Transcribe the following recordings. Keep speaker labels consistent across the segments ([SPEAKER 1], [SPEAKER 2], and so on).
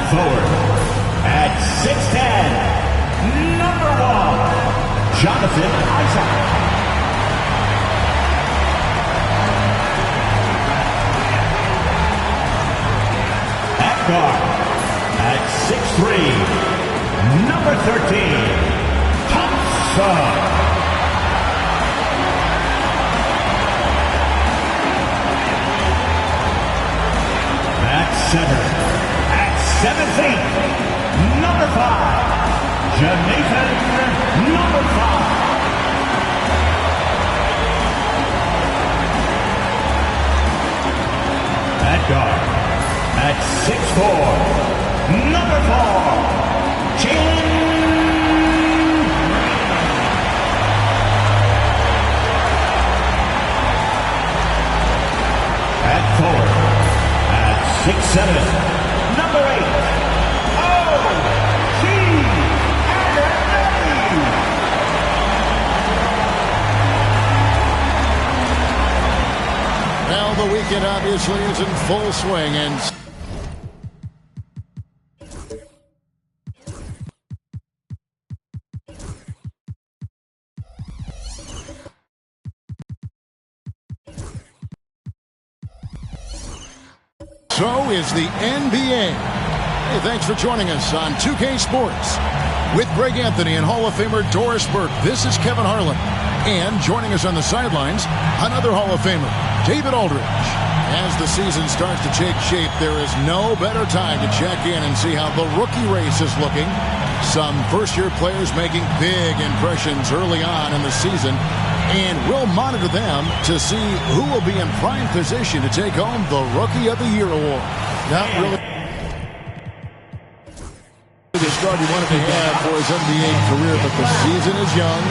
[SPEAKER 1] Forward at 6'10", number 1, Jonathan Isaac. At guard at 6'3", number 13, Thompson. At center, 7th, number 5, Jonathan, number 5. At guard, at 6'4", number 4, Jalen.
[SPEAKER 2] Weekend obviously is in full swing, and so is the NBA. Hey, thanks for joining us on 2K Sports. With Greg Anthony and Hall of Famer Doris Burke, this is Kevin Harlan. And joining us on the sidelines, another Hall of Famer, David Aldridge. As the season starts to take shape, there is no better time to check in and see how the rookie race is looking. Some first-year players making big impressions early on in the season. And we'll monitor them to see who will be in prime position to take home the Rookie of the Year award. Not really the start he wanted to have for his NBA career, but the season is young.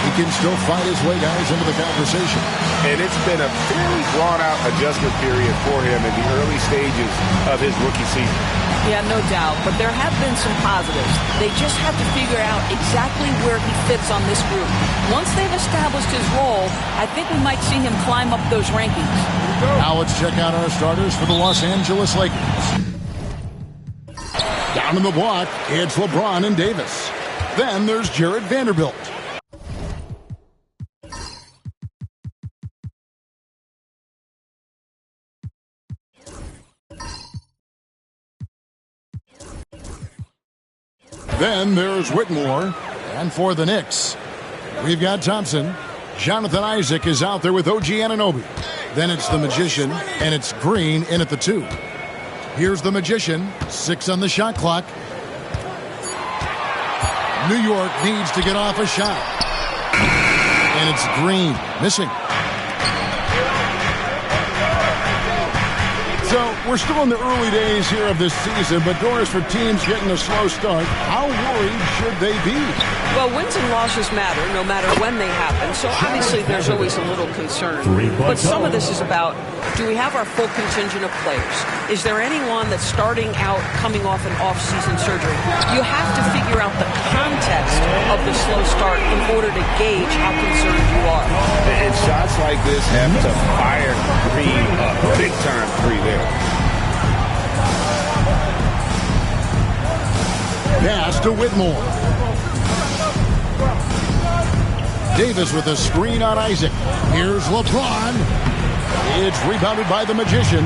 [SPEAKER 2] He can still fight his way, guys, into the conversation.
[SPEAKER 3] And it's been a fairly drawn-out adjustment period for him in the early stages of his rookie season.
[SPEAKER 4] Yeah, no doubt. But there have been some positives. They just have to figure out exactly where he fits on this group. Once they've established his role, I think we might see him climb up those rankings.
[SPEAKER 2] Now let's check out our starters for the Los Angeles Lakers. Down in the block, it's LeBron and Davis. Then there's Jared Vanderbilt. Then there's Whitmore. And for the Knicks, we've got Thompson. Jonathan Isaac is out there with OG Anunoby. Then it's the Magician, and it's Green in at the 2. Here's the Magician, 6 on the shot clock. New York needs to get off a shot. And it's Green, missing. So we're still in the early days here of this season, but Doris, for teams getting a slow start, how worried should they be?
[SPEAKER 4] Well, wins and losses matter no matter when they happen, so obviously there's always a little concern. But some of this is about, do we have our full contingent of players? Is there anyone that's starting out coming off an off-season surgery? You have to figure out the context of the slow start in order to gauge how concerned you are.
[SPEAKER 3] And shots like this have to fire Green up. Big-time 3 there.
[SPEAKER 2] Pass to Whitmore. Davis with a screen on Isaac. Here's LeBron. It's rebounded by the Magician.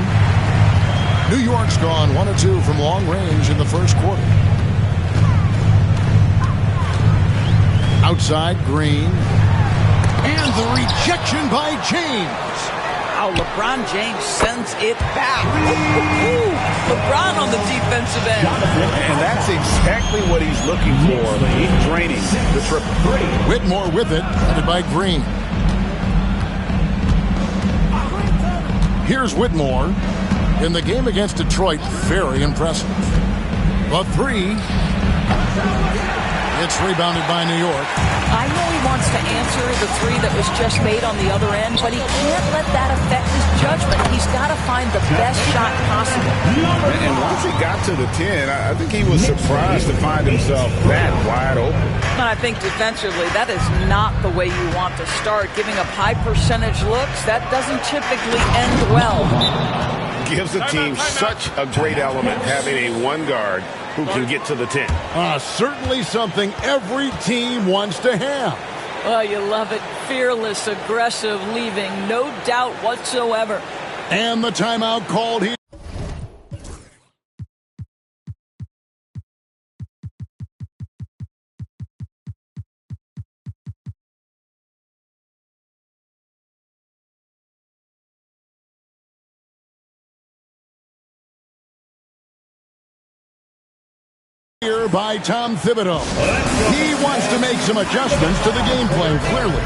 [SPEAKER 2] New York's gone 1 of 2 from long range in the first quarter. Outside, Green. And the rejection by James.
[SPEAKER 4] Wow, LeBron James sends it back. LeBron on the defensive end.
[SPEAKER 3] And that's exactly what he's looking for. He's draining the triple.
[SPEAKER 2] Whitmore with it, headed by Green. Here's Whitmore. In the game against Detroit, very impressive. The 3. It's rebounded by New York.
[SPEAKER 4] I know he wants to answer the 3 that was just made on the other end, but he can't let that affect his judgment. He's got to find the best shot possible.
[SPEAKER 3] And once he got to the 10, I think he was surprised to find himself that wide open.
[SPEAKER 4] And I think defensively, that is not the way you want to start. Giving up high percentage looks, that doesn't typically end well.
[SPEAKER 3] Gives the team such a great element having a 1 guard who can get to the 10.
[SPEAKER 2] Certainly something every team wants to have.
[SPEAKER 4] Oh, you love it. Fearless, aggressive, leaving no doubt whatsoever.
[SPEAKER 2] And the timeout called here. Here by Tom Thibodeau. He wants to make some adjustments to the game plan, clearly.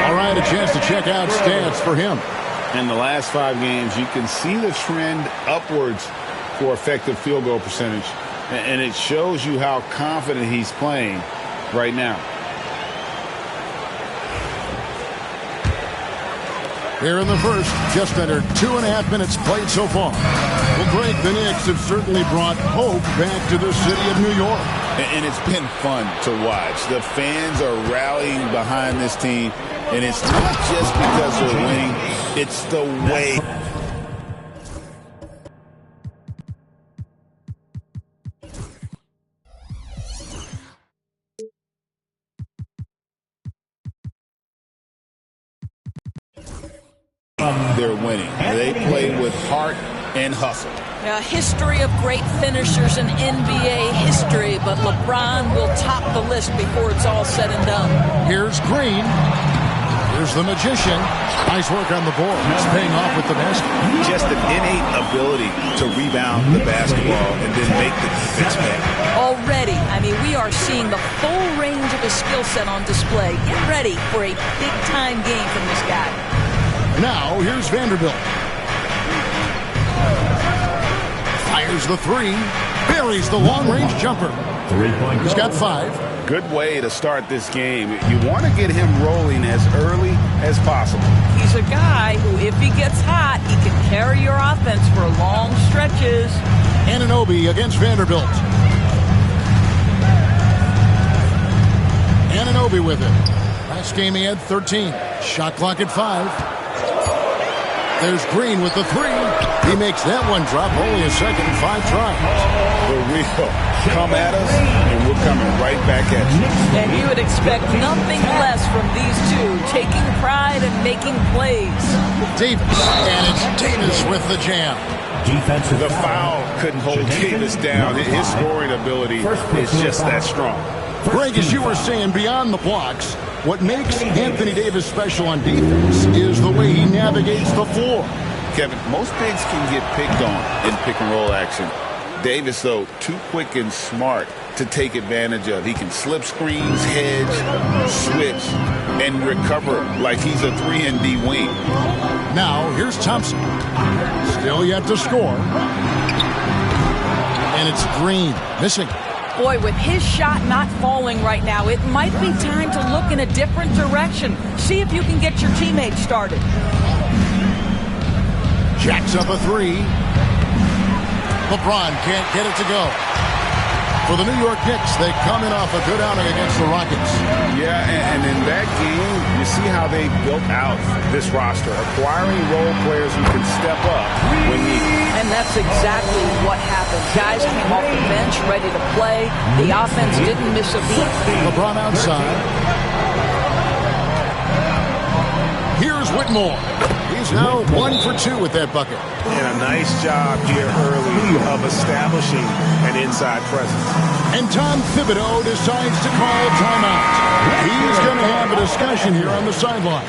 [SPEAKER 2] All right, a chance to check out stats for him.
[SPEAKER 5] In the last 5 games, you can see the trend upwards for effective field goal percentage. And it shows you how confident he's playing right now.
[SPEAKER 2] Here in the first, just under 2.5 minutes played so far. We'll Greg, the Knicks have certainly brought hope back to the city of New York.
[SPEAKER 5] And it's been fun to watch. The fans are rallying behind this team, and it's not just because they're winning, it's the way. They're winning. They play with heart and hustle.
[SPEAKER 4] History of great finishers in NBA history, but LeBron will top the list before it's all said and done.
[SPEAKER 2] Here's Green. Here's the magician. Nice work on the board. He's paying off with the basket.
[SPEAKER 5] Just an innate ability to rebound the basketball and then make the defense pay.
[SPEAKER 4] Already, we are seeing the full range of his skill set on display. Get ready for a big-time game from this guy.
[SPEAKER 2] Now, here's Vanderbilt. Fires the three. Buries the long-range jumper. He's got 5.
[SPEAKER 5] Good way to start this game. You want to get him rolling as early as possible.
[SPEAKER 4] He's a guy who, if he gets hot, he can carry your offense for long stretches.
[SPEAKER 2] Anunoby against Vanderbilt. Anunoby with it. Last game he had 13. Shot clock at 5. There's Green with the 3. He makes that one drop. Only a second, 5 tries.
[SPEAKER 5] The real come at us, and we're coming right back at you.
[SPEAKER 4] And you would expect nothing less from these two, taking pride and making plays.
[SPEAKER 2] Davis, and it's Davis with the jam.
[SPEAKER 5] The foul couldn't hold Davis down. His scoring ability is just that strong.
[SPEAKER 2] Greg, as you were saying, beyond the blocks, what makes Anthony Davis special on defense is the way he navigates the floor.
[SPEAKER 5] Kevin, most bigs can get picked on in pick-and-roll action. Davis, though, too quick and smart to take advantage of. He can slip screens, hedge, switch, and recover like he's a 3-and-D wing.
[SPEAKER 2] Now, here's Thompson. Still yet to score. And it's Green, missing.
[SPEAKER 4] Boy, with his shot not falling right now, it might be time to look in a different direction. See if you can get your teammates started.
[SPEAKER 2] Jacks up a 3. LeBron can't get it to go. For the New York Knicks, they come in off a good outing against the Rockets.
[SPEAKER 5] Yeah, and in that game, you see how they built out this roster, acquiring role players who can step up when needed.
[SPEAKER 4] And that's exactly what happened. Guys came off the bench ready to play. The offense didn't miss a beat.
[SPEAKER 2] LeBron outside. Here's Whitmore. He's now 1 for 2 with that bucket.
[SPEAKER 3] And a nice job here early of establishing an inside presence.
[SPEAKER 2] And Tom Thibodeau decides to call timeout. He's going to have a discussion here on the sideline.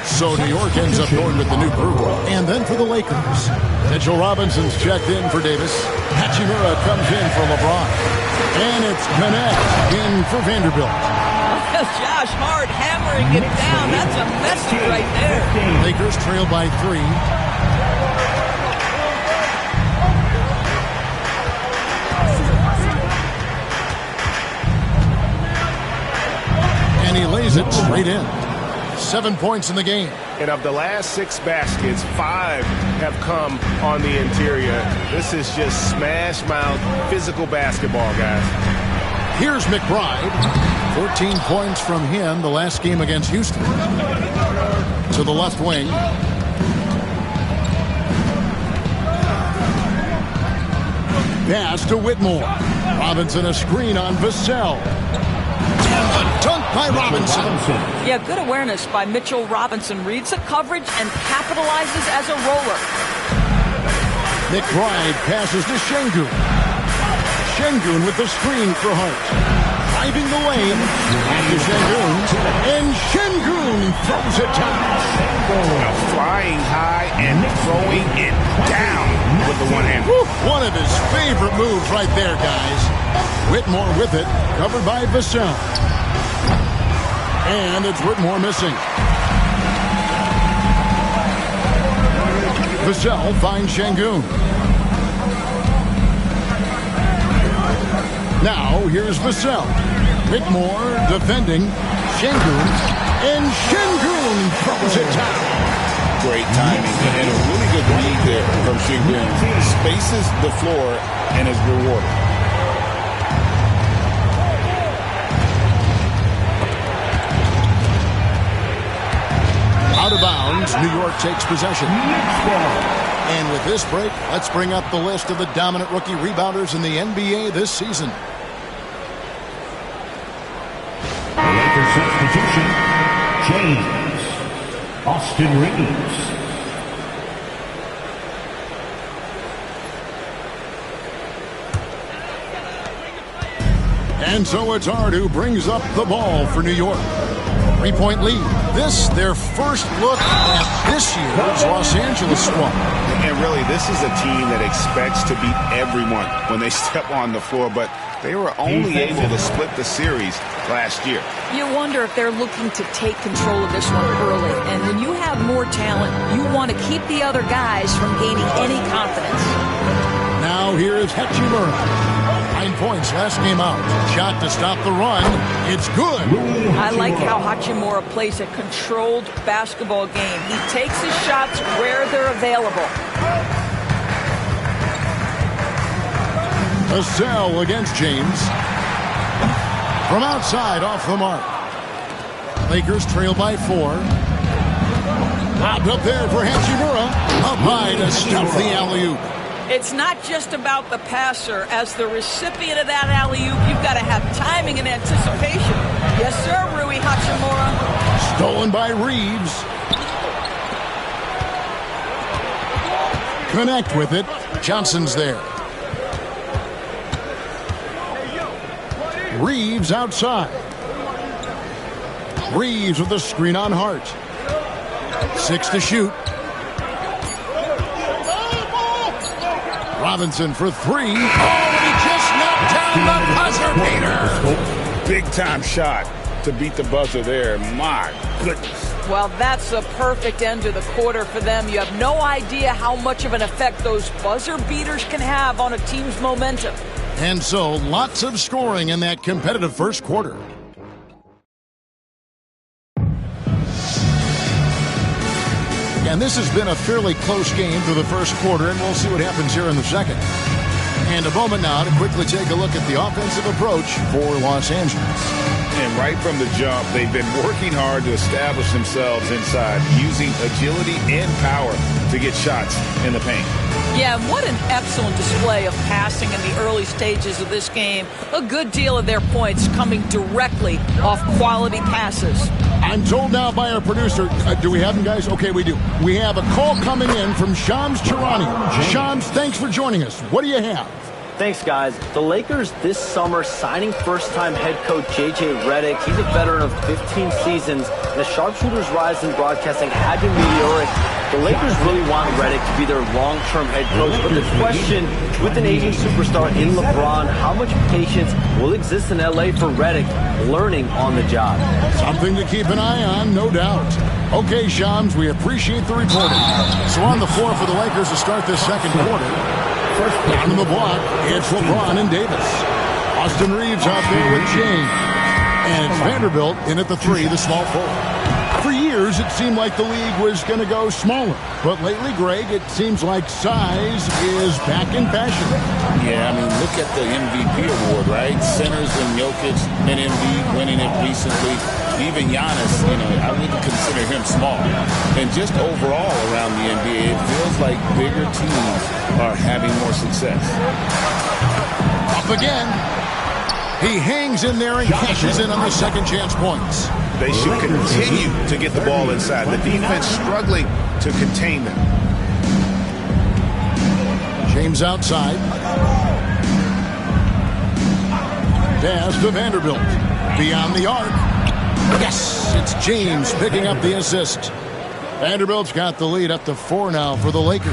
[SPEAKER 2] So New York ends up going with the new group. And then for the Lakers, Mitchell Robinson's checked in for Davis. Hachimura comes in for LeBron. And it's Connect in for Vanderbilt.
[SPEAKER 4] Josh Hart hammering it down. That's a message right there.
[SPEAKER 2] Lakers trail by 3. And he lays it straight in. 7 points in the game.
[SPEAKER 3] And of the last 6 baskets, 5 have come on the interior. This is just smash mouth physical basketball, guys.
[SPEAKER 2] Here's McBride. 14 points from him the last game against Houston. To the left wing. Pass to Whitmore. Robinson a screen on Vassell. And the dunk by Robinson.
[SPEAKER 4] Yeah, good awareness by Mitchell Robinson. Reads the coverage and capitalizes as a roller.
[SPEAKER 2] McBride passes to Şengün. Şengün with the screen for Hart. Driving the lane. Back to Şengün. And Şengün throws it down.
[SPEAKER 3] Flying high and throwing it down with the one hand.
[SPEAKER 2] One of his favorite moves right there, guys. Whitmore with it. Covered by Vassell. And it's Whitmore missing. Vassell finds Şengün. Now, here's Vassell. Whitmore defending. Şengün. And Şengün throws it down.
[SPEAKER 5] Great timing and a really good read there from Shingun. Spaces the floor and is rewarded.
[SPEAKER 2] Out of bounds, New York takes possession. And with this break, let's bring up the list of the dominant rookie rebounders in the NBA this season.
[SPEAKER 1] The Lakers substitution, James Austin Reeves.
[SPEAKER 2] And so it's Hart who brings up the ball for New York. 3-point lead. This, their first look at this year's Los Angeles squad.
[SPEAKER 3] And really, this is a team that expects to beat everyone when they step on the floor, but they were only able to split the series last year.
[SPEAKER 6] You wonder if they're looking to take control of this one early. And when you have more talent, you want to keep the other guys from gaining any confidence.
[SPEAKER 2] Now here is Hachimura. 9 points last game out. Shot to stop the run. It's good.
[SPEAKER 4] I like how Hachimura plays a controlled basketball game. He takes his shots where they're available.
[SPEAKER 2] A sell against James. From outside, off the mark. Lakers trail by 4. Lobbed up there for Hachimura. Up high to stuff the alley-oop.
[SPEAKER 4] It's not just about the passer. As the recipient of that alley-oop, you've got to have timing and anticipation. Yes, sir, Rui Hachimura.
[SPEAKER 2] Stolen by Reeves. Connect with it. Johnson's there. Reeves outside. Reeves with a screen on Hart. 6 to shoot. Robinson for 3. Oh, he just knocked down the buzzer beater.
[SPEAKER 5] Big-time shot to beat the buzzer there. My goodness.
[SPEAKER 4] Well, that's a perfect end to the quarter for them. You have no idea how much of an effect those buzzer beaters can have on a team's momentum.
[SPEAKER 2] And so, lots of scoring in that competitive first quarter. And this has been a fairly close game through the first quarter, and we'll see what happens here in the second. And a moment now to quickly take a look at the offensive approach for Los Angeles.
[SPEAKER 5] And right from the jump, they've been working hard to establish themselves inside, using agility and power to get shots in the paint.
[SPEAKER 4] Yeah, what an excellent display of passing in the early stages of this game. A good deal of their points coming directly off quality passes.
[SPEAKER 2] I'm told now by our producer, do we have them, guys? Okay, we do. We have a call coming in from Shams Charania. Shams, thanks for joining us. What do you have?
[SPEAKER 7] Thanks, guys. The Lakers this summer signing first-time head coach J.J. Redick. He's a veteran of 15 seasons, and the sharpshooter's rise in broadcasting had been meteoric. The Lakers really want Redick to be their long-term head coach, but the question, with an aging superstar in LeBron, how much patience will exist in L.A. for Redick learning on the job?
[SPEAKER 2] Something to keep an eye on, no doubt. Okay, Shams, we appreciate the reporting. So on the floor for the Lakers to start this second quarter. Down in the block, it's LeBron and Davis. Austin Reeves out there with James. And it's Vanderbilt in at the 3, the small forward. For years, it seemed like the league was going to go smaller. But lately, Greg, it seems like size is back in fashion.
[SPEAKER 5] Yeah, I mean, look at the MVP award, right? Centers and Jokic and Embiid winning it recently. Even Giannis, I wouldn't consider him small. And just overall around the NBA, it feels like bigger teams are having more success.
[SPEAKER 2] Up again. He hangs in there and cashes in on the second chance points.
[SPEAKER 3] They should continue to get the ball inside. The defense struggling to contain them.
[SPEAKER 2] James outside. Pass to Vanderbilt. Beyond the arc. Yes, it's James picking up the assist. Vanderbilt's got the lead up to 4 now for the Lakers.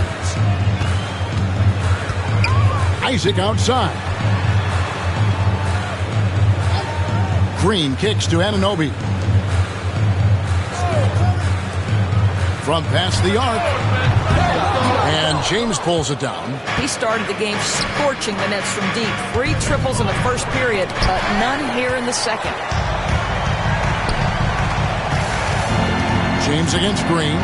[SPEAKER 2] Isaac outside. Green kicks to Anunoby. From past the arc. And James pulls it down.
[SPEAKER 4] He started the game scorching the Nets from deep. 3 triples in the first period, but none here in the second.
[SPEAKER 2] James against Green.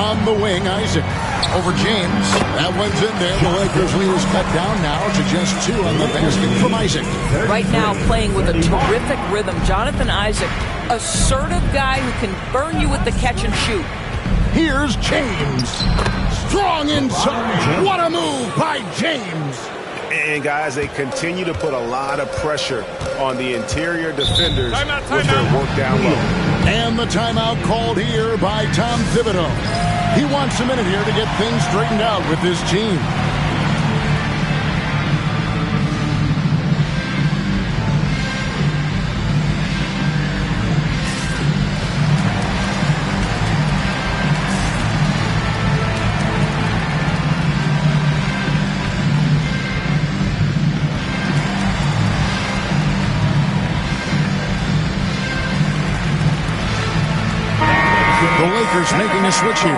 [SPEAKER 2] On the wing, Isaac. Over James. That one's in there. The Lakers' lead is cut down now to just 2 on the basket from Isaac.
[SPEAKER 6] Right now playing with a terrific rhythm. Jonathan Isaac, assertive guy who can burn you with the catch and shoot.
[SPEAKER 2] Here's James. Strong inside. What a move by James.
[SPEAKER 3] And, guys, they continue to put a lot of pressure on the interior defenders with their work down low.
[SPEAKER 2] And the timeout called here by Tom Thibodeau. He wants a minute here to get things straightened out with this team. The Lakers making a switch here.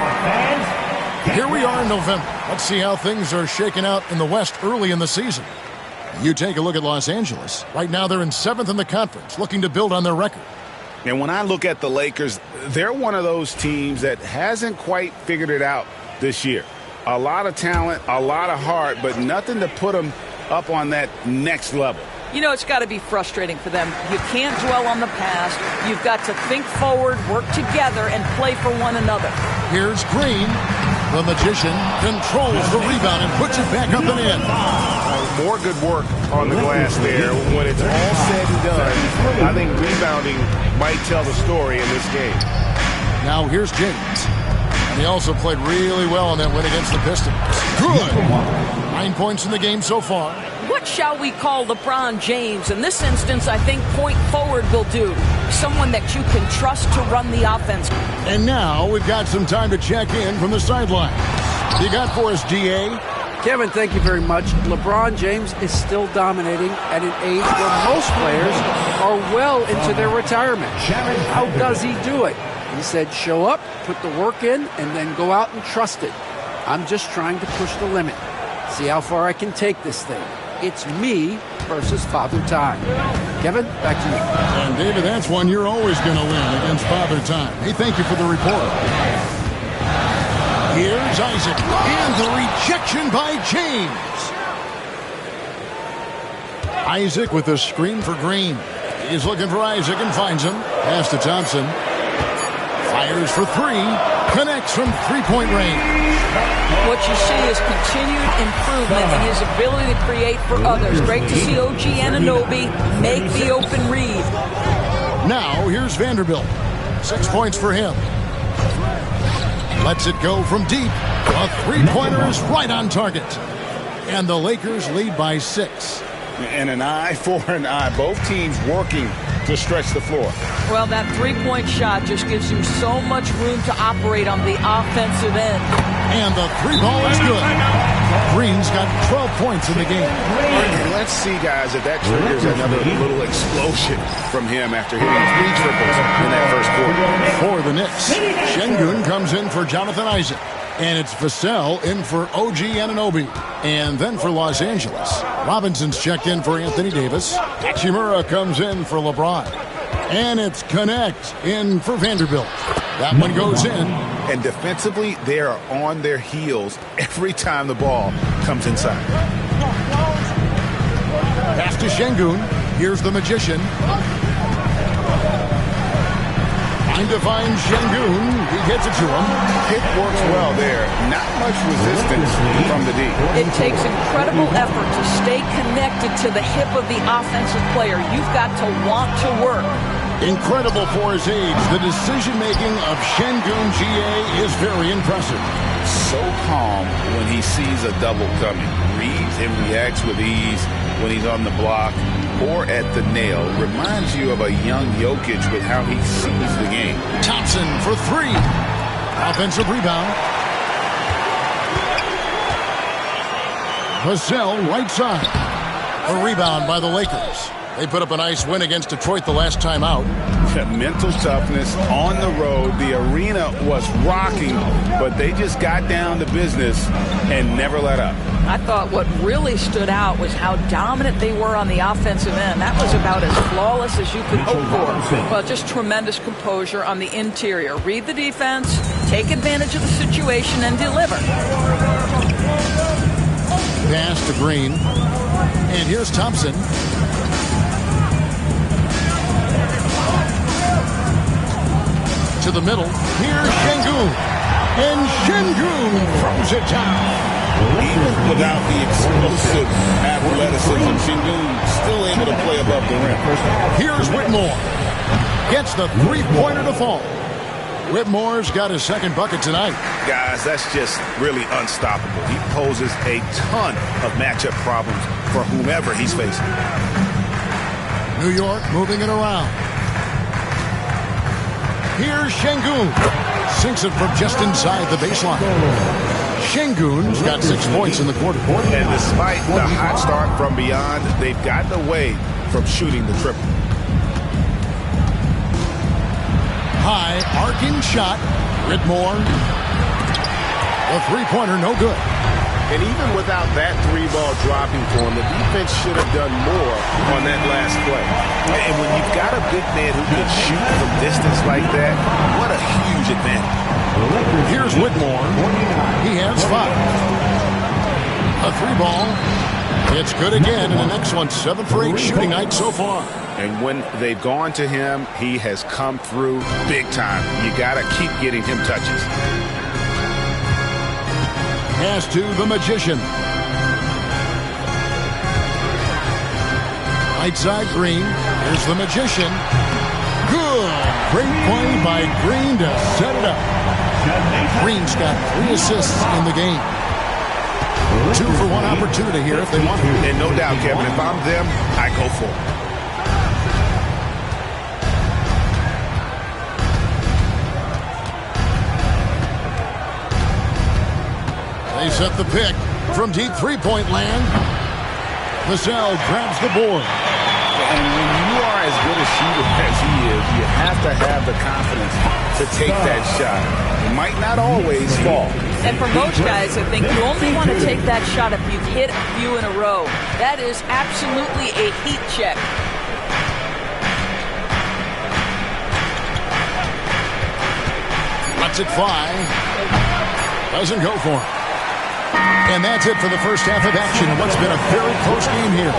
[SPEAKER 2] Here we are in November. Let's see how things are shaking out in the West early in the season. You take a look at Los Angeles. Right now they're in 7th in the conference, looking to build on their record.
[SPEAKER 3] And when I look at the Lakers, they're one of those teams that hasn't quite figured it out this year. A lot of talent, a lot of heart, but nothing to put them up on that next level.
[SPEAKER 6] You know, it's got to be frustrating for them. You can't dwell on the past. You've got to think forward, work together, and play for one another.
[SPEAKER 2] Here's Green. The magician controls the rebound and puts it back up and in.
[SPEAKER 3] More good work on the glass there. When it's all said and done, I think rebounding might tell the story in this game.
[SPEAKER 2] Now here's James. And he also played really well in that win against the Pistons. Good. 9 points in the game so far.
[SPEAKER 6] What shall we call LeBron James? In this instance, I think point forward will do. Someone that you can trust to run the offense.
[SPEAKER 2] And now we've got some time to check in from the sideline. You got for us, DA?
[SPEAKER 8] Kevin, thank you very much. LeBron James is still dominating at an age where most players are well into their retirement. How does he do it? He said, show up, put the work in, and then go out and trust it. I'm just trying to push the limit. See how far I can take this thing. It's me versus Father Time. Kevin, back to you.
[SPEAKER 2] And David, that's one you're always going to win against Father Time. Hey, thank you for the report. Here's Isaac. And the rejection by James. Isaac with a screen for Green. He's looking for Isaac and finds him. Pass to Thompson. Fires for 3. Connects from three-point range.
[SPEAKER 6] What you see is continued improvement in his ability to create for others. Great to see OG Anunoby make the open read.
[SPEAKER 2] Now, here's Vanderbilt. 6 points for him. Lets it go from deep. A three-pointer is right on target. And the Lakers lead by 6.
[SPEAKER 5] And an eye for an eye. Both teams working to stretch the floor.
[SPEAKER 6] Well, that three-point shot just gives you so much room to operate on the offensive end.
[SPEAKER 2] And the three ball is good. Green's got 12 points in the game.
[SPEAKER 3] And let's see, guys, if that triggers another little explosion from him after hitting 3 triples in that first quarter.
[SPEAKER 2] For the Knicks, Şengün comes in for Jonathan Isaac. And it's Vassell in for OG Anunoby. And then for Los Angeles, Robinson's checked in for Anthony Davis. Hachimura comes in for LeBron. And it's Connect in for Vanderbilt. That one goes in.
[SPEAKER 3] And defensively, they are on their heels every time the ball comes inside.
[SPEAKER 2] Pass to Şengün. Here's the magician. Trying to find Şengün. He gets it to him.
[SPEAKER 3] It works well there. Not much resistance from the D.
[SPEAKER 6] It takes incredible effort to stay connected to the hip of the offensive player. You've got to want to work.
[SPEAKER 2] Incredible for his age. The decision-making of Şengün GA is very impressive.
[SPEAKER 5] So calm when he sees a double coming. Reads and reacts with ease when he's on the block or at the nail. Reminds you of a young Jokic with how he sees the game.
[SPEAKER 2] Thompson for 3. Offensive rebound. Vassell right side. A rebound by the Lakers. They put up a nice win against Detroit the last time out.
[SPEAKER 5] Mental toughness on the road. The arena was rocking, but they just got down to business and never let up.
[SPEAKER 6] I thought what really stood out was how dominant they were on the offensive end. That was about as flawless as you could hope for. Well, just tremendous composure on the interior. Read the defense, take advantage of the situation, and deliver.
[SPEAKER 2] Pass to Green. And here's Thompson. To the middle. Here's Şengün. And Şengün throws it down.
[SPEAKER 5] Even without the explosive athleticism, Şengün still able to play above the rim.
[SPEAKER 2] Here's Whitmore. Gets the three-pointer to fall. Whitmore's got his second bucket tonight.
[SPEAKER 3] Guys, that's just really unstoppable. He poses a ton of matchup problems for whomever he's facing.
[SPEAKER 2] New York moving it around. Here's Şengün. Sinks it from just inside the baseline. Şengün's got 6 points in the quarter.
[SPEAKER 3] And despite the hot start from beyond, they've gotten away from shooting the triple.
[SPEAKER 2] High arcing shot. Whitmore. A three-pointer, no good.
[SPEAKER 3] And even without that three ball dropping for him, the defense should have done more on that last play. And when you've got a big man who can shoot from distance like that, what a huge advantage.
[SPEAKER 2] Here's Whitmore. He has 5. A three ball. It's good again, and an excellent 7 for 8 shooting night so far.
[SPEAKER 3] And when they've gone to him, he has come through big time. You got to keep getting him touches.
[SPEAKER 2] Pass to the Magician. Right side Green. Here's the Magician. Good. Great play by Green to set it up. Green's got 3 assists in the game. 2 for 1 opportunity here if they want to.
[SPEAKER 3] And no doubt, Kevin, if I'm them, I go for it.
[SPEAKER 2] They set the pick from deep three-point land. Vassell grabs the board.
[SPEAKER 3] And when you are as good a shooter as he is, you have to have the confidence to take that shot. It might not always fall.
[SPEAKER 6] And for most guys, I think you only want to take that shot if you've hit a few in a row. That is absolutely a heat check.
[SPEAKER 2] Lets it fly. Doesn't go for it. And that's it for the first half of action in what's been a very close game here.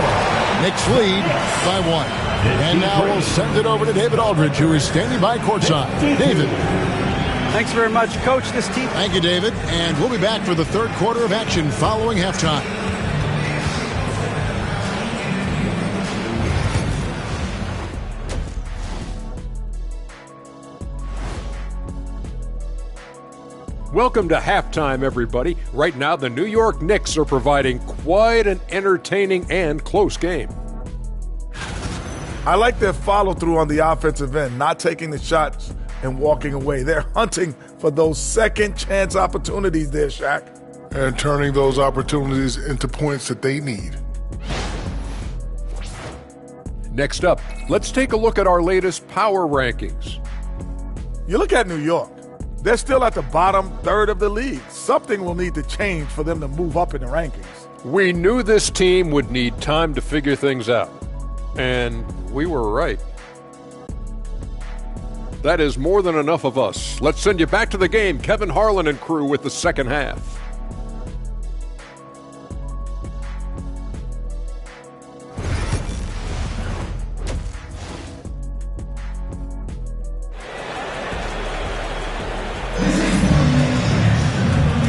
[SPEAKER 2] Knicks lead by 1. And now we'll send it over to David Aldridge, who is standing by courtside. David.
[SPEAKER 8] Thanks very much, Coach. This team.
[SPEAKER 2] Thank you, David. And we'll be back for the third quarter of action following halftime.
[SPEAKER 9] Welcome to halftime, everybody. Right now, the New York Knicks are providing quite an entertaining and close game.
[SPEAKER 10] I like their follow-through on the offensive end, not taking the shots and walking away. They're hunting for those second-chance opportunities there, Shaq.
[SPEAKER 11] And turning those opportunities into points that they need.
[SPEAKER 9] Next up, let's take a look at our latest power rankings.
[SPEAKER 10] You look at New York. They're still at the bottom third of the league. Something will need to change for them to move up in the rankings.
[SPEAKER 9] We knew this team would need time to figure things out. And we were right. That is more than enough of us. Let's send you back to the game, Kevin Harlan and crew, with the second half.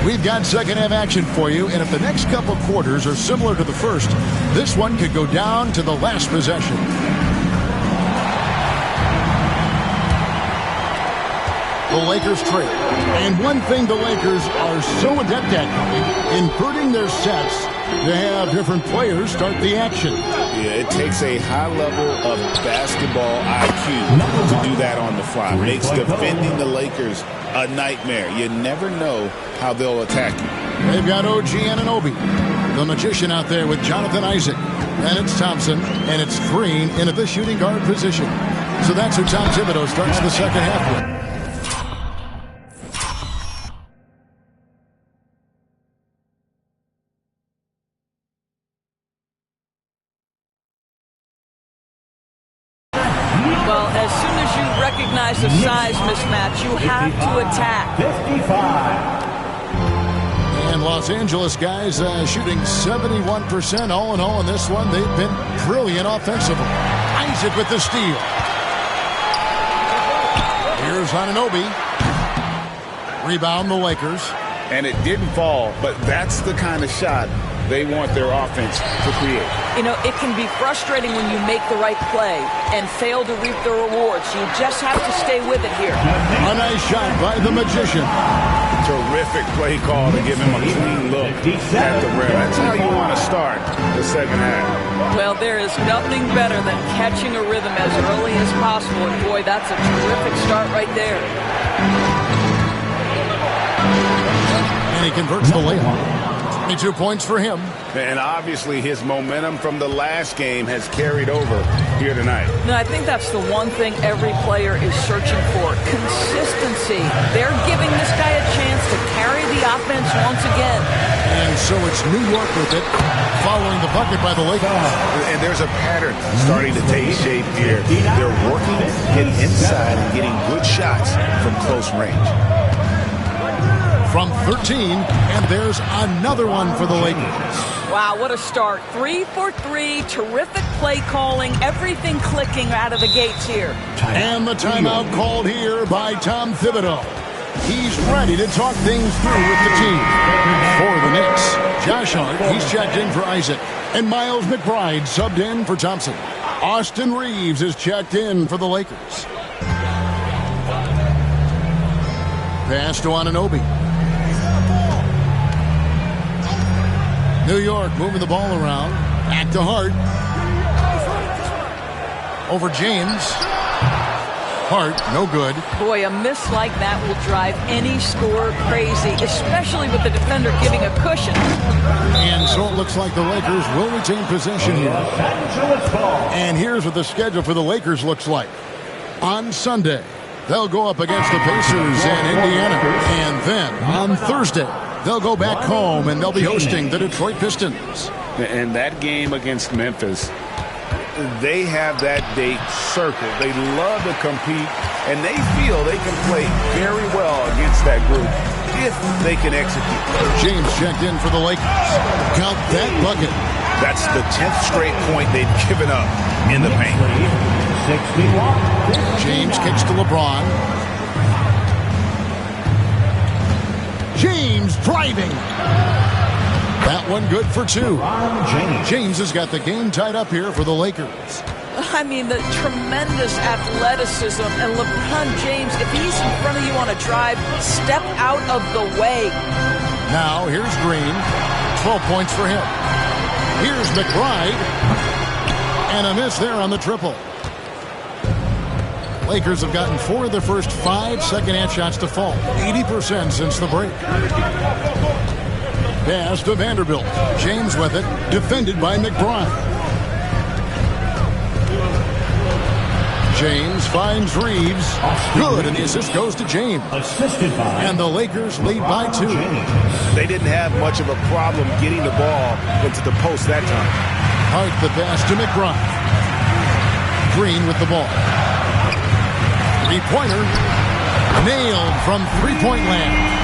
[SPEAKER 2] We've got second half action for you, and if the next couple quarters are similar to the first, this one could go down to the last possession. The Lakers trail. And one thing the Lakers are so adept at, including their sets, to have different players start the action.
[SPEAKER 5] Yeah, it takes a high level of basketball IQ to do that on the fly. Makes defending the Lakers a nightmare. You never know how they'll attack you.
[SPEAKER 2] They've got OG Anunoby, the Magician, out there with Jonathan Isaac. And it's Thompson, and it's Green into the shooting guard position. So that's who Tom Thibodeau starts the second half with.
[SPEAKER 6] recognize the size mismatch. You have to attack.
[SPEAKER 1] 55.
[SPEAKER 2] And Los Angeles guys shooting 71% all in all in this one. They've been brilliant offensively. Isaac with the steal. Here's Anunoby. Rebound the Lakers.
[SPEAKER 3] And it didn't fall, but that's the kind of shot they want their offense to create.
[SPEAKER 6] You know, it can be frustrating when you make the right play and fail to reap the rewards. You just have to stay with it here.
[SPEAKER 2] A nice shot by the Magician.
[SPEAKER 3] Terrific play call to give him a clean look at the rim. That's how you want to start the second half.
[SPEAKER 6] Well, there is nothing better than catching a rhythm as early as possible. And boy, that's a terrific start right there.
[SPEAKER 2] And he converts the layup. 22 points for him.
[SPEAKER 3] And obviously his momentum from the last game has carried over here tonight.
[SPEAKER 6] No, I think that's the one thing every player is searching for. Consistency. They're giving this guy a chance to carry the offense once again.
[SPEAKER 2] And so it's New York with it, following the bucket by the Lakers.
[SPEAKER 3] And there's a pattern starting to take shape here. They're working to get inside and getting good shots from close range.
[SPEAKER 2] From 13, and there's another one for the Lakers.
[SPEAKER 6] Wow, what a start. 3 for 3, terrific play calling, everything clicking out of the gates here.
[SPEAKER 2] And the timeout called here by Tom Thibodeau. He's ready to talk things through with the team. For the Knicks, Josh Hart, he's checked in for Isaac. And Miles McBride subbed in for Thompson. Austin Reeves is checked in for the Lakers. Pass to Anunoby. New York moving the ball around. Back to Hart. Over James. Hart, no good.
[SPEAKER 6] Boy, a miss like that will drive any scorer crazy, especially with the defender giving a cushion.
[SPEAKER 2] And so it looks like the Lakers will retain possession here. And here's what the schedule for the Lakers looks like. On Sunday, they'll go up against the Pacers and Indiana. And then on Thursday, they'll go back home and they'll be hosting the Detroit Pistons.
[SPEAKER 3] And that game against Memphis, they have that date circled. They love to compete, and they feel they can play very well against that group if they can execute.
[SPEAKER 2] James checked in for the Lakers. Count that bucket.
[SPEAKER 3] That's the 10th straight point they've given up in the paint.
[SPEAKER 2] James kicks to LeBron. James driving. That one good for 2. James has got the game tied up here for the Lakers.
[SPEAKER 6] I mean, the tremendous athleticism. And LeBron James, if he's in front of you on a drive, step out of the way.
[SPEAKER 2] Now, here's Green. 12 points for him. Here's McBride. And a miss there on the triple. Lakers have gotten 4 of their first 5 second-half shots to fall. 80% since the break. Pass to Vanderbilt. James with it. Defended by McBride. James finds Reeves. Good, and the assist goes to James. And the Lakers lead by 2.
[SPEAKER 3] They didn't have much of a problem getting the ball into the post that time.
[SPEAKER 2] Hart the pass to McBride. Green with the ball. Three-pointer. Nailed from three-point land.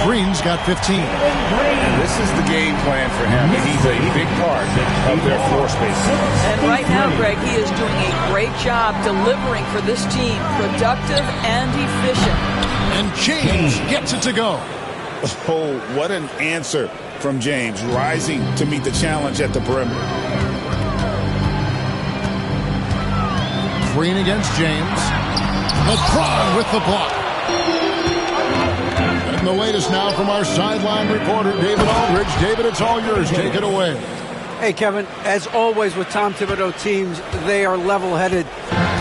[SPEAKER 2] Green's got 15.
[SPEAKER 3] And this is the game plan for him. He's a big part of their floor space.
[SPEAKER 6] And right now, Greg, he is doing a great job delivering for this team. Productive and efficient.
[SPEAKER 2] And James gets it to go.
[SPEAKER 3] Oh, what an answer from James, rising to meet the challenge at the perimeter.
[SPEAKER 2] Green against James. LeBron with the block. And the latest now from our sideline reporter, David Aldridge. David, it's all yours. Take it away.
[SPEAKER 8] Hey, Kevin, as always with Tom Thibodeau teams, they are level-headed.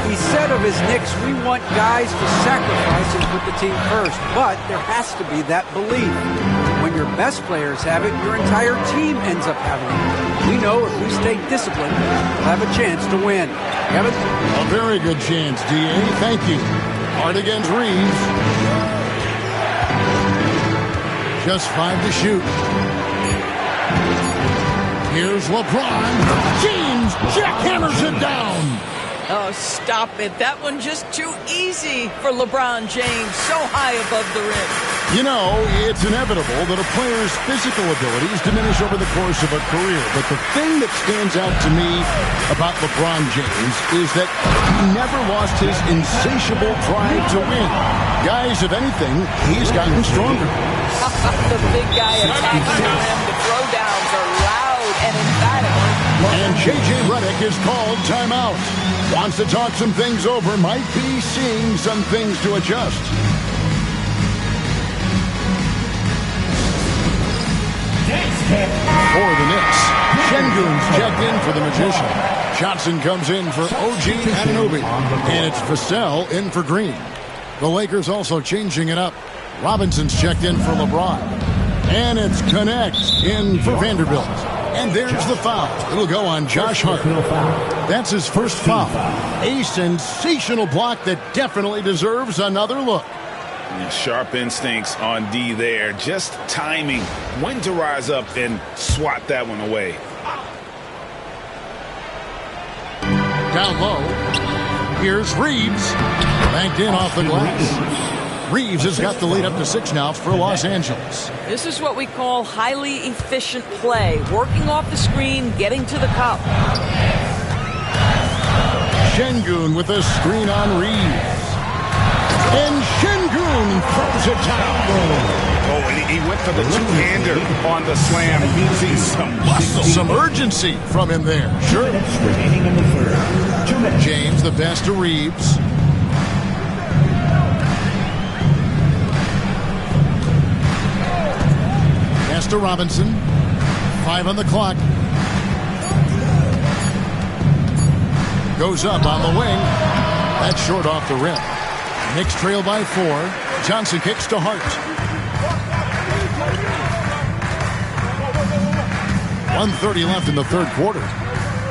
[SPEAKER 8] He said of his Knicks, we want guys to sacrifice and put the team first, but there has to be that belief. When your best players have it, your entire team ends up having it. We know if we stay disciplined, we'll have a chance to win. Kevin?
[SPEAKER 2] A very good chance, D.A. Thank you. Hart against Reeves. Just 5 to shoot. Here's LeBron. James jackhammers it down.
[SPEAKER 6] Oh, stop it. That one just too easy for LeBron James, so high above the rim.
[SPEAKER 2] You know, it's inevitable that a player's physical abilities diminish over the course of a career. But the thing that stands out to me about LeBron James is that he never lost his insatiable drive to win. Guys, if anything, he's gotten stronger.
[SPEAKER 6] The big guy attacking the rim. The throwdowns are loud and emphatic.
[SPEAKER 2] And J.J. Redick is called timeout. Wants to talk some things over. Might be seeing some things to adjust. For the Knicks, Şengün's checked in for the Magician. Johnson comes in for OG Anunoby. And it's Vassell in for Green. The Lakers also changing it up. Robinson's checked in for LeBron. And it's Connect in for Vanderbilt. And there's the foul. It'll go on Josh Hart. That's his first foul. A sensational block that definitely deserves another look.
[SPEAKER 3] Sharp instincts on D there. Just timing when to rise up and swat that one away.
[SPEAKER 2] Down low. Here's Reeves. Banked in off the glass. Reeves has got the lead up to 6 now for Los Angeles.
[SPEAKER 6] This is what we call highly efficient play. Working off the screen, getting to the cup.
[SPEAKER 2] Şengün with a screen on Reeves. And Şengün throws it down.
[SPEAKER 3] Oh, and he went for the two-hander on the slam. You see some muscle.
[SPEAKER 2] Some urgency from him there. Sure. James, the best to Reeves. Pass to Robinson. 5 on the clock. Goes up on the wing. That's short off the rim. Knicks trail by 4. Johnson kicks to Hart. 1:30 left in the third quarter.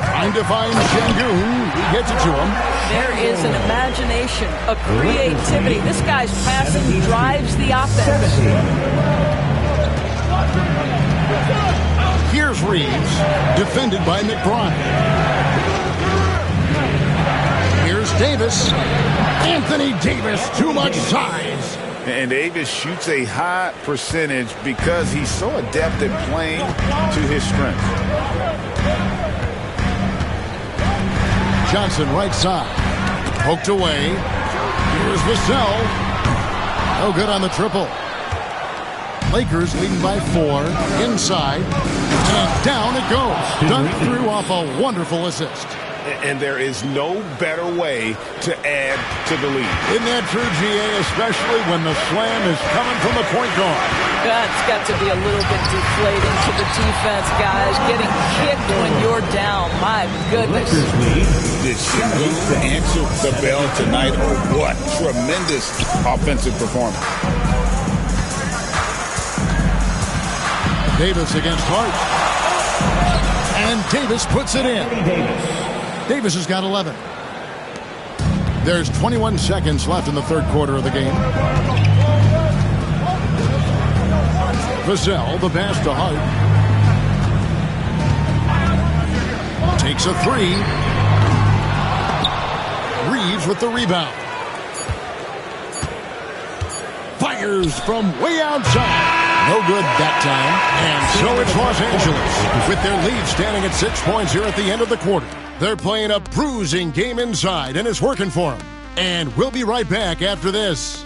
[SPEAKER 2] Trying to find Şengün. He gets it to him.
[SPEAKER 6] There is an imagination, a creativity. This guy's passing drives the offense.
[SPEAKER 2] Here's Reeves, defended by McBride. Here's Davis. Anthony Davis, too much size.
[SPEAKER 3] And Davis shoots a high percentage because he's so adept at playing to his strength.
[SPEAKER 2] Johnson right side. Poked away. Here's Vassell. No good on the triple. Lakers leading by 4. Inside. And down it goes. Dunked through off a wonderful assist.
[SPEAKER 3] And there is no better way to add to the lead.
[SPEAKER 2] Isn't that true, GA? Especially when the slam is coming from the point guard.
[SPEAKER 6] That's got to be a little bit deflating to the defense, guys. Getting kicked when you're down. My goodness.
[SPEAKER 5] Did Şengün answer the bell tonight, or what? Tremendous offensive performance.
[SPEAKER 2] Davis against Hart. And Davis puts it in. Davis has got 11. There's 21 seconds left in the third quarter of the game. Vassell, the pass to Hart. Takes a 3. Reeves with the rebound. Fires from way outside. No good that time. And so it's Los Angeles with their lead standing at 6 points here at the end of the quarter. They're playing a bruising game inside, and it's working for them. And we'll be right back after this.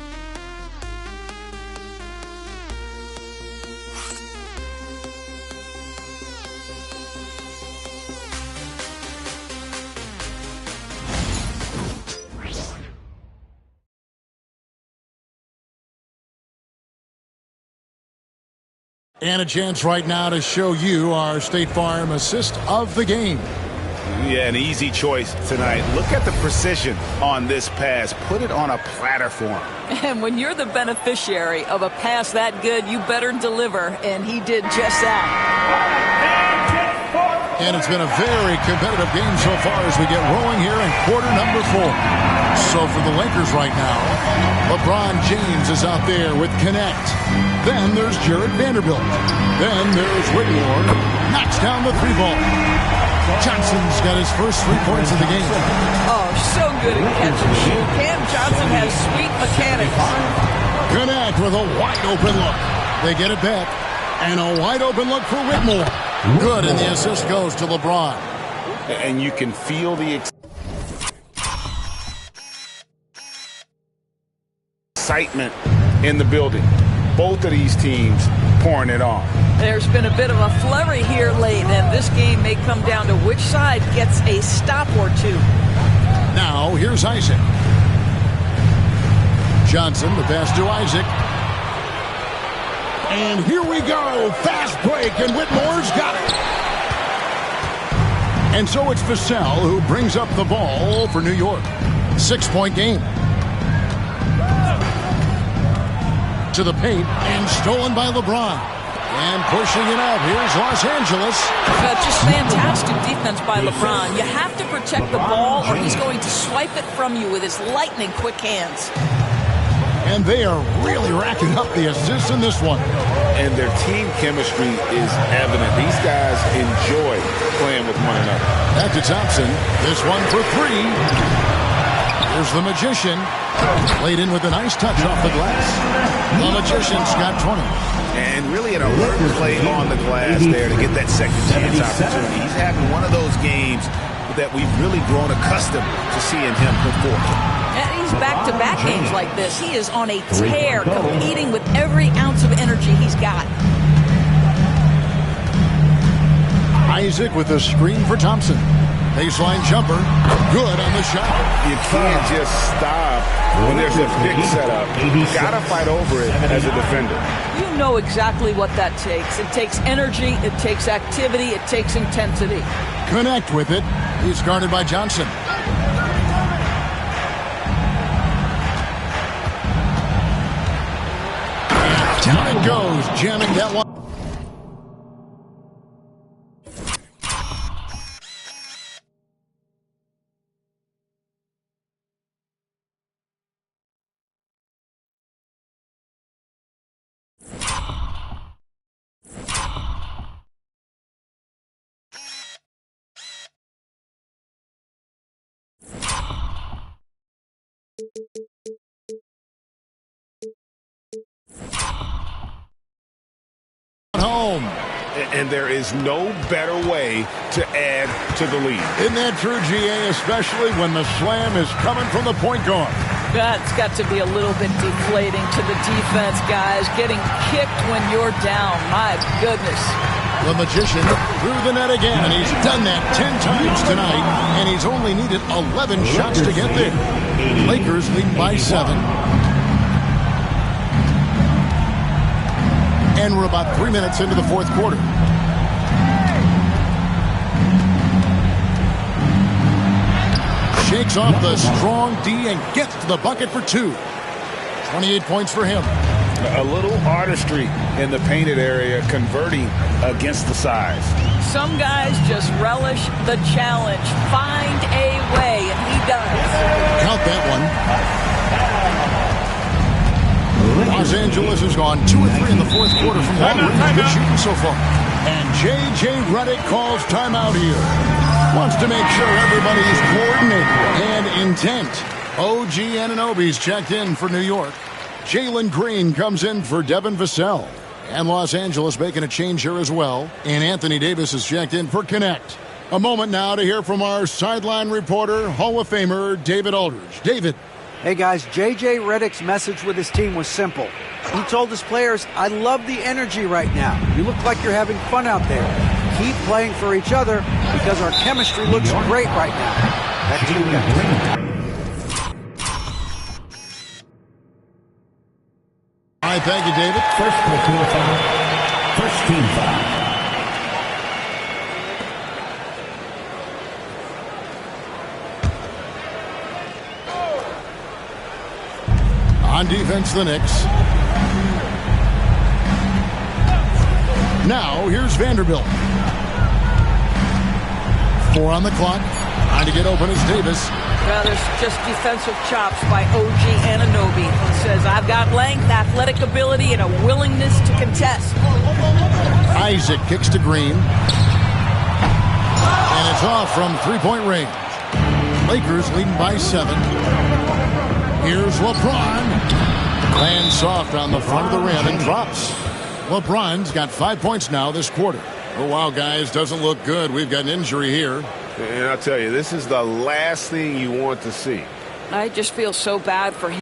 [SPEAKER 2] And a chance right now to show you our State Farm assist of the game.
[SPEAKER 3] Yeah, an easy choice tonight. Look at the precision on this pass. Put it on a platter for him.
[SPEAKER 6] And when you're the beneficiary of a pass that good, you better deliver, and he did just that.
[SPEAKER 2] And it's been a very competitive game so far as we get rolling here in quarter number 4. So for the Lakers right now, LeBron James is out there with Connect. Then there's Jared Vanderbilt. Then there's Whitmore. Knocks down the 3-ball. Johnson's got his first 3 points of the game.
[SPEAKER 6] Oh, so good at catch and shoot. Cam Johnson has sweet mechanics.
[SPEAKER 2] Connect with a wide-open look. They get it back. And a wide-open look for Whitmore. Good, and the assist goes to LeBron.
[SPEAKER 5] And you can feel the excitement in the building. Both of these teams pouring it on.
[SPEAKER 6] There's been a bit of a flurry here late, and this game may come down to which side gets a stop or two.
[SPEAKER 2] Now, here's Isaac. Johnson, the pass to Isaac. And here we go. Fast break, and Whitmore's got it. And so it's Vassell who brings up the ball for New York. 6-point game. To the paint, and stolen by LeBron. And pushing it out. Here's Los Angeles.
[SPEAKER 6] Just fantastic defense by LeBron. You have to protect the ball, or he's going to swipe it from you with his lightning-quick hands.
[SPEAKER 2] And they are really racking up the assists in this one.
[SPEAKER 5] And their team chemistry is evident. These guys enjoy playing with one another.
[SPEAKER 2] Back to Thompson. This one for 3. Here's the Magician. Laid in with a nice touch off the glass. The Magician's got 20.
[SPEAKER 3] And really an alert play on the glass there to get that second chance opportunity. He's having one of those games that we've really grown accustomed to seeing him perform.
[SPEAKER 6] And he's back-to-back games like this. He is on a tear, competing with every ounce of energy he's got.
[SPEAKER 2] Isaac with a screen for Thompson. Baseline jumper. Good on the shot.
[SPEAKER 5] You can't just stop when there's a pick set up. You gotta fight over it as a defender.
[SPEAKER 6] You know exactly what that takes. It takes energy, it takes activity, it takes intensity.
[SPEAKER 2] Connect with it. He's guarded by Johnson. And down it goes, jamming that one. Home.
[SPEAKER 3] And there is no better way to add to the lead.
[SPEAKER 2] Isn't that true, GA, especially when the slam is coming from the point guard?
[SPEAKER 6] That's got to be a little bit deflating to the defense, guys. Getting kicked when you're down. My goodness.
[SPEAKER 2] The Magician through the net again, and he's done that 10 times tonight, and he's only needed 11 shots to get there. Lakers leading by 7. And we're about 3 minutes into the fourth quarter. Shakes off the strong D and gets to the bucket for 2. 28 points for him.
[SPEAKER 5] A little artistry in the painted area, converting against the size.
[SPEAKER 6] Some guys just relish the challenge. Find a way, and he does.
[SPEAKER 2] Count that one. Los Angeles has gone 2 of 3 in the fourth quarter from long range. Good shooting so far. And J.J. Redick calls timeout here. Wants to make sure everybody's coordinated and intent. OG Anunoby's checked in for New York. Jalen Green comes in for Devin Vassell. And Los Angeles making a change here as well. And Anthony Davis is checked in for Connect. A moment now to hear from our sideline reporter, Hall of Famer David Aldridge. David.
[SPEAKER 8] Hey guys, J.J. Redick's message with his team was simple. He told his players, I love the energy right now. You look like you're having fun out there. Keep playing for each other because our chemistry looks great right now. Back to you guys.
[SPEAKER 2] All right, thank you, David.
[SPEAKER 1] First foul. First team foul.
[SPEAKER 2] On defense, the Knicks. Now, here's Vanderbilt. 4 on the clock. Trying to get open is Davis.
[SPEAKER 6] Well, there's just defensive chops by OG Anunoby. He says, I've got length, athletic ability, and a willingness to contest.
[SPEAKER 2] Isaac kicks to Green. And it's off from three-point range. Lakers leading by 7. Here's LeBron. Lands soft on the front of the rim and drops. LeBron's got 5 points now this quarter. Oh, wow, guys, doesn't look good. We've got an injury here.
[SPEAKER 3] And I'll tell you, this is the last thing you want to see.
[SPEAKER 6] I just feel so bad for him.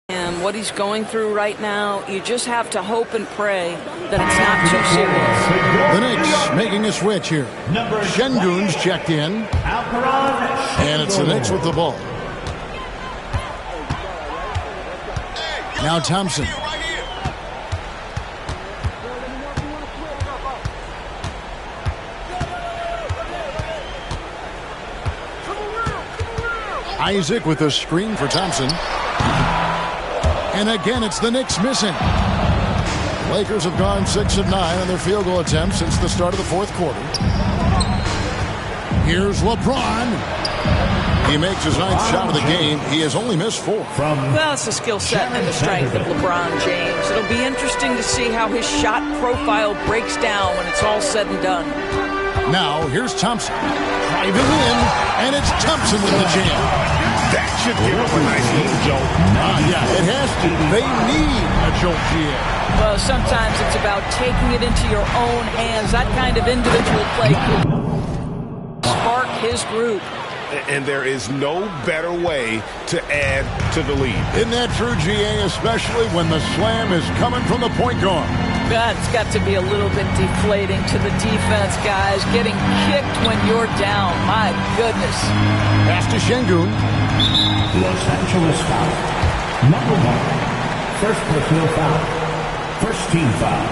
[SPEAKER 6] And what he's going through right now, you just have to hope and pray that it's not too serious.
[SPEAKER 2] The Knicks making a switch here. Şengün's checked in. And it's the Knicks with the ball. Now Thompson. Isaac with a screen for Thompson. And again, it's the Knicks missing. Lakers have gone 6 of 9 on their field goal attempts since the start of the fourth quarter. Here's LeBron. He makes his 9th shot of the game. He has only missed 4.
[SPEAKER 6] Well, it's the skill set and the strength of LeBron James. It'll be interesting to see how his shot profile breaks down when it's all said and done.
[SPEAKER 2] Now, here's Thompson. Driving in, and it's Thompson with the jam.
[SPEAKER 3] That should give him a nice little jolt.
[SPEAKER 2] Yeah, it has to. They need a jolt here.
[SPEAKER 6] Well, sometimes it's about taking it into your own hands. That kind of individual play could spark his group.
[SPEAKER 3] And there is no better way to add to the lead.
[SPEAKER 2] Isn't that true, GA, especially when the slam is coming from the point guard?
[SPEAKER 6] That's got to be a little bit deflating to the defense, guys. Getting kicked when you're down. My goodness.
[SPEAKER 2] Pass to Şengün.
[SPEAKER 1] Los Angeles foul. Number 1. First personal foul. First team foul.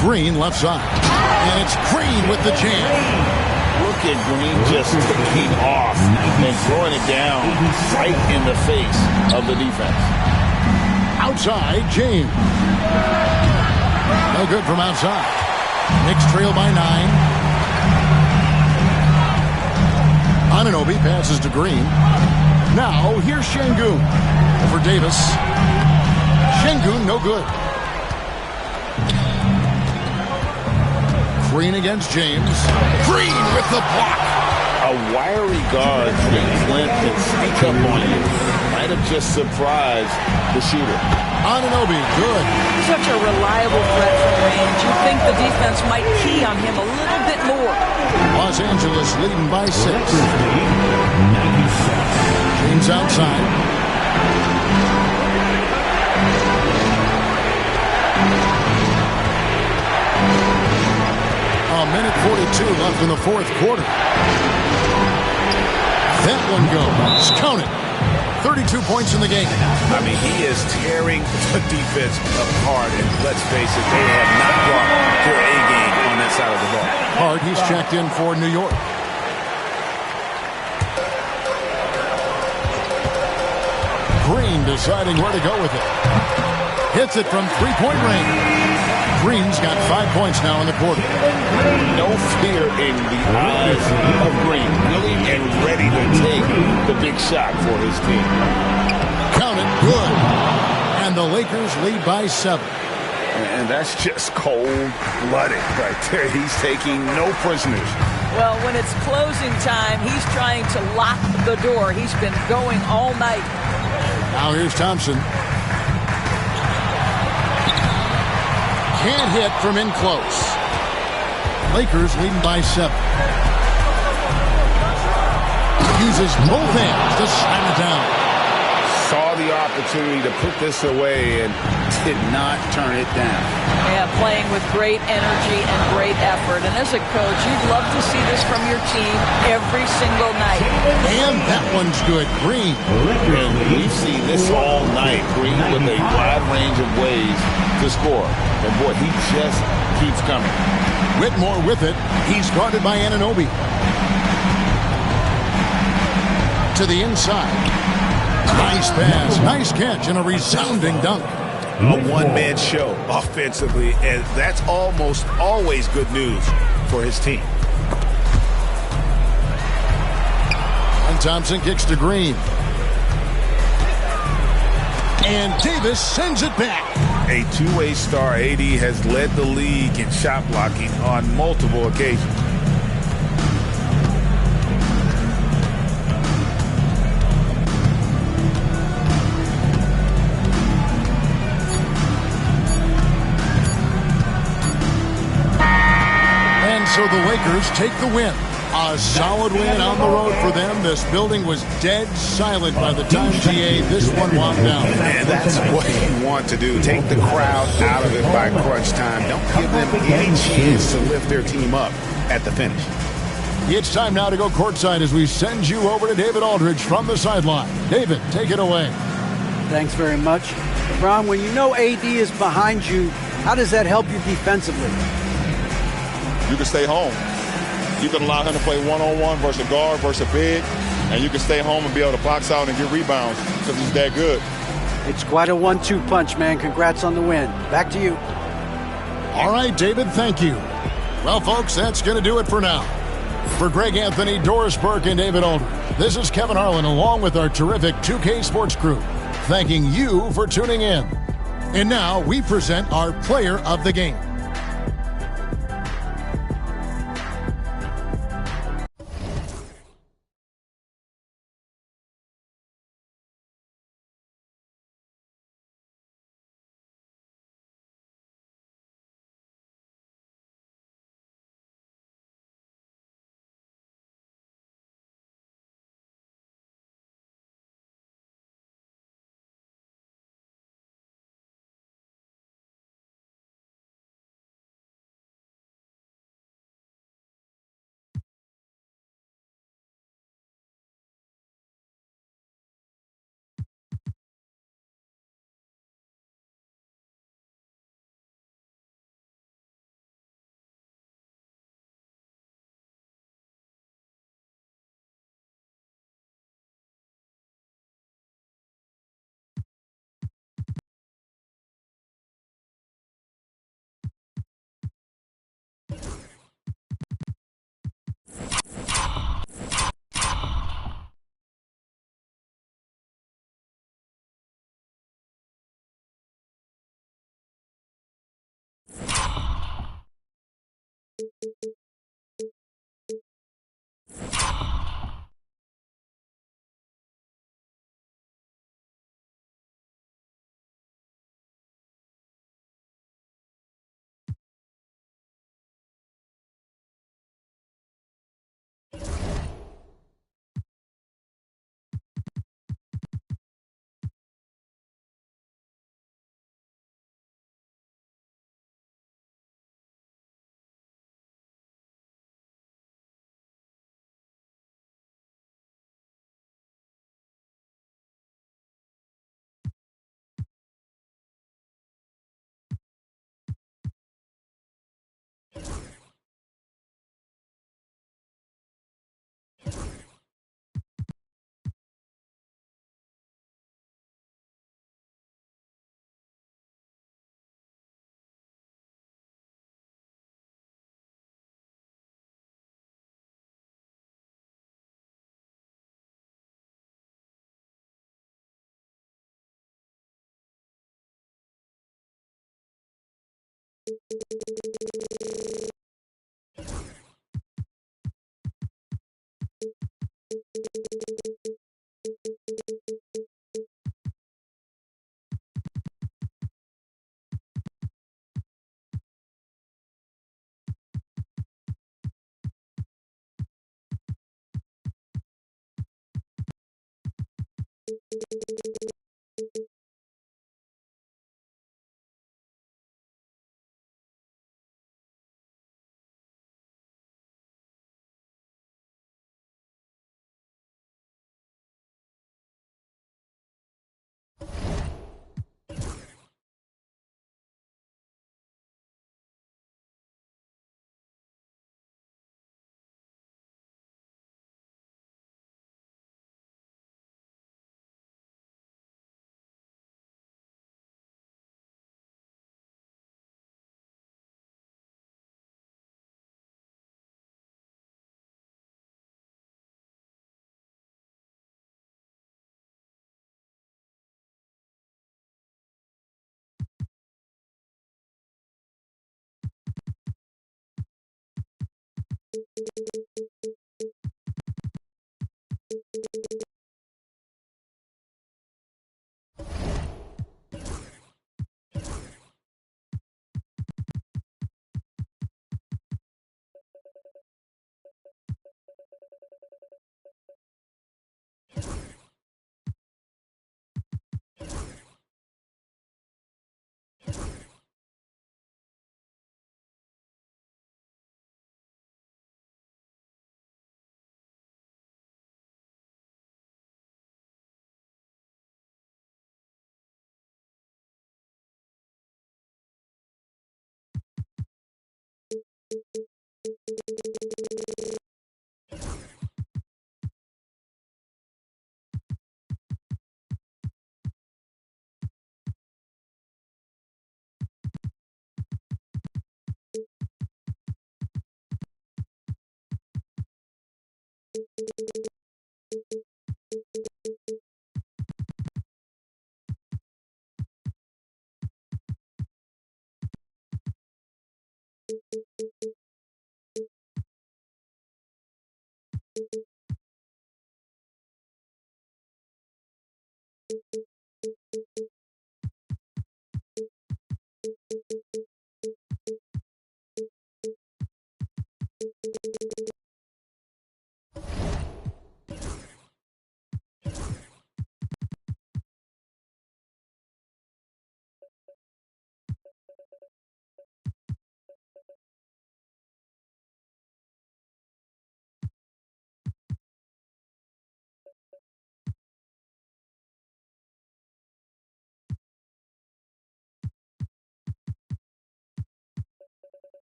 [SPEAKER 2] Green left side. And it's Green with the jam.
[SPEAKER 5] Look at Green just taking off and throwing it down right in the face of the defense.
[SPEAKER 2] Outside, James. No good from outside. Knicks trail by 9. Anunoby passes to Green. Now, here's Şengün. For Davis. Şengün, no good. Green against James. Green with the block.
[SPEAKER 5] A wiry guard can flint and sneak up on you. Might have just surprised the shooter.
[SPEAKER 2] Anunoby, good.
[SPEAKER 6] Such a reliable threat from range. You think the defense might key on him a little bit more.
[SPEAKER 2] Los Angeles leading by 6. James outside. A minute 42 left in the fourth quarter. That one goes. Count it. 32 points in the game.
[SPEAKER 3] I mean, he is tearing the defense apart. And let's face it, they have not brought their A game on that side of the ball.
[SPEAKER 2] Hard, he's checked in for New York. Green deciding where to go with it. Hits it from three-point range. Green's got 5 points now in the quarter.
[SPEAKER 5] No fear in the eyes of Green. Willing and ready to take the big shot for his team.
[SPEAKER 2] Count it, good. And the Lakers lead by 7.
[SPEAKER 3] And that's just cold-blooded right there. He's taking no prisoners.
[SPEAKER 6] Well, when it's closing time, he's trying to lock the door. He's been going all night.
[SPEAKER 2] Now here's Thompson. Can't hit from in close. Lakers leading by 7. Uses both hands to slam it down.
[SPEAKER 3] Saw the opportunity to put this away and did not turn it down.
[SPEAKER 6] Yeah, playing with great energy and great effort. And as a coach, you'd love to see this from your team every single night.
[SPEAKER 2] And that one's good. Green.
[SPEAKER 5] And we've seen this all night. Green with a wide range of ways to score. And boy, he just keeps coming.
[SPEAKER 2] Whitmore with it. He's guarded by Anunoby. To the inside. Nice pass, nice catch, and a resounding dunk.
[SPEAKER 3] A one-man show offensively, and that's almost always good news for his team.
[SPEAKER 2] And Thompson kicks to Green. And Davis sends it back.
[SPEAKER 3] A two-way star, AD has led the league in shot blocking on multiple occasions.
[SPEAKER 2] So the Lakers take the win. A solid win on the road for them. This building was dead silent by the time, GA, this one wound down.
[SPEAKER 3] And that's what you want to do. Take the crowd out of it by crunch time. Don't give them any chance to lift their team up at the finish.
[SPEAKER 2] It's time now to go courtside as we send you over to David Aldridge from the sideline. David, take it away.
[SPEAKER 8] Thanks very much. LeBron, when you know AD is behind you, how does that help you defensively?
[SPEAKER 12] You can stay home. You can allow him to play one-on-one versus a guard versus a big, and you can stay home and be able to box out and get rebounds because he's that good.
[SPEAKER 8] It's quite a 1-2 punch, man. Congrats on the win. Back to you.
[SPEAKER 2] All right, David, thank you. Well, folks, that's going to do it for now. For Greg Anthony, Doris Burke, and David Aldridge, this is Kevin Harlan along with our terrific 2K Sports crew, thanking you for tuning in. And now we present our player of the game.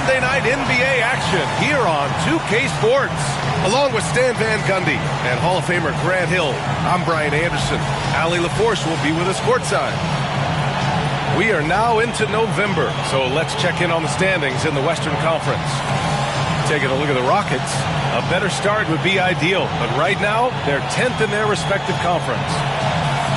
[SPEAKER 13] Sunday night NBA action here on 2K Sports. Along with Stan Van Gundy and Hall of Famer Grant Hill, I'm Brian Anderson. Allie LaForce will be with us courtside. We are now into November, so let's check in on the standings in the Western Conference. Taking a look at the Rockets, a better start would be ideal, but right now they're 10th in their respective conference.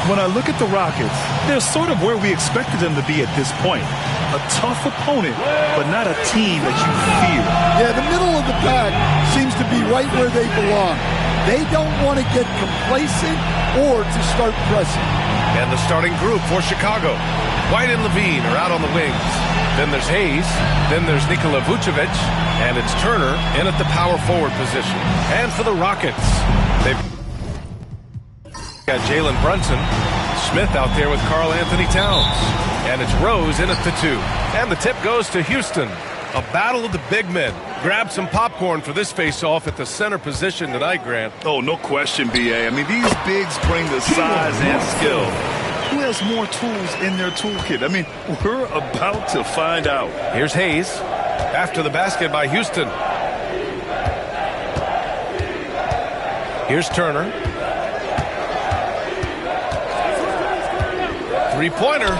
[SPEAKER 14] When I look at the Rockets, they're sort of where we expected them to be at this point. A tough opponent, but not a team that you fear.
[SPEAKER 15] Yeah, the middle of the pack seems to be right where they belong. They don't want to get complacent or to start pressing.
[SPEAKER 13] And the starting group for Chicago. White and Levine are out on the wings. Then there's Hayes. Then there's Nikola Vucevic. And it's Turner in at the power forward position. And for the Rockets, they've got Jalen Brunson. Smith out there with Karl Anthony Towns. And it's Rose in at the 2. And the tip goes to Houston. A battle of the big men. Grab some popcorn for this face-off at the center position tonight, Grant.
[SPEAKER 14] Oh, no question, B.A. I mean, these bigs bring the size and skill. Who has more tools in their toolkit? I mean, we're about to find out.
[SPEAKER 13] Here's Hayes. After the basket by Houston. Here's Turner. Three-pointer.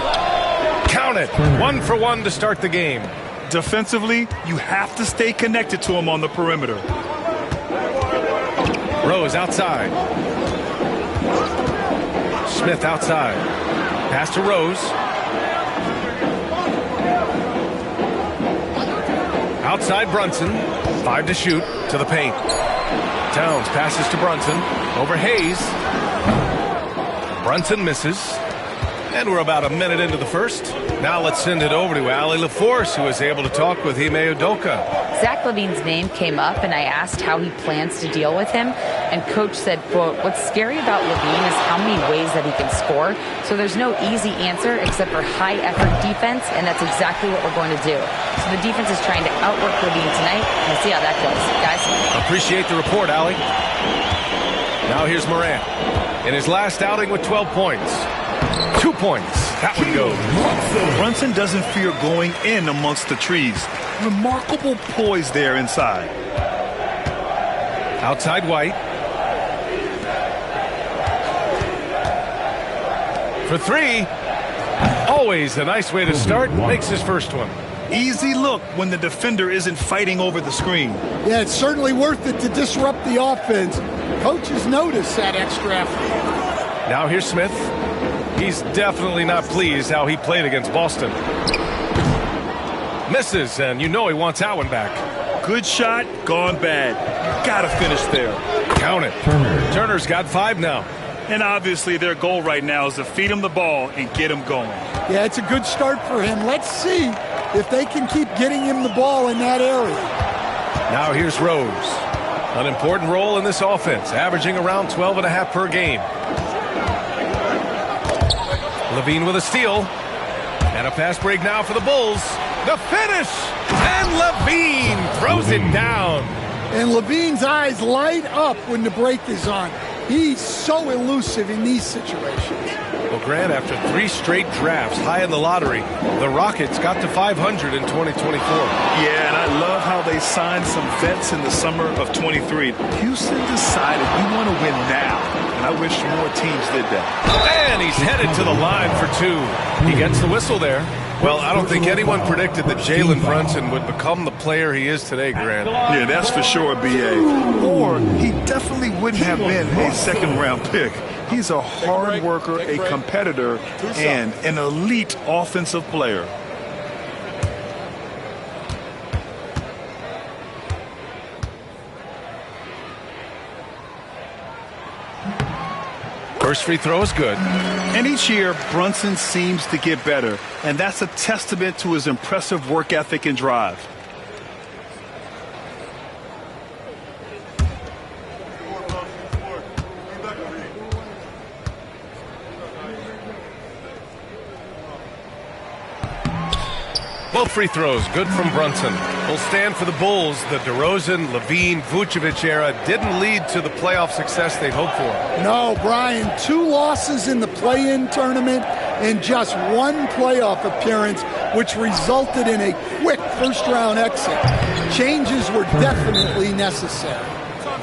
[SPEAKER 13] Count it. 1 for 1 to start the game.
[SPEAKER 14] Defensively, you have to stay connected to him on the perimeter.
[SPEAKER 13] Rose outside. Smith outside. Pass to Rose. Outside Brunson. 5 to shoot. To the paint. Towns passes to Brunson. Over Hayes. Brunson misses. And we're about a minute into the first. Now let's send it over to Allie LaForce, who is able to talk with Ime Udoka.
[SPEAKER 16] Zach LaVine's name came up, and I asked how he plans to deal with him. And Coach said, quote, "What's scary about LaVine is how many ways that he can score. So there's no easy answer except for high-effort defense, and that's exactly what we're going to do. So the defense is trying to outwork LaVine tonight, and we'll see how that goes. Guys."
[SPEAKER 13] Appreciate the report, Allie. Now here's Morant. In his last outing with 12 points. 2 points. That one goes.
[SPEAKER 14] Brunson doesn't fear going in amongst the trees. Remarkable poise there inside.
[SPEAKER 13] Outside White. For 3. Always a nice way to start. Makes his first one.
[SPEAKER 14] Easy look when the defender isn't fighting over the screen.
[SPEAKER 15] Yeah, it's certainly worth it to disrupt the offense. Coaches notice that extra effort.
[SPEAKER 13] Now here's Smith. He's definitely not pleased how he played against Boston. Misses, and you know he wants that one back.
[SPEAKER 14] Good shot, gone bad. Gotta finish there.
[SPEAKER 13] Count it. Turner's got 5 now.
[SPEAKER 14] And obviously their goal right now is to feed him the ball and get him going.
[SPEAKER 15] Yeah, it's a good start for him. Let's see if they can keep getting him the ball in that area.
[SPEAKER 13] Now here's Rose. An important role in this offense, averaging around 12.5 per game. Levine with a steal. And a fast break now for the Bulls. The finish! And Levine throws it down.
[SPEAKER 15] And Levine's eyes light up when the break is on. He's so elusive in these situations.
[SPEAKER 13] Well, Grant, after 3 straight drafts high in the lottery, the Rockets got to 500 in 2024.
[SPEAKER 14] Yeah, and I love how they signed some vets in the summer of 23. Houston decided we want to win now. I wish more teams did that.
[SPEAKER 13] And he's headed to the line for 2. He gets the whistle there. Well, I don't think anyone predicted that Jalen Brunson would become the player he is today, Grant.
[SPEAKER 14] Yeah, that's for sure, B.A. Or he definitely wouldn't have been a second-round pick. He's a hard worker, a competitor, and an elite offensive player.
[SPEAKER 13] First free throw is good.
[SPEAKER 14] And each year, Brunson seems to get better, and that's a testament to his impressive work ethic and drive.
[SPEAKER 13] Both free throws good from Brunson. Will stand for the Bulls. The DeRozan, Levine, Vucevic era didn't lead to the playoff success they'd hoped for.
[SPEAKER 15] No, Brian, 2 losses in the play-in tournament and just 1 playoff appearance, which resulted in a quick first-round exit. Changes were definitely necessary.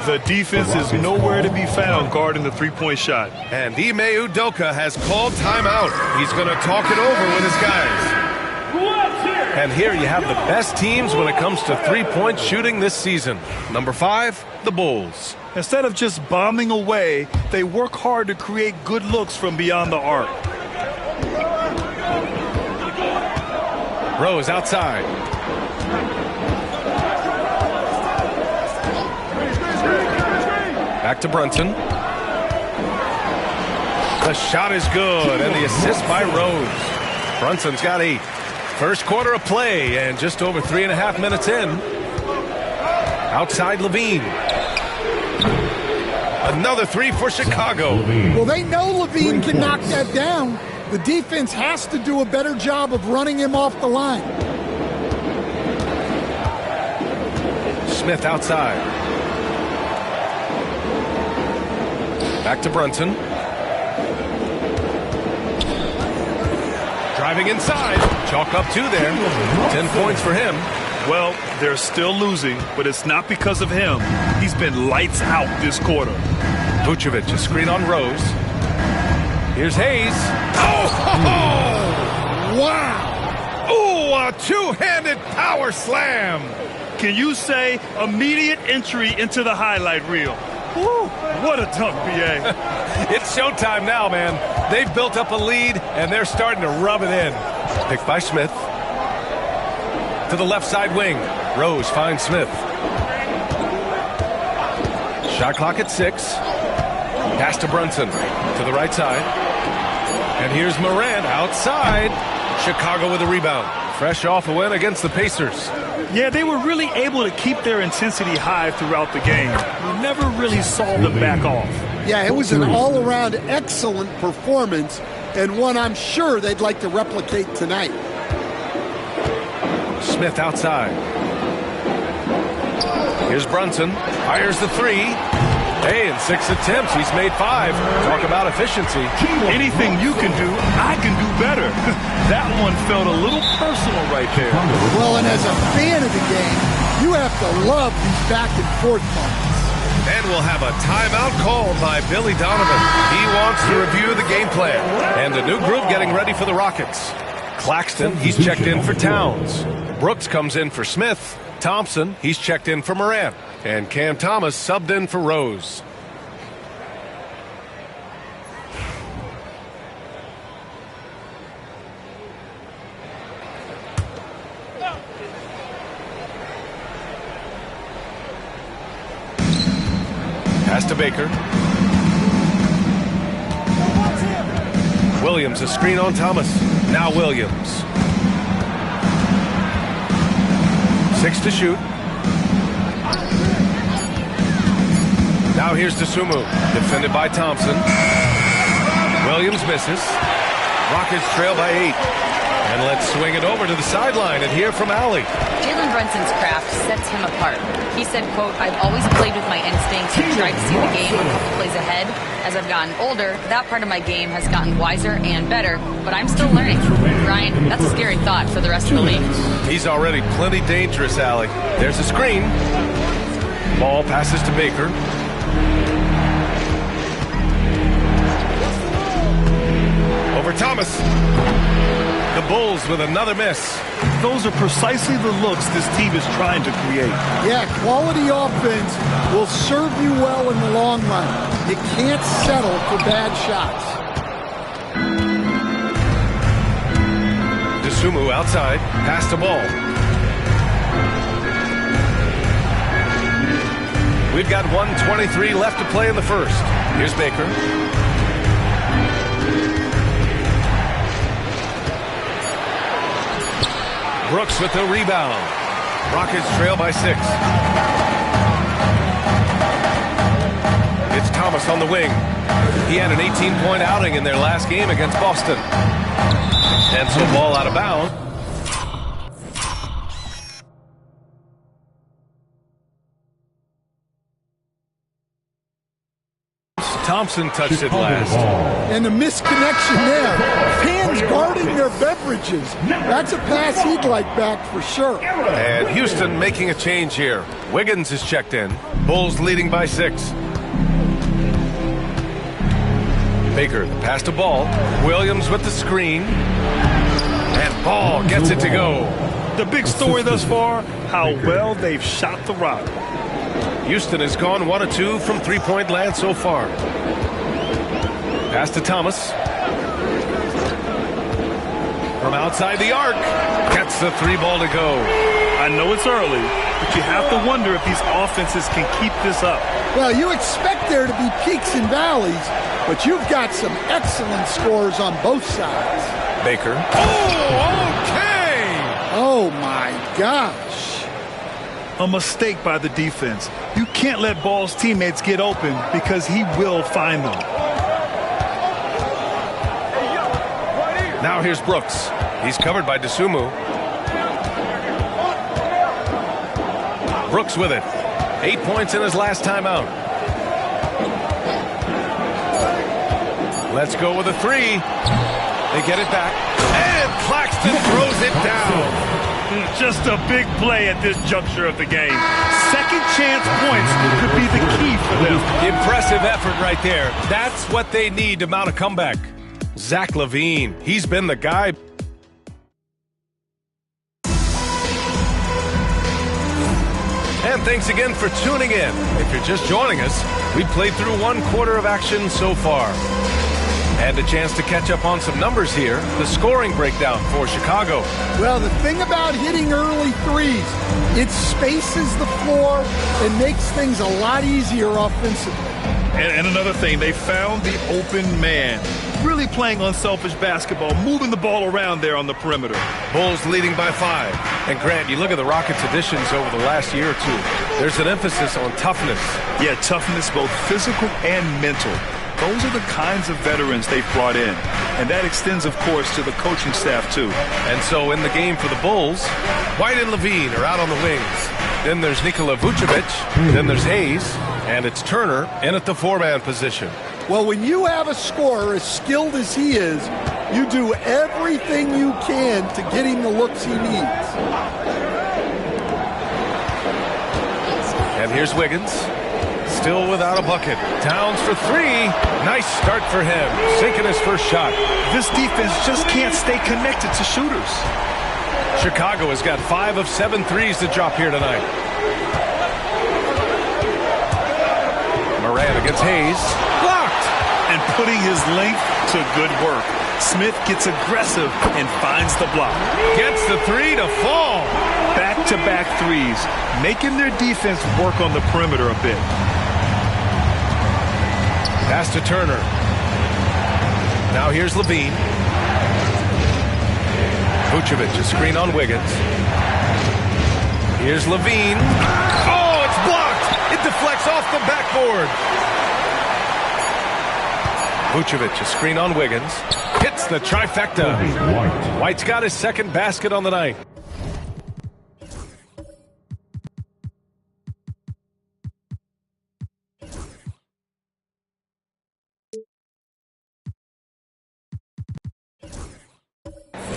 [SPEAKER 14] The defense is nowhere to be found guarding the three-point shot.
[SPEAKER 13] And Ime Udoka has called timeout. He's going to talk it over with his guys.
[SPEAKER 17] Let's hear
[SPEAKER 13] And here you have the best teams when it comes to three-point shooting this season. Number 5, the Bulls.
[SPEAKER 14] Instead of just bombing away, they work hard to create good looks from beyond the arc.
[SPEAKER 13] Rose outside. Back to Brunson. The shot is good, and the assist by Rose. Brunson's got 8. First quarter of play, and just over 3.5 minutes in. Outside Levine. Another 3 for Chicago.
[SPEAKER 15] Well, they know Levine can knock that down. The defense has to do a better job of running him off the line.
[SPEAKER 13] Smith outside. Back to Brunson. Driving inside. Chalk up 2 there. 10 points for him.
[SPEAKER 14] Well, they're still losing, but it's not because of him. He's been lights out this quarter.
[SPEAKER 13] Vucevic, a screen on Rose. Here's Hayes. Oh!
[SPEAKER 15] Wow!
[SPEAKER 13] Oh, a two-handed power slam.
[SPEAKER 14] Can you say immediate entry into the highlight reel? Woo, what a dunk, B.A.
[SPEAKER 13] It's showtime now, man. They've built up a lead, and they're starting to rub it in. Picked by Smith. To the left side wing. Rose finds Smith. Shot clock at 6. Pass to Brunson. To the right side. And here's Morant outside. Chicago with a rebound. Fresh off a win against the Pacers.
[SPEAKER 14] Yeah, they were really able to keep their intensity high throughout the game. We never really saw them back off.
[SPEAKER 15] Yeah, it was an all-around excellent performance, and one I'm sure they'd like to replicate tonight.
[SPEAKER 13] Smith outside. Here's Brunson. Fires the 3. Hey, in 6 attempts, he's made 5. Talk about efficiency.
[SPEAKER 14] Anything you can do, I can do better. That one felt a little personal right there.
[SPEAKER 15] Well, and as a fan of the game, you have to love these back-and-forth moments.
[SPEAKER 13] And we'll have a timeout called by Billy Donovan. He wants to review the game plan. And a new group getting ready for the Rockets. Claxton, he's checked in for Towns. Brooks comes in for Smith. Thompson, he's checked in for Morant. And Cam Thomas subbed in for Rose. Pass to Baker. Williams, a screen on Thomas. Now Williams. 6 to shoot. Now here's Dosunmu, defended by Thompson. Williams misses. Rockets trail by 8. And let's swing it over to the sideline and hear from Allie.
[SPEAKER 16] Jalen Brunson's craft sets him apart. He said, quote, "I've always played with my instincts and tried to see the game a couple plays ahead. As I've gotten older, that part of my game has gotten wiser and better, but I'm still learning." Ryan, that's a scary thought for the rest of the league.
[SPEAKER 13] He's already plenty dangerous, Allie. There's a screen. Ball passes to Baker. Over Thomas. The Bulls with another miss.
[SPEAKER 14] Those are precisely the looks this team is trying to create.
[SPEAKER 15] Yeah, quality offense will serve you well in the long run. You can't settle for bad shots.
[SPEAKER 13] Dosunmu outside. Pass the ball. We've got 1:23 left to play in the first. Here's Baker. Brooks with the rebound. Rockets trail by 6. It's Thomas on the wing. He had an 18-point outing in their last game against Boston. And so ball out of bounds. Thompson touched it last.
[SPEAKER 15] And the misconnection there. Fans guarding their beverages. That's a pass he'd like back for sure.
[SPEAKER 13] And Houston making a change here. Wiggins is checked in. Bulls leading by 6. Baker, the pass to Ball. Williams with the screen. And Ball gets it to go.
[SPEAKER 14] The big story thus far, how well they've shot the rock.
[SPEAKER 13] Houston has gone 1 of 2 from three-point land so far. Pass to Thomas. From outside the arc. Gets the 3-ball to go.
[SPEAKER 14] I know it's early, but you have to wonder if these offenses can keep this up.
[SPEAKER 15] Well, you expect there to be peaks and valleys, but you've got some excellent scores on both sides.
[SPEAKER 13] Baker. Oh, okay!
[SPEAKER 15] Oh, my gosh.
[SPEAKER 14] A mistake by the defense. You can't let Ball's teammates get open because he will find them.
[SPEAKER 13] Now here's Brooks. He's covered by DeSumo. Brooks with it. 8 points in his last time out. Let's go with a 3. They get it back. And Claxton throws it down.
[SPEAKER 14] Just a big play at this juncture of the game. Second chance points could be the key for them.
[SPEAKER 13] Impressive effort right there. That's what they need to mount a comeback. Zach LaVine, he's been the guy. And thanks again for tuning in. If you're just joining us, we played through 1 quarter of action so far. And a chance to catch up on some numbers here. The scoring breakdown for Chicago.
[SPEAKER 15] Well, the thing about hitting early threes, it spaces the floor and makes things a lot easier offensively.
[SPEAKER 14] And another thing, they found the open man. Really playing unselfish basketball, moving the ball around there on the perimeter.
[SPEAKER 13] Bulls leading by 5. And Grant, you look at the Rockets' additions over the last year or two. There's an emphasis on toughness.
[SPEAKER 14] Yeah, toughness, both physical and mental. Those are the kinds of veterans they've brought in. And that extends, of course, to the coaching staff, too.
[SPEAKER 13] And so in the game for the Bulls, White and Levine are out on the wings. Then there's Nikola Vucevic. Then there's Hayes. And it's Turner in at the 4-man position.
[SPEAKER 15] Well, when you have a scorer as skilled as he is, you do everything you can to get him the looks he needs.
[SPEAKER 13] And here's Wiggins. Still without a bucket. Towns for 3. Nice start for him. Sinking his first shot.
[SPEAKER 14] This defense just can't stay connected to shooters.
[SPEAKER 13] Chicago has got 5 of 7 threes to drop here tonight. Moran against Hayes. Blocked!
[SPEAKER 14] And putting his length to good work. Smith gets aggressive and finds the block.
[SPEAKER 13] Gets the 3 to fall.
[SPEAKER 14] Back-to-back threes, making their defense work on the perimeter a bit.
[SPEAKER 13] Pass to Turner. Now here's Levine. Vucevic, a screen on Wiggins. Here's Levine. Oh, it's blocked! It deflects off the backboard. Vucevic, a screen on Wiggins. Hits the trifecta. White's got his second basket on the night.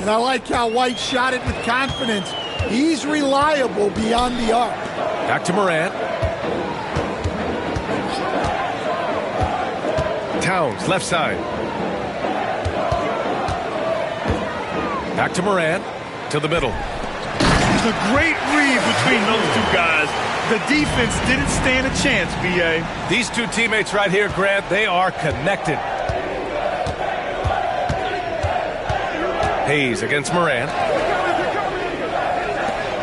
[SPEAKER 15] And I like how White shot it with confidence. He's reliable beyond the arc.
[SPEAKER 13] Back to Morant. Towns, left side. Back to Morant. To the middle.
[SPEAKER 14] It's a great read between those two guys. The defense didn't stand a chance, B.A.
[SPEAKER 13] These two teammates right here, Grant, they are connected. Hayes against Morant.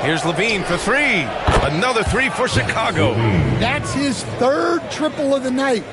[SPEAKER 13] Here's Levine for 3. Another 3 for Chicago.
[SPEAKER 15] That's his 3rd triple of the night,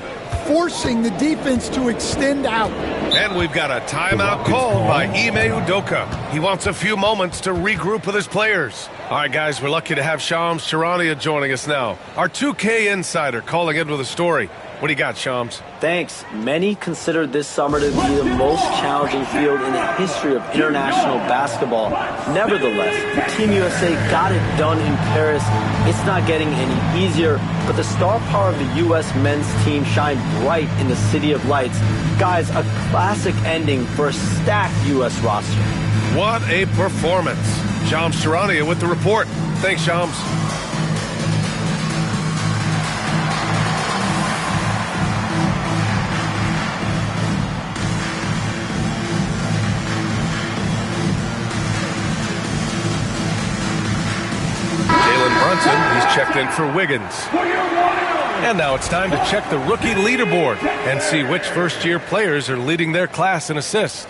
[SPEAKER 15] forcing the defense to extend out.
[SPEAKER 13] And we've got a timeout called by Ime Udoka. He wants a few moments to regroup with his players. All right, guys, we're lucky to have Shams Charania joining us now. Our 2K insider calling in with a story. What do you got, Shams?
[SPEAKER 7] Thanks. Many consider this summer to be the most challenging field in the history of international basketball. Nevertheless, Team USA got it done in Paris. It's not getting any easier, but the star power of the U.S. men's team shined bright in the City of Lights. Guys, a classic ending for a stacked U.S. roster.
[SPEAKER 13] What a performance. Shams Charania with the report. Thanks, Shams. Brunson. He's checked in for Wiggins. And now it's time to check the rookie leaderboard and see which first-year players are leading their class in assists.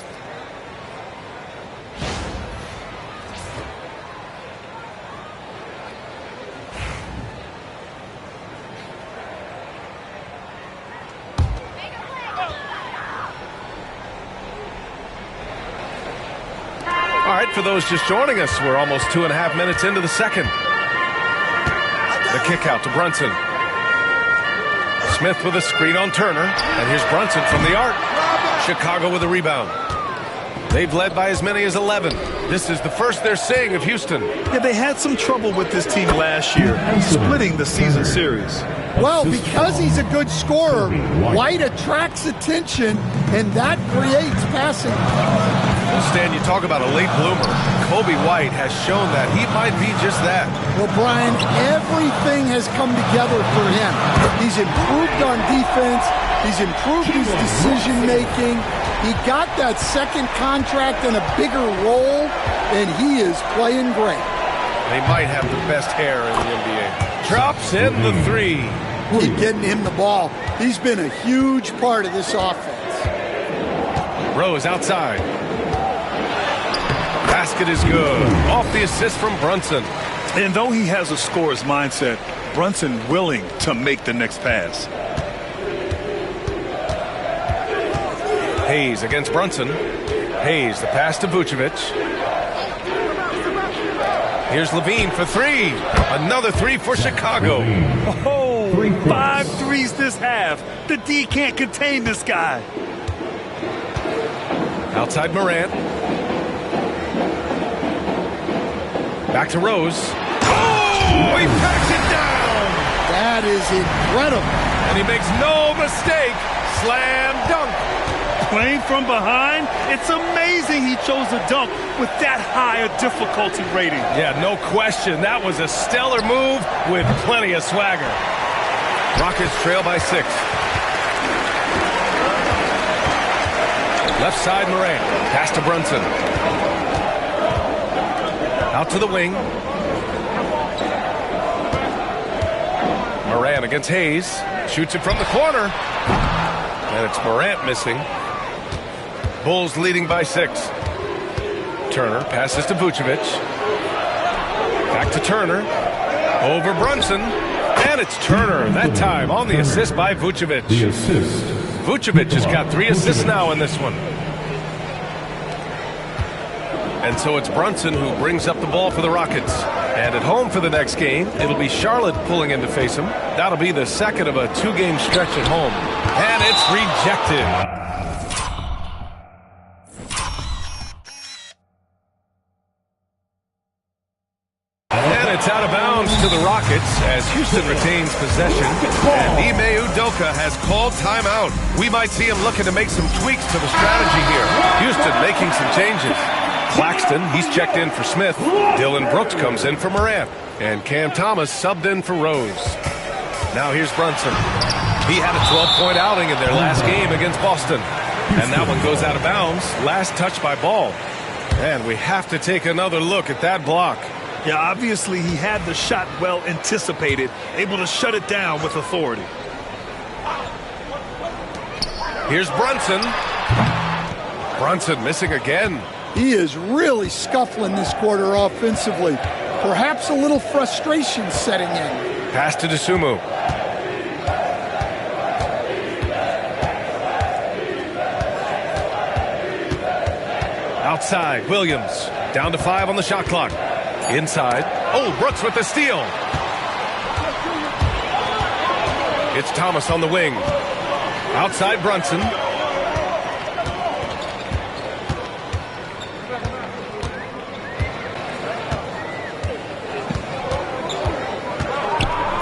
[SPEAKER 13] All right, for those just joining us, we're almost 2.5 minutes into the second. The kick out to Brunson. Smith with a screen on Turner. And here's Brunson from the arc. Chicago with a rebound. They've led by as many as 11. This is the first they're seeing of Houston.
[SPEAKER 14] Yeah, they had some trouble with this team last year, splitting the season series.
[SPEAKER 15] Well, because he's a good scorer, White attracts attention, and that creates passing.
[SPEAKER 13] Well, Stan, you talk about a late bloomer. Kobe White has shown that he might be just that.
[SPEAKER 15] Well, Brian, everything has come together for him. He's improved on defense. He's improved his decision-making. He got that second contract and a bigger role, and he is playing great.
[SPEAKER 13] They might have the best hair in the NBA. Drops in the three.
[SPEAKER 15] Keep getting him the ball. He's been a huge part of this offense.
[SPEAKER 13] Rose outside. Basket is good. Off the assist from Brunson.
[SPEAKER 14] And though he has a scorer's mindset, Brunson willing to make the next pass.
[SPEAKER 13] Hayes against Brunson. Hayes, the pass to Vucevic. Here's Levine for three. Another three for Chicago.
[SPEAKER 14] Oh, 5 threes this half. The D can't contain this guy.
[SPEAKER 13] Outside Morant. Back to Rose. Oh, he packs it down.
[SPEAKER 15] That is incredible.
[SPEAKER 13] And he makes no mistake. Slam dunk.
[SPEAKER 14] Playing from behind, it's amazing he chose a dunk with that high a difficulty rating.
[SPEAKER 13] Yeah, no question. That was a stellar move with plenty of swagger. Rockets trail by 6. Left side, Morant. Pass to Brunson. Out to the wing. Morant against Hayes. Shoots it from the corner. And it's Morant missing. Bulls leading by 6. Turner passes to Vucevic. Back to Turner. Over Brunson. And it's Turner, that time on the assist by Vucevic.
[SPEAKER 1] The assist.
[SPEAKER 13] Vucevic has got 3 assists now in this one. And so it's Brunson who brings up the ball for the Rockets. And at home for the next game, it'll be Charlotte pulling in to face him. That'll be the second of a 2-game stretch at home. And it's rejected. It's out of bounds to the Rockets as Houston retains possession. And Ime Udoka has called timeout. We might see him looking to make some tweaks to the strategy here. Houston making some changes. Claxton, he's checked in for Smith. Dylan Brooks comes in for Morant. And Cam Thomas subbed in for Rose. Now here's Brunson. He had a 12-point outing in their last game against Boston. And that one goes out of bounds. Last touch by Ball. And we have to take another look at that block.
[SPEAKER 14] Yeah, obviously he had the shot well anticipated, able to shut it down with authority.
[SPEAKER 13] Here's Brunson. Brunson missing again.
[SPEAKER 15] He is really scuffling this quarter offensively. Perhaps a little frustration setting in.
[SPEAKER 13] Pass to Dosunmu. Outside, Williams. Down to 5 on the shot clock. Inside. Oh, Brooks with the steal. It's Thomas on the wing. Outside Brunson.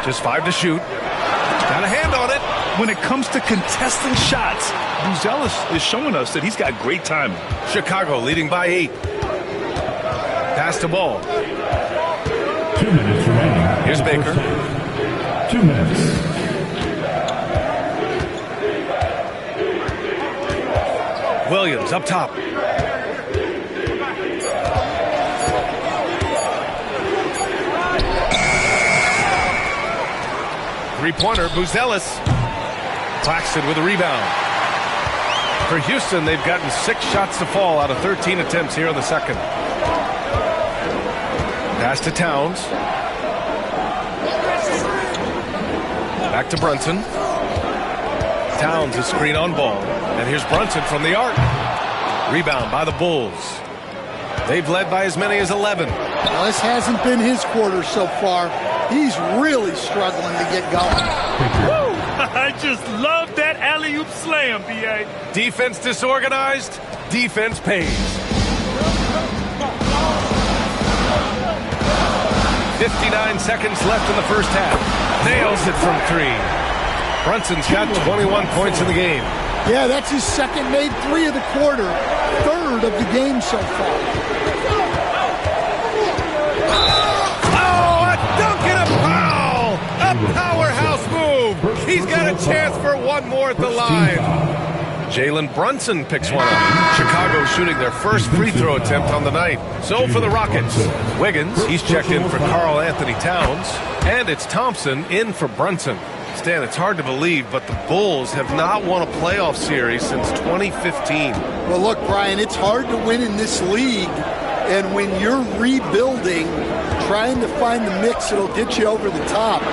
[SPEAKER 13] Just 5 to shoot. Got a hand on it.
[SPEAKER 14] When it comes to contesting shots, Buzelis is showing us that he's got great timing.
[SPEAKER 13] Chicago leading by 8. Pass to Ball.
[SPEAKER 1] 2 minutes remaining.
[SPEAKER 13] Here's Baker.
[SPEAKER 1] 2 minutes.
[SPEAKER 13] Williams up top. three-pointer, Buzelis. Claxton with a rebound. For Houston, they've gotten 6 shots to fall out of 13 attempts here in the second. Pass to Towns. Back to Brunson. Towns is screen on ball. And here's Brunson from the arc. Rebound by the Bulls. They've led by as many as 11.
[SPEAKER 15] Well, this hasn't been his quarter so far. He's really struggling to get going.
[SPEAKER 17] Woo! I just love that alley-oop slam, B.A.
[SPEAKER 13] Defense disorganized, defense pays. 59 seconds left in the first half. Nails it from 3. Brunson's got 21 points in the game.
[SPEAKER 15] Yeah, that's his second made 3 of the quarter, third of the game so far.
[SPEAKER 13] Oh, a dunk and a foul! A powerhouse move! He's got a chance for one more at the line. Jalen Brunson picks one up. Chicago shooting their first free throw attempt on the night. So for the Rockets, Wiggins, he's checked in for Karl Anthony Towns, and it's Thompson in for Brunson. Stan, it's hard to believe, but the Bulls have not won a playoff series since 2015.
[SPEAKER 15] Well, look, Brian, it's hard to win in this league, and when you're rebuilding, trying to find the mix that'll get you over the top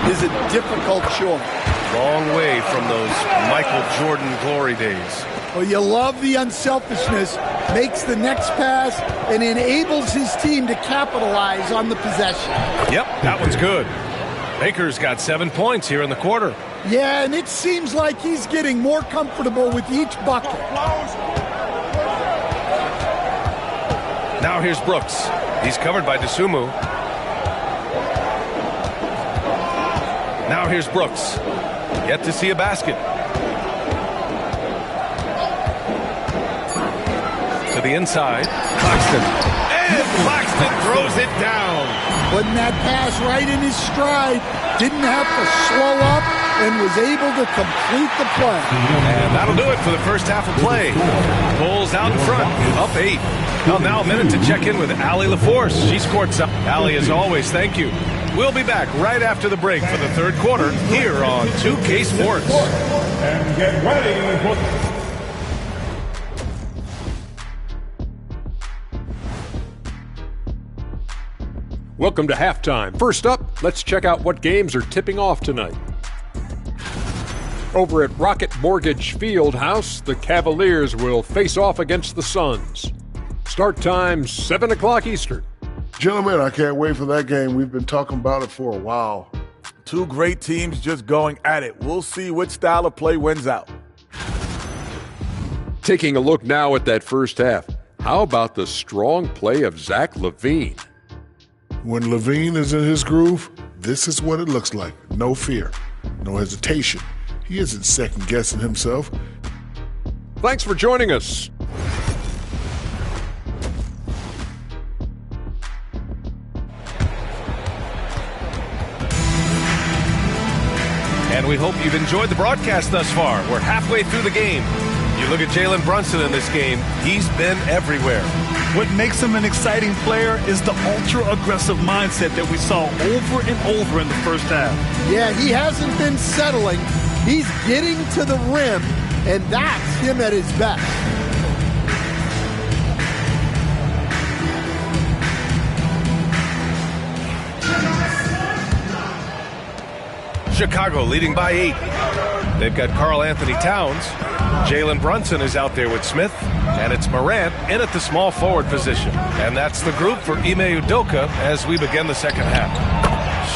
[SPEAKER 15] is a difficult chore.
[SPEAKER 13] Long way from those Michael Jordan glory days.
[SPEAKER 15] Well, you love the unselfishness, makes the next pass, and enables his team to capitalize on the possession.
[SPEAKER 13] Yep, that one's good. Baker's got 7 points here in the quarter.
[SPEAKER 15] Yeah, and it seems like he's getting more comfortable with each bucket.
[SPEAKER 13] Now here's Brooks. He's covered by DeSumo. Now here's Brooks. Yet to see a basket. To the inside. Claxton. And Claxton throws it down.
[SPEAKER 15] Putting that pass right in his stride. Didn't have to slow up and was able to complete the play.
[SPEAKER 13] And that'll do it for the first half of play. Bulls out in front, up 8. Well, now a minute to check in with Allie LaForce. She scored some. Allie, as always, thank you. We'll be back right after the break for the third quarter here on 2K Sports.
[SPEAKER 1] And get ready for...
[SPEAKER 9] Welcome to halftime. First up, let's check out what games are tipping off tonight. Over at Rocket Mortgage Fieldhouse, the Cavaliers will face off against the Suns. Start time 7 o'clock Eastern.
[SPEAKER 11] Gentlemen, I can't wait for that game. We've been talking about it for a while.
[SPEAKER 10] Two great teams just going at it. We'll see which style of play wins out.
[SPEAKER 9] Taking a look now at that first half, how about the strong play of Zach LaVine?
[SPEAKER 11] When LaVine is in his groove, this is what it looks like. No fear, no hesitation. He isn't second-guessing himself.
[SPEAKER 9] Thanks for joining us.
[SPEAKER 13] And we hope you've enjoyed the broadcast thus far. We're halfway through the game. You look at Jalen Brunson in this game, he's been everywhere.
[SPEAKER 17] What makes him an exciting player is the ultra-aggressive mindset that we saw over and over in the first half.
[SPEAKER 15] Yeah, he hasn't been settling. He's getting to the rim, and that's him at his best.
[SPEAKER 13] Chicago leading by 8. They've got Karl Anthony Towns. Jalen Brunson is out there with Smith. And it's Morant in at the small forward position. And that's the group for Ime Udoka as we begin the second half.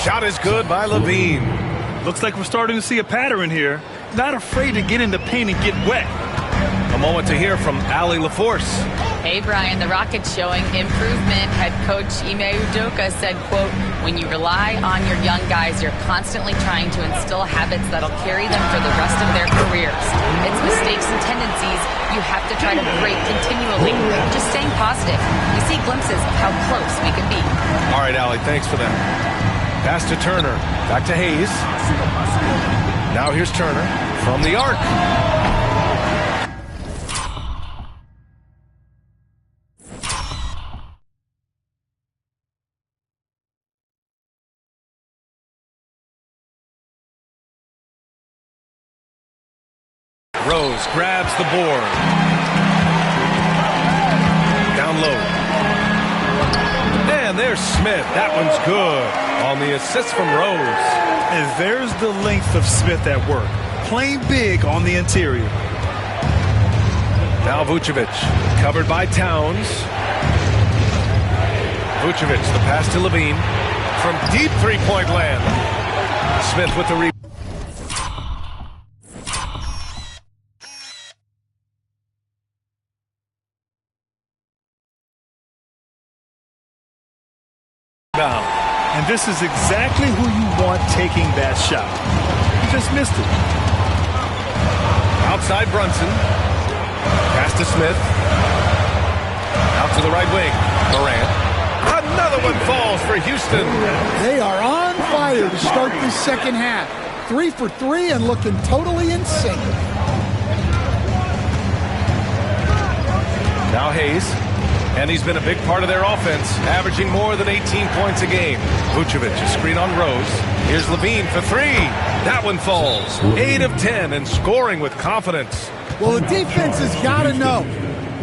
[SPEAKER 13] Shot is good by LaVine.
[SPEAKER 17] Looks like we're starting to see a pattern here. Not afraid to get in the paint and get wet.
[SPEAKER 13] A moment to hear from Allie LaForce.
[SPEAKER 16] Hey, Brian, the Rockets showing improvement. Head coach Ime Udoka said, quote, when you rely on your young guys, you're constantly trying to instill habits that'll carry them for the rest of their careers. It's mistakes and tendencies you have to try to break continually. Just staying positive. We see glimpses of how close we can be.
[SPEAKER 13] All right, Allie, thanks for that. Pass to Turner. Back to Hayes. Now here's Turner from the arc. Rose grabs the board. Down low. And there's Smith. That one's good on the assist from Rose.
[SPEAKER 17] And there's the length of Smith at work. Playing big on the interior.
[SPEAKER 13] Now Vucevic, covered by Towns. Vucevic, the pass to Levine. From deep three-point land. Smith with the rebound.
[SPEAKER 17] And this is exactly who you want taking that shot. He just missed it.
[SPEAKER 13] Outside Brunson. Pass to Smith. Out to the right wing. Morant. Another one falls for Houston.
[SPEAKER 15] They are on fire to start this second half. 3 for 3 and looking totally in sync.
[SPEAKER 13] Now Hayes. And he's been a big part of their offense, averaging more than 18 points a game. Vucevic, a screen on Rose. Here's Levine for 3. That one falls. 8 of 10 and scoring with confidence.
[SPEAKER 15] Well, the defense has got to know,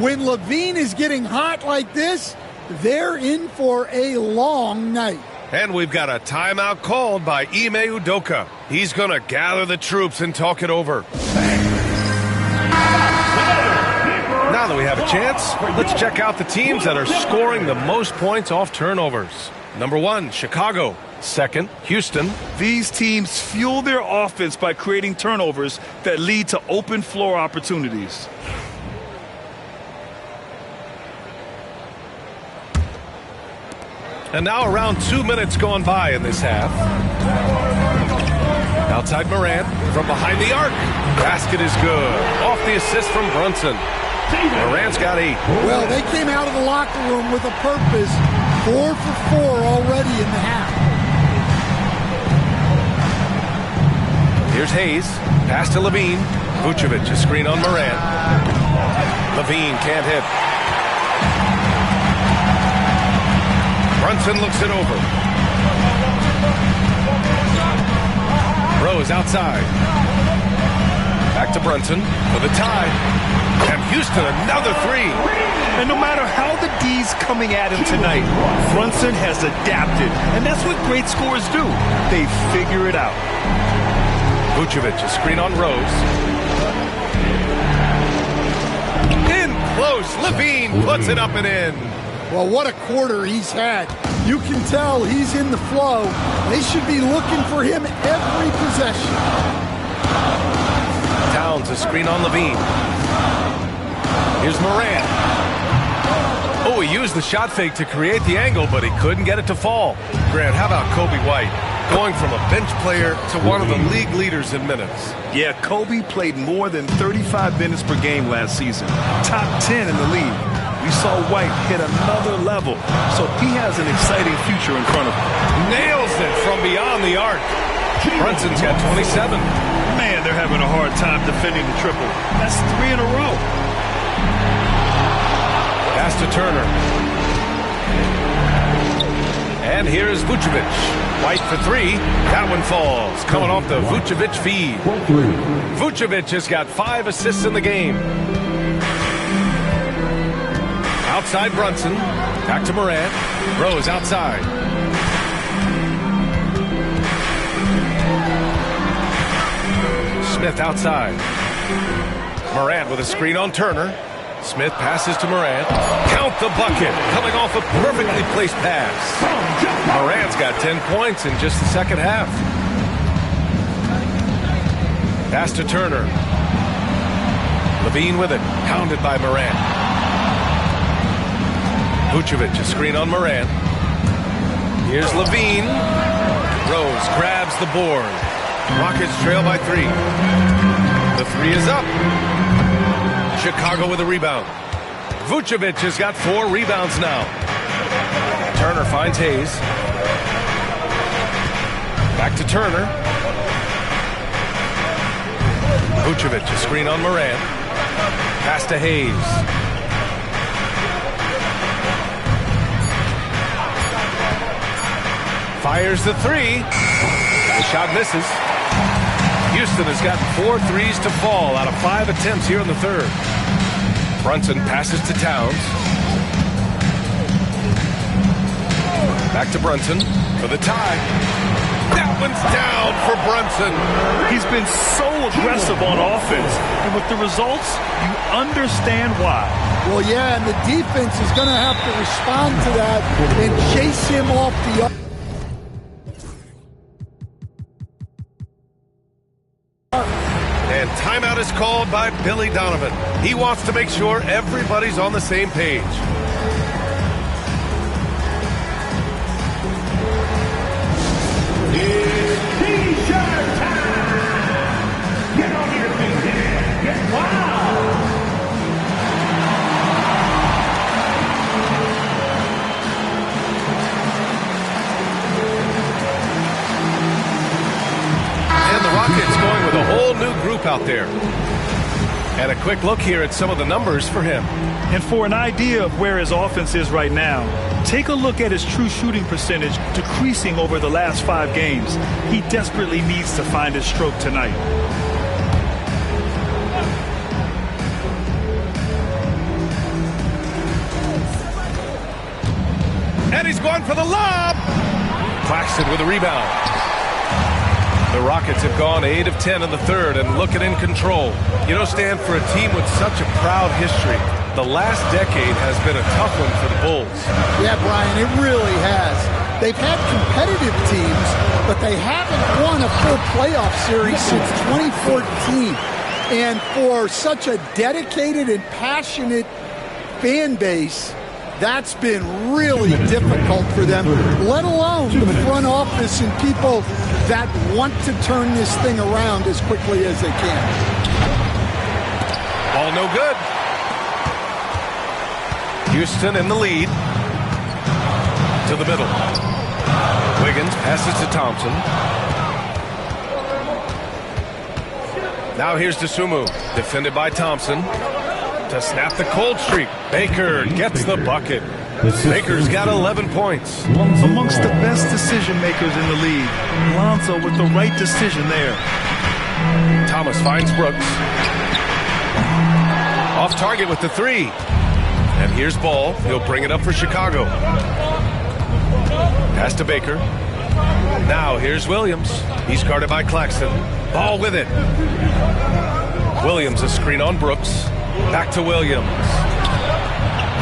[SPEAKER 15] when Levine is getting hot like this, they're in for a long night.
[SPEAKER 13] And we've got a timeout called by Ime Udoka. He's going to gather the troops and talk it over. Now that we have a chance, let's check out the teams that are scoring the most points off turnovers. Number 1, Chicago. Second, Houston.
[SPEAKER 17] These teams fuel their offense by creating turnovers that lead to open floor opportunities.
[SPEAKER 13] And now around 2 minutes gone by in this half. Outside Morant from behind the arc. Basket is good. Off the assist from Brunson. Morant's got 8.
[SPEAKER 15] Well, they came out of the locker room with a purpose. 4 for 4 already in the half.
[SPEAKER 13] Here's Hayes. Pass to Levine. Vucevic, a screen on Morant. Levine can't hit. Brunson looks it over. Rose outside. Back to Brunson for the tie. And Houston, another 3.
[SPEAKER 17] And no matter how the D's coming at him tonight, Brunson has adapted. And that's what great scorers do. They figure it out.
[SPEAKER 13] Vucevic, a screen on Rose. In close. Levine puts it up and in.
[SPEAKER 15] Well, what a quarter he's had. You can tell he's in the flow. They should be looking for him every possession.
[SPEAKER 13] Towns, a screen on Levine. Here's Morant. Oh, he used the shot fake to create the angle, but he couldn't get it to fall. Grant, how about Kobe White? Going from a bench player to one of the league leaders in minutes.
[SPEAKER 14] Yeah, Kobe played more than 35 minutes per game last season. Top 10 in the league. We saw White hit another level, so he has an exciting future in front of him.
[SPEAKER 13] Nails it from beyond the arc. Brunson's got 27.
[SPEAKER 17] Man, they're having a hard time defending the triple. That's 3 in a row.
[SPEAKER 13] Pass to Turner. And here's Vucevic. White for 3. That one falls. Coming off the Vucevic feed. Vucevic has got 5 assists in the game. Outside Brunson. Back to Morant. Rose outside. Smith outside. Morant with a screen on Turner. Smith passes to Morant. Count the bucket. Coming off a perfectly placed pass. Morant's got 10 points in just the second half. Pass to Turner. Levine with it. Pounded by Morant. Vucevic, a screen on Morant. Here's Levine. Rose grabs the board. Rockets trail by 3. The 3 is up. Chicago with a rebound. Vucevic has got 4 rebounds now. Turner finds Hayes. Back to Turner. Vucevic, a screen on Morant. Pass to Hayes. Fires the 3. The shot misses. Houston has gotten 4 threes to fall out of 5 attempts here in the third. Brunson passes to Towns. Back to Brunson for the tie. That one's down for Brunson.
[SPEAKER 17] He's been so aggressive on offense, and with the results, you understand why.
[SPEAKER 15] Well, yeah, and the defense is going to have to respond to that and chase him off the
[SPEAKER 13] And timeout is called by Billy Donovan. He wants to make sure everybody's on the same page.
[SPEAKER 1] It's T-shirt time! Get on your feet and get wild!
[SPEAKER 13] And the Rockets going with a whole new group out there. And a quick look here at some of the numbers for him.
[SPEAKER 17] And for an idea of where his offense is right now, take a look at his true shooting percentage decreasing over the last 5 games. He desperately needs to find his stroke tonight.
[SPEAKER 13] And he's going for the lob. Claxton with a rebound. The Rockets have gone 8 of 10 in the third and looking in control. You know, Stan, for a team with such a proud history, the last decade has been a tough one for the Bulls.
[SPEAKER 15] Yeah, Brian, it really has. They've had competitive teams, but they haven't won a full playoff series since 2014. And for such a dedicated and passionate fan base, that's been really difficult for them, let alone the front office and people that want to turn this thing around as quickly as they can.
[SPEAKER 13] Ball no good. Houston in the lead. To the middle. Wiggins passes to Thompson. Now here's DeSumo, defended by Thompson. To snap the cold streak. Baker gets the bucket. Baker's got 11 points.
[SPEAKER 17] Amongst the best decision makers in the league, Lonzo with the right decision there.
[SPEAKER 13] Thomas finds Brooks. Off target with the 3. And here's Ball. He'll bring it up for Chicago. Pass to Baker. Now here's Williams. He's guarded by Claxton. Ball with it. Williams a screen on Brooks. Back to Williams.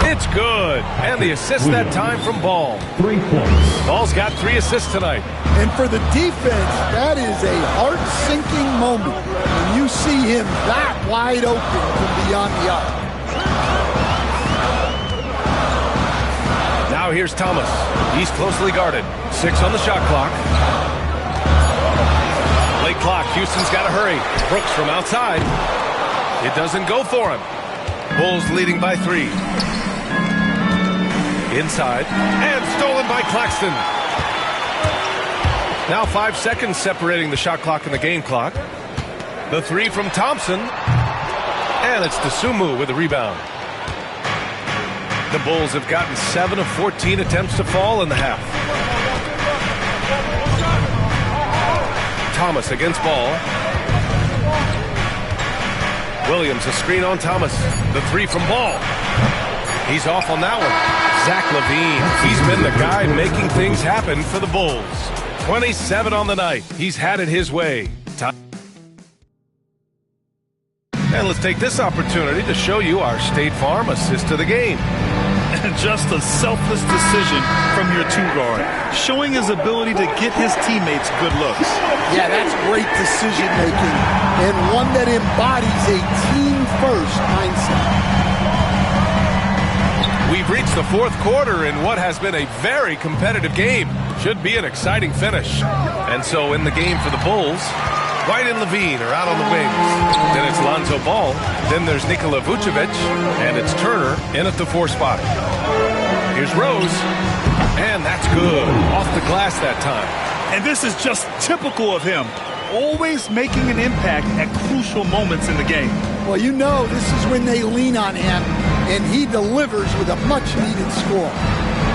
[SPEAKER 13] It's good. And the assist that time from Ball.
[SPEAKER 1] 3 points.
[SPEAKER 13] Ball's got 3 assists tonight.
[SPEAKER 15] And for the defense, that is a heart-sinking moment when you see him that wide open from beyond the arc.
[SPEAKER 13] Now here's Thomas. He's closely guarded. 6 on the shot clock. Late clock. Houston's got to hurry. Brooks from outside. It doesn't go for him. Bulls leading by 3. Inside. And stolen by Claxton. Now 5 seconds separating the shot clock and the game clock. The 3 from Thompson. And it's DeSumo with the rebound. The Bulls have gotten 7 of 14 attempts to fall in the half. Thomas against Ball. Williams a screen on Thomas. The 3 from Ball. He's off on that one. Zach LaVine. He's been the guy making things happen for the Bulls. 27 on the night. He's had it his way. And let's take this opportunity to show you our State Farm assist of the game.
[SPEAKER 17] And just a selfless decision from your 2-guard, showing his ability to get his teammates good looks.
[SPEAKER 15] Yeah, that's great decision making and one that embodies a team-first mindset.
[SPEAKER 13] We've reached the 4th quarter in what has been a very competitive game. Should be an exciting finish. And so in the game for the Bulls, White and LaVine are out on the wings. Then it's Lonzo Ball. Then there's Nikola Vucevic. And it's Turner in at the 4 spot. Here's Rose. And that's good. Off the glass that time.
[SPEAKER 17] And this is just typical of him. Always making an impact at crucial moments in the game.
[SPEAKER 15] Well, you know this is when they lean on him, and he delivers with a much-needed score.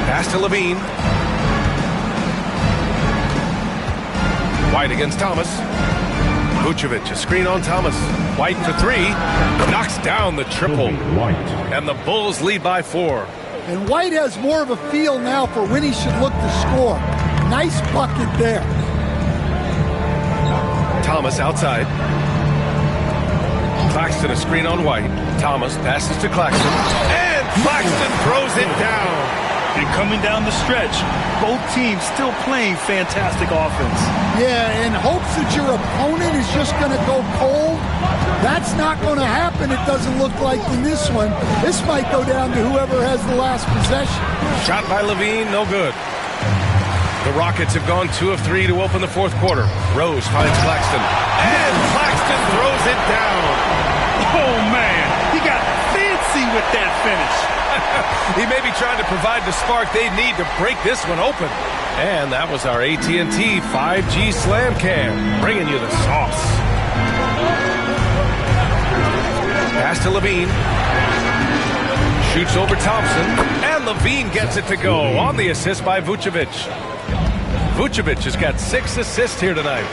[SPEAKER 13] Pass to LaVine. White against Thomas. Vucevic, a screen on Thomas. White for three. Knocks down the triple. And the Bulls lead by 4.
[SPEAKER 15] And White has more of a feel now for when he should look to score. Nice bucket there.
[SPEAKER 13] Thomas outside. Claxton, a screen on White. Thomas passes to Claxton. And Claxton throws it down.
[SPEAKER 17] And coming down the stretch, both teams still playing fantastic offense.
[SPEAKER 15] Yeah, in hopes that your opponent is just going to go cold. That's not going to happen, it doesn't look like in this one. This might go down to whoever has the last possession.
[SPEAKER 13] Shot by Levine, no good. The Rockets have gone 2 of 3 to open the fourth quarter. Rose finds Claxton. And Claxton throws it down.
[SPEAKER 17] Oh, man. He got fancy with that finish.
[SPEAKER 13] He may be trying to provide the spark they need to break this one open. And that was our AT&T 5G Slam Cam, bringing you the sauce. Pass to Levine. Shoots over Thompson. And Levine gets it to go on the assist by Vucevic. Vucevic has got 6 assists here tonight.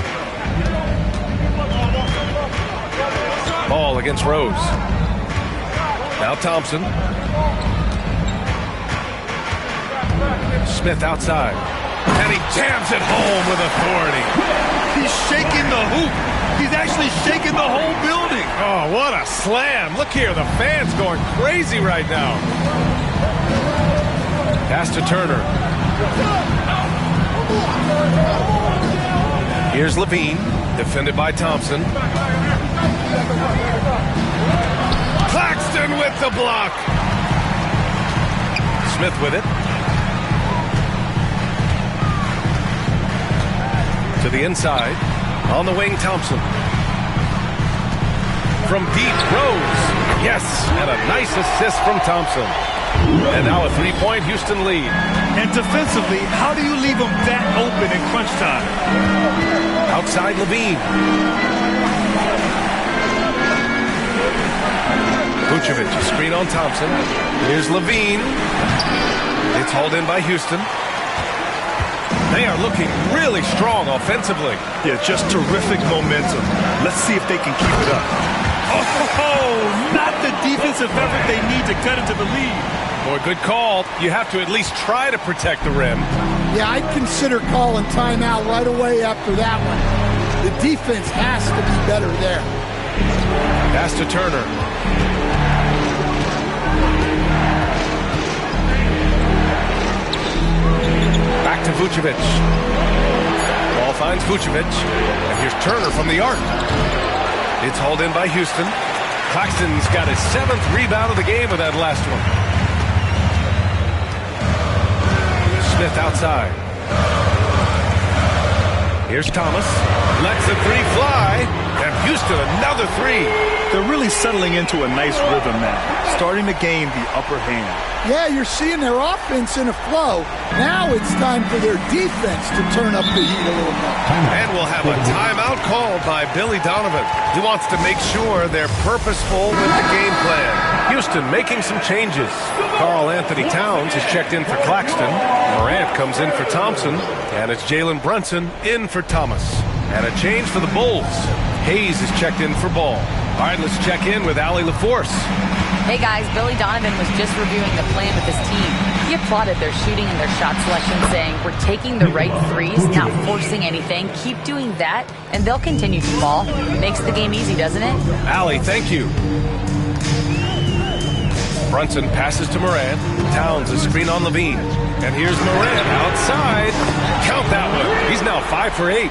[SPEAKER 13] Ball against Rose. Now Thompson. Smith outside. And he jams it home with authority.
[SPEAKER 17] He's shaking the hoop. He's actually shaking the whole building.
[SPEAKER 13] Oh, what a slam. Look here, the fans going crazy right now. Pass to Turner. Here's Levine, defended by Thompson. Claxton with the block. Smith with it. To the inside. On the wing, Thompson. From deep, Rose. Yes, and a nice assist from Thompson. And now a three-point Houston lead.
[SPEAKER 17] And defensively, how do you leave them that open in crunch time?
[SPEAKER 13] Outside Levine. Vucevic, a screen on Thompson. Here's Levine. It's hauled in by Houston. They are looking really strong offensively.
[SPEAKER 17] Yeah, just terrific momentum. Let's see if they can keep it up. Oh, not the defensive effort they need to cut into the lead.
[SPEAKER 13] Boy, good call. You have to at least try to protect the rim.
[SPEAKER 15] Yeah, I'd consider calling timeout right away after that one. The defense has to be better there.
[SPEAKER 13] Pass to Turner. Back to Vucevic. Ball finds Vucevic. And here's Turner from the arc. It's hauled in by Houston. Claxton's got his 7th rebound of the game with that last one. Smith outside. Here's Thomas. Lets the three fly. And Houston another three.
[SPEAKER 17] They're really settling into a nice rhythm now. Starting to gain the upper hand.
[SPEAKER 15] Yeah, you're seeing their offense in a flow. Now it's time for their defense to turn up the heat a little more.
[SPEAKER 13] And we'll have a timeout called by Billy Donovan. He wants to make sure they're purposeful with the game plan. Houston making some changes. Karl Anthony Towns is checked in for Claxton. Morant comes in for Thompson. And it's Jalen Brunson in for Thomas. And a change for the Bulls. Hayes is checked in for Ball. All right, let's check in with Allie LaForce.
[SPEAKER 16] Hey guys, Billy Donovan was just reviewing the plan with his team. He applauded their shooting and their shot selection, saying, "We're taking the right threes, not forcing anything. Keep doing that, and they'll continue to fall." Makes the game easy, doesn't it?
[SPEAKER 13] Allie, thank you. Brunson passes to Morant. Towns a screen on Levine. And here's Morant outside. Count that one. He's now 5 for 8.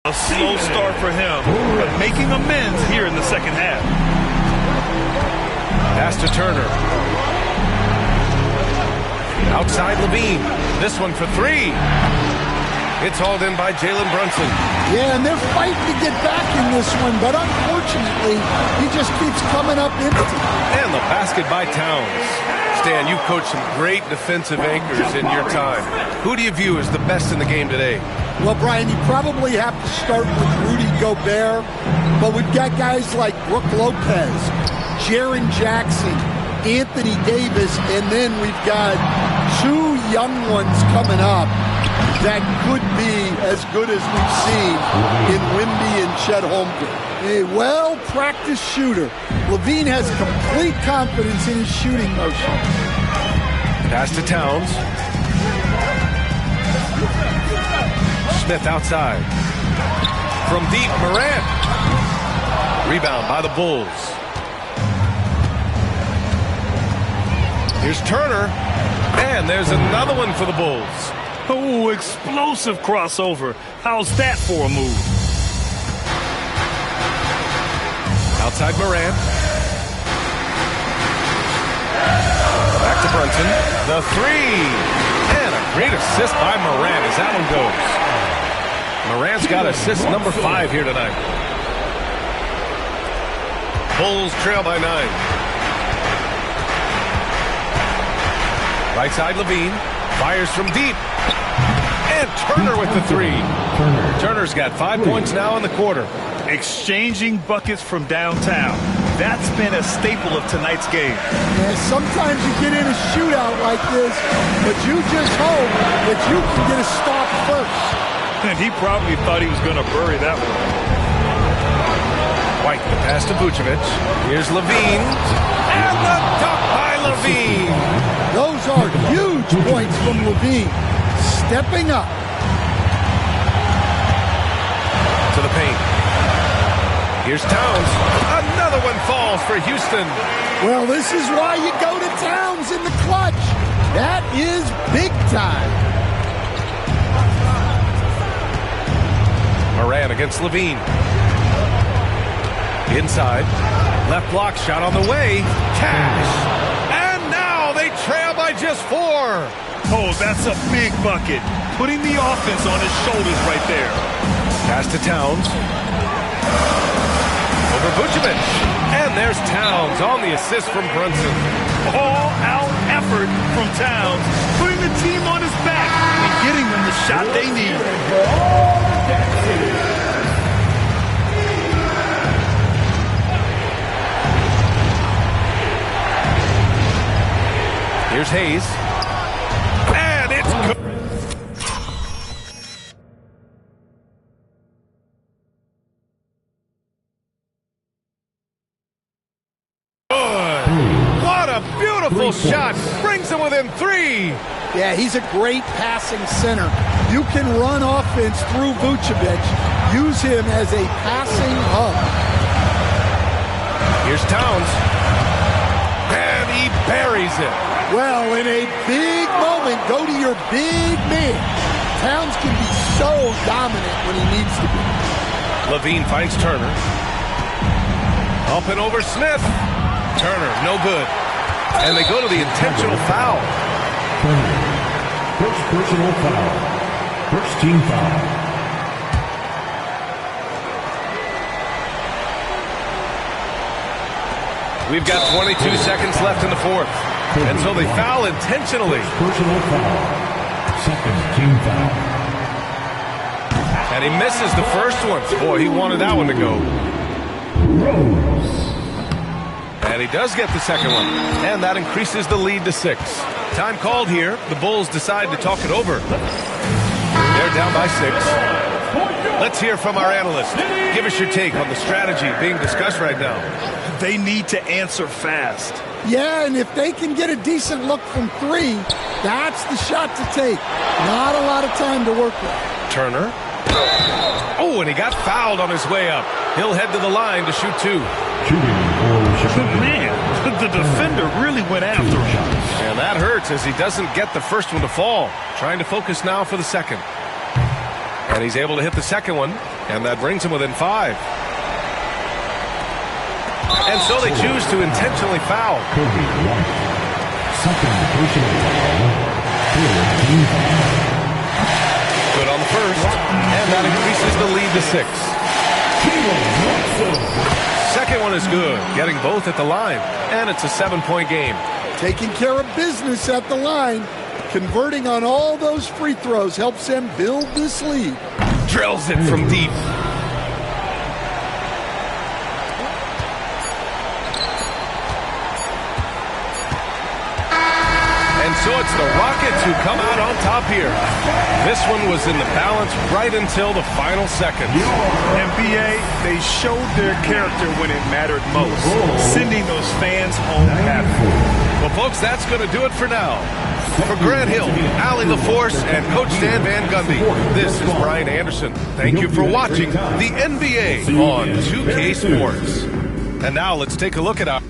[SPEAKER 17] A slow start for him, but making amends here in the second half.
[SPEAKER 13] Pass to Turner. Outside Levine. This one for three. It's hauled in by Jalen Brunson.
[SPEAKER 15] Yeah, and they're fighting to get back in this one, but unfortunately, he just keeps coming up empty.
[SPEAKER 13] And the basket by Towns. Stan, you've coached some great defensive anchors in your time. Who do you view as the best in the game today?
[SPEAKER 15] Well, Brian, you probably have to start with Rudy Gobert, but we've got guys like Brook Lopez, Jaren Jackson, Anthony Davis, and then we've got two young ones coming up that could be as good as we've seen in Wemby and Chet Holmgren. A well-practiced shooter. Levine has complete confidence in his shooting motion.
[SPEAKER 13] Pass to Towns. Smith outside. From deep, Morant. Rebound by the Bulls. Here's Turner. And there's another one for the Bulls.
[SPEAKER 17] Oh, explosive crossover. How's that for a move?
[SPEAKER 13] Outside Morant. Back to Brunson. The three. And a great assist by Morant as that one goes. Morant's got assist number 5 here tonight. Bulls trail by 9. Right side Levine. Fires from deep. And Turner with the three. Turner's got 5 points now in the quarter.
[SPEAKER 17] Exchanging buckets from downtown. That's been a staple of tonight's game.
[SPEAKER 15] Yeah, sometimes you get in a shootout like this, but you just hope that you can get a stop first.
[SPEAKER 17] And he probably thought he was going to bury that one.
[SPEAKER 13] White, the pass to Vucevic. Here's Levine. And the dunk by Levine.
[SPEAKER 15] Those are huge points from Levine. Stepping up.
[SPEAKER 13] To the paint. Here's Towns. Another one falls for Houston.
[SPEAKER 15] Well, this is why you go to Towns in the clutch. That is big time.
[SPEAKER 13] Morant against Levine. Inside. Left block shot on the way. Cash. And now they trail by just 4.
[SPEAKER 17] Oh, that's a big bucket. Putting the offense on his shoulders right there.
[SPEAKER 13] Pass to Towns. Over Vucevic. And there's Towns on the assist from Brunson.
[SPEAKER 17] All-out effort from Towns, putting the team on his back and getting them the shot they need.
[SPEAKER 13] Here's Hayes. And it's good. What a beautiful shot. Brings them within 3.
[SPEAKER 15] Yeah, he's a great passing center. You can run offense through Vucevic. Use him as a passing hub.
[SPEAKER 13] Here's Towns. And he buries it.
[SPEAKER 15] Well, in a big moment, go to your big man. Towns can be so dominant when he needs to be.
[SPEAKER 13] Levine finds Turner. Up and over Smith. Turner, no good. And they go to the intentional foul.
[SPEAKER 1] First personal foul. First team foul.
[SPEAKER 13] We've got 22 seconds left in the fourth. And so they foul intentionally.
[SPEAKER 1] Personal foul. Second team foul.
[SPEAKER 13] And he misses the first one. Boy, he wanted that one to go.
[SPEAKER 1] Rose.
[SPEAKER 13] And he does get the second one. And that increases the lead to 6. Time called here. The Bulls decide to talk it over. They're down by 6. Let's hear from our analyst. Give us your take on the strategy being discussed right now.
[SPEAKER 17] They need to answer fast.
[SPEAKER 15] Yeah, and if they can get a decent look from 3, that's the shot to take. Not a lot of time to work with.
[SPEAKER 13] Turner. Oh, and he got fouled on his way up. He'll head to the line to shoot 2.
[SPEAKER 17] Man, the defender really went after him.
[SPEAKER 13] And that hurts as he doesn't get the first one to fall. Trying to focus now for the second. And he's able to hit the second one, and that brings him within 5. And so they choose to intentionally foul.
[SPEAKER 1] Second personal foul.
[SPEAKER 13] Good on the first, and that increases the lead to 6. Second one is good, getting both at the line, and it's a 7-point game.
[SPEAKER 15] Taking care of business at the line, converting on all those free throws helps them build this lead.
[SPEAKER 13] Drills it from deep. And so it's the Rockets who come out on top here. This one was in the balance right until the final seconds.
[SPEAKER 17] NBA, they showed their character when it mattered most, sending those fans home happy.
[SPEAKER 13] Well, folks, that's going to do it for now. For Grant Hill, Allie LaForce, and Coach Stan Van Gundy, this is Brian Anderson. Thank you for watching the NBA on 2K Sports. And now let's take a look at our...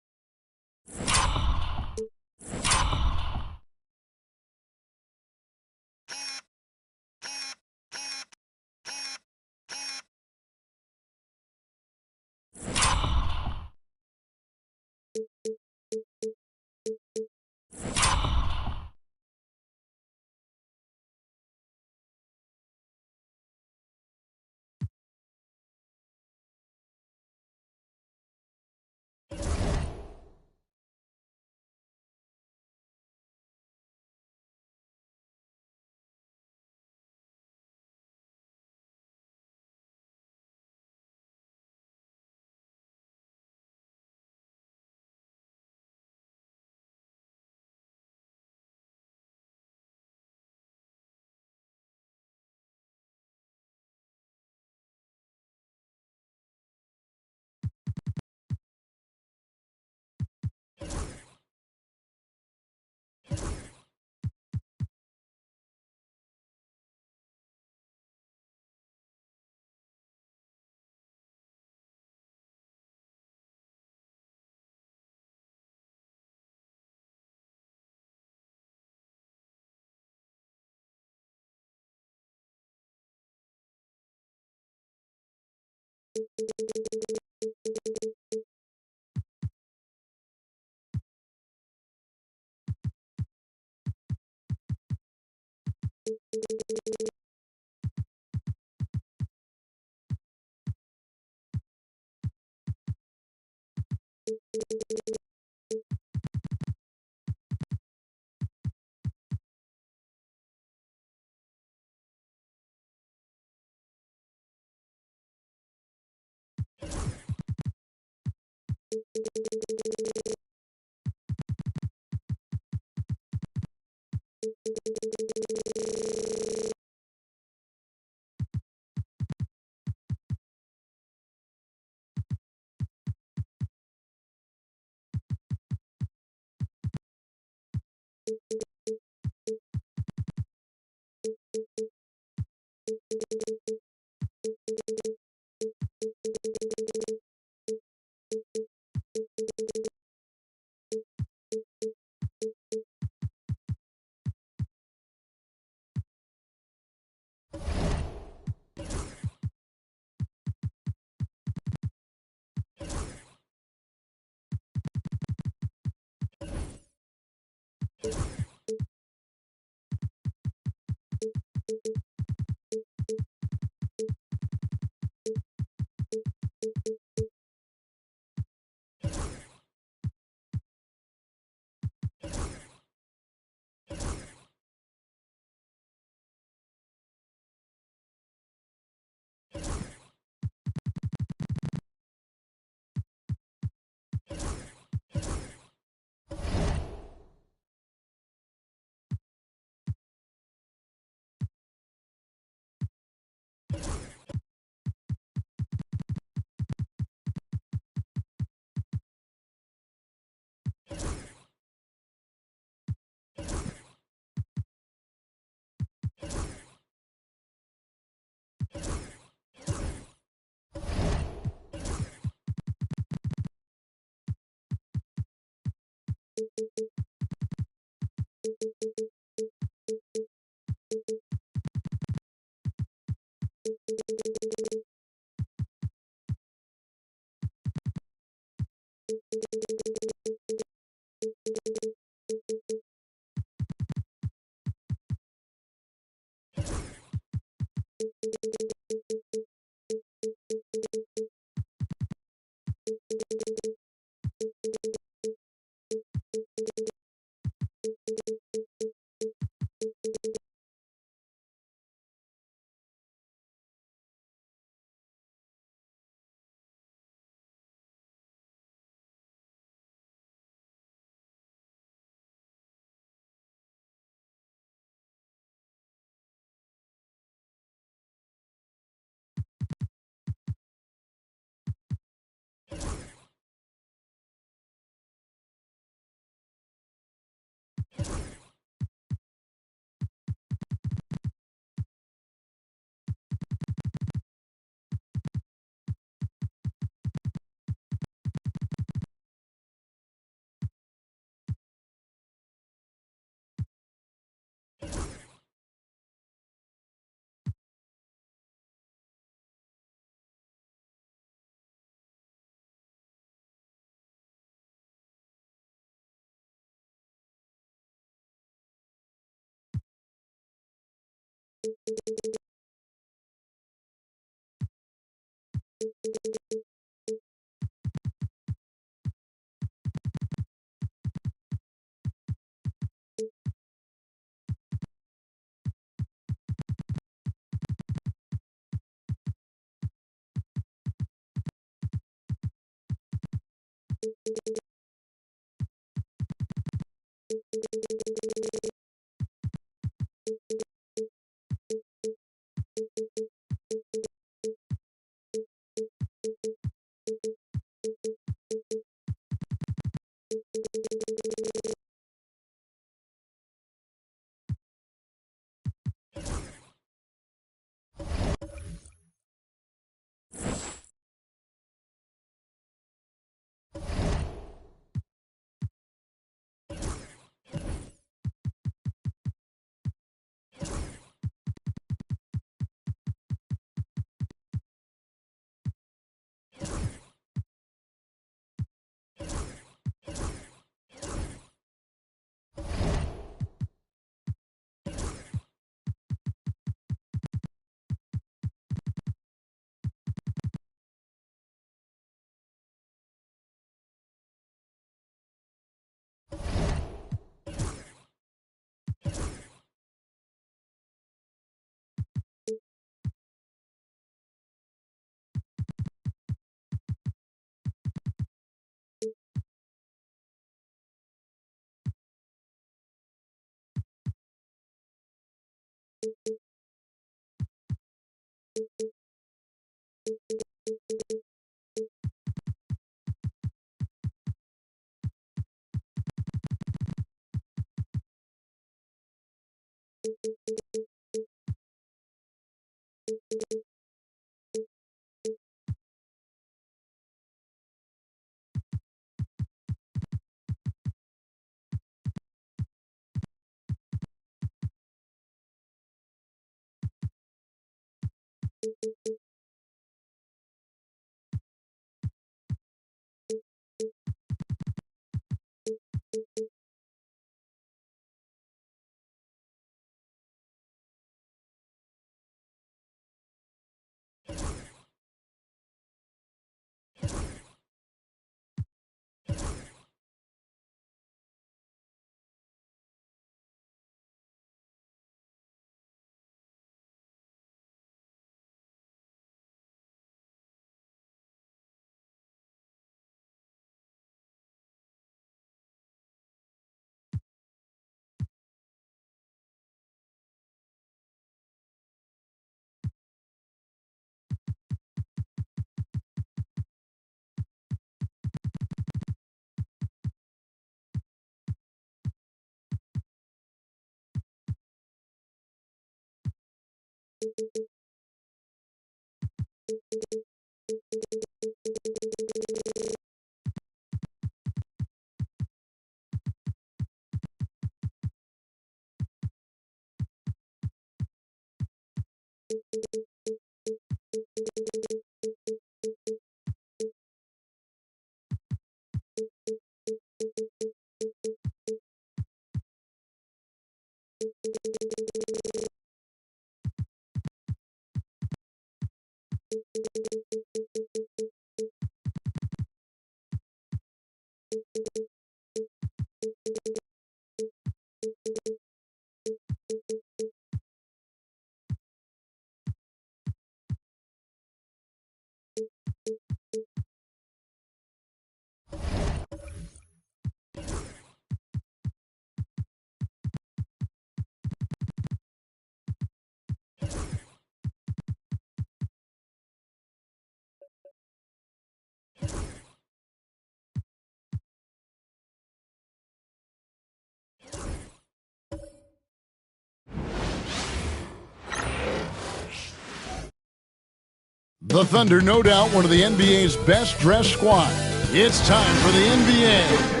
[SPEAKER 2] The Thunder, no doubt, one of the NBA's best-dressed squad. It's time for the NBA.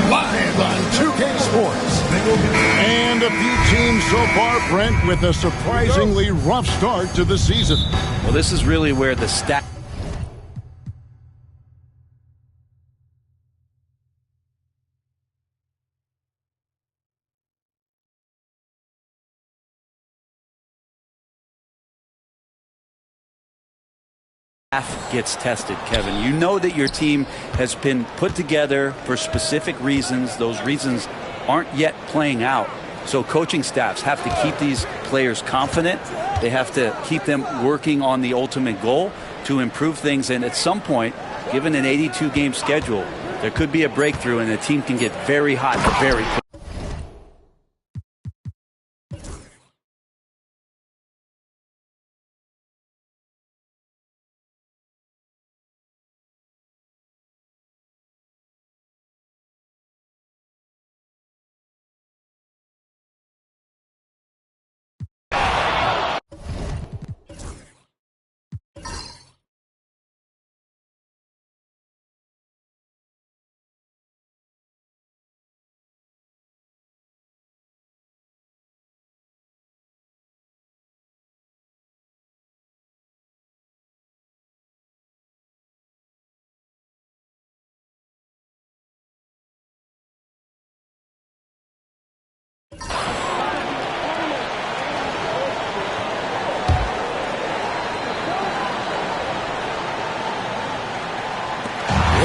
[SPEAKER 2] Live on 2K Sports. And a few teams so far, Brent, with a surprisingly rough start to the season.
[SPEAKER 18] Well, this is really where the staff gets tested, Kevin. You know that your team has been put together for specific reasons. Those reasons aren't yet playing out. So coaching staffs have to keep these players confident. They have to keep them working on the ultimate goal to improve things. And at some point, given an 82-game schedule, there could be a breakthrough and the team can get very hot very quickly.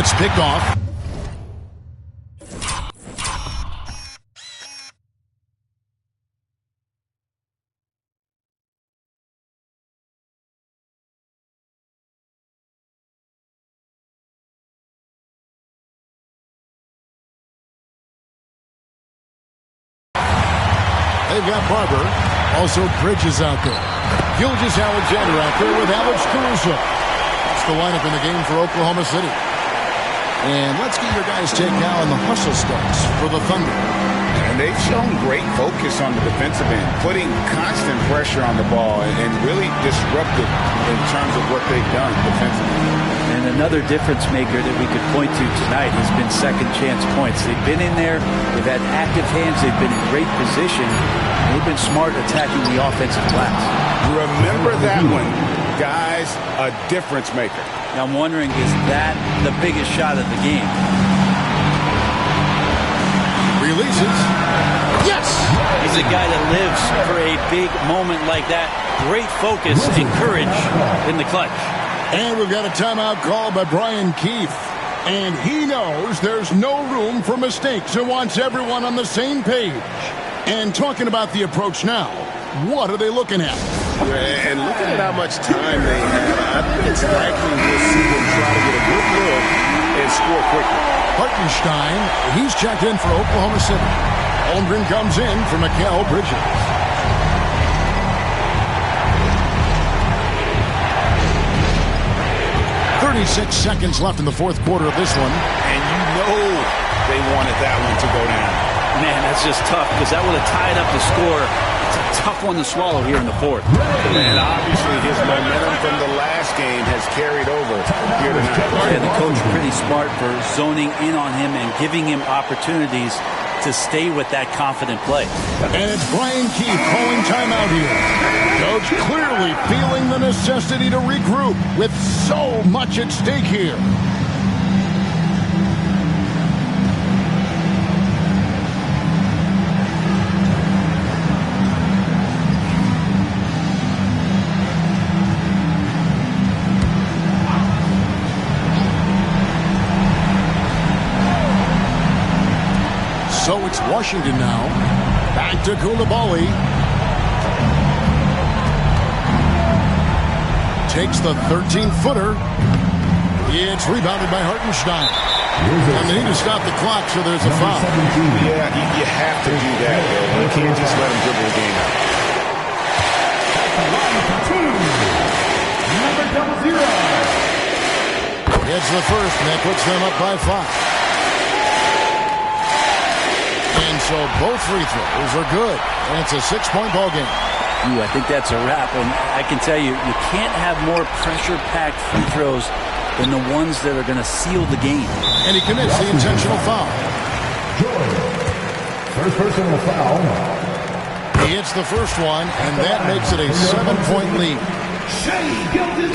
[SPEAKER 2] It's picked off. They've got Barber. Also Bridges out there. Gilgeous Alexander out there with Alex Caruso. That's the lineup in the game for Oklahoma City. And let's get your guys' take now on the hustle starts for the Thunder.
[SPEAKER 3] And they've shown great focus on the defensive end, putting constant pressure on the ball and really disruptive in terms of what they've done defensively.
[SPEAKER 18] And another difference maker that we could point to tonight has been second chance points. They've been in there, they've had active hands, they've been in great position, and they've been smart attacking the offensive glass.
[SPEAKER 3] Remember that one, guys, a difference maker.
[SPEAKER 18] Now I'm wondering, is that the biggest shot of the game?
[SPEAKER 2] Releases. Yes!
[SPEAKER 18] He's a guy that lives for a big moment like that. Great focus and courage in the clutch.
[SPEAKER 2] And we've got a timeout called by Brian Keefe. And he knows there's no room for mistakes and wants everyone on the same page. And talking about the approach now, what are they looking at?
[SPEAKER 3] And looking at how much time they have, I think it's likely we'll see them try to get a good look and score quickly.
[SPEAKER 2] Hartenstein, he's checked in for Oklahoma City. Holmgren comes in for Mikal Bridges. 36 seconds left in the fourth quarter of this one.
[SPEAKER 3] And you know they wanted that one to go down.
[SPEAKER 18] Man, that's just tough because that would have tied up the score. It's a tough one to swallow here in the fourth.
[SPEAKER 3] And obviously his momentum from the last game has carried over here tonight.
[SPEAKER 18] And the coach pretty smart for zoning in on him and giving him opportunities to stay with that confident play.
[SPEAKER 2] And it's Brian Keefe calling timeout here. Coach clearly feeling the necessity to regroup with so much at stake here. So it's Washington now. Back to Koulibaly. Takes the 13-footer. It's rebounded by Hartenstein. And they need to stop the clock, so there's a foul.
[SPEAKER 3] Yeah, you have to do that. You can't just let them dribble the game out.
[SPEAKER 2] It's the first, and that puts them up by 5. And so both free throws are good. And it's a 6-point ball game.
[SPEAKER 18] Ooh, I think that's a wrap. And I can tell you, you can't have more pressure-packed free throws than the ones that are going to seal the game.
[SPEAKER 2] And he commits the intentional foul.
[SPEAKER 1] First personal foul.
[SPEAKER 2] He hits the first one, and that makes it a 7-point lead.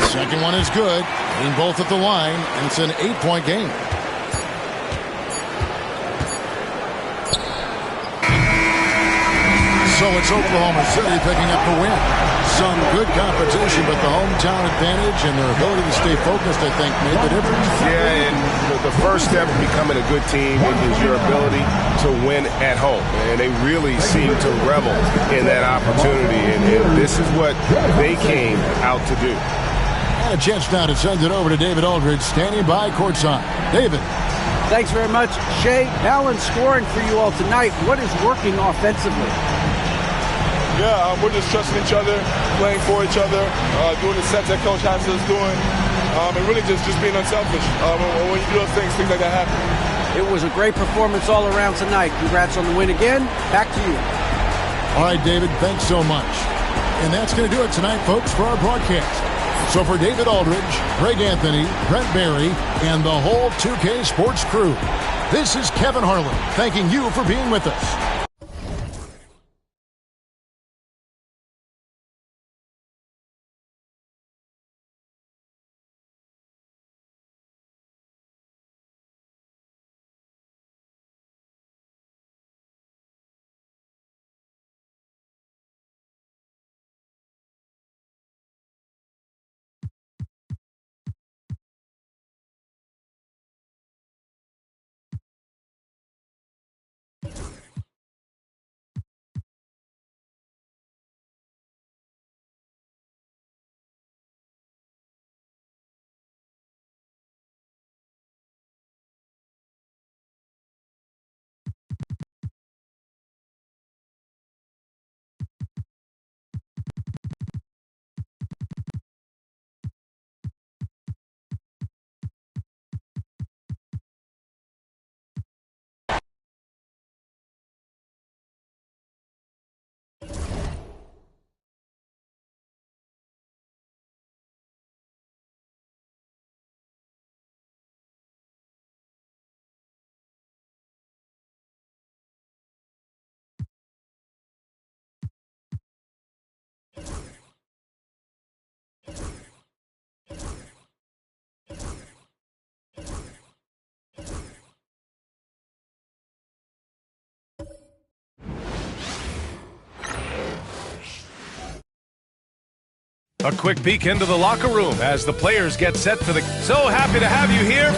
[SPEAKER 2] Second one is good. Hitting both at the line, and it's an 8-point game. So it's Oklahoma City picking up the win. Some good competition, but the hometown advantage and their ability to stay focused, I think, made the difference.
[SPEAKER 3] Yeah, and the first step of becoming a good team is your ability to win at home. And they really seem to revel in that opportunity, and this is what they came out to do.
[SPEAKER 2] And a chance now to send it over to David Aldridge, standing by courtside. David.
[SPEAKER 8] Thanks very much, Shea. Balanced scoring for you all tonight. What is working offensively?
[SPEAKER 12] Yeah, we're just trusting each other, playing for each other, doing the sets that Coach has us doing, and really just being unselfish. When you do those things like that happen.
[SPEAKER 8] It was a great performance all around tonight. Congrats on the win again. Back to you.
[SPEAKER 2] All right, David, thanks so much. And that's going to do it tonight, folks, for our broadcast. So for David Aldridge, Greg Anthony, Brent Barry, and the whole 2K Sports crew, this is Kevin Harlan thanking you for being with us.
[SPEAKER 13] A quick peek into the locker room as the players get set for the... So happy to have you here.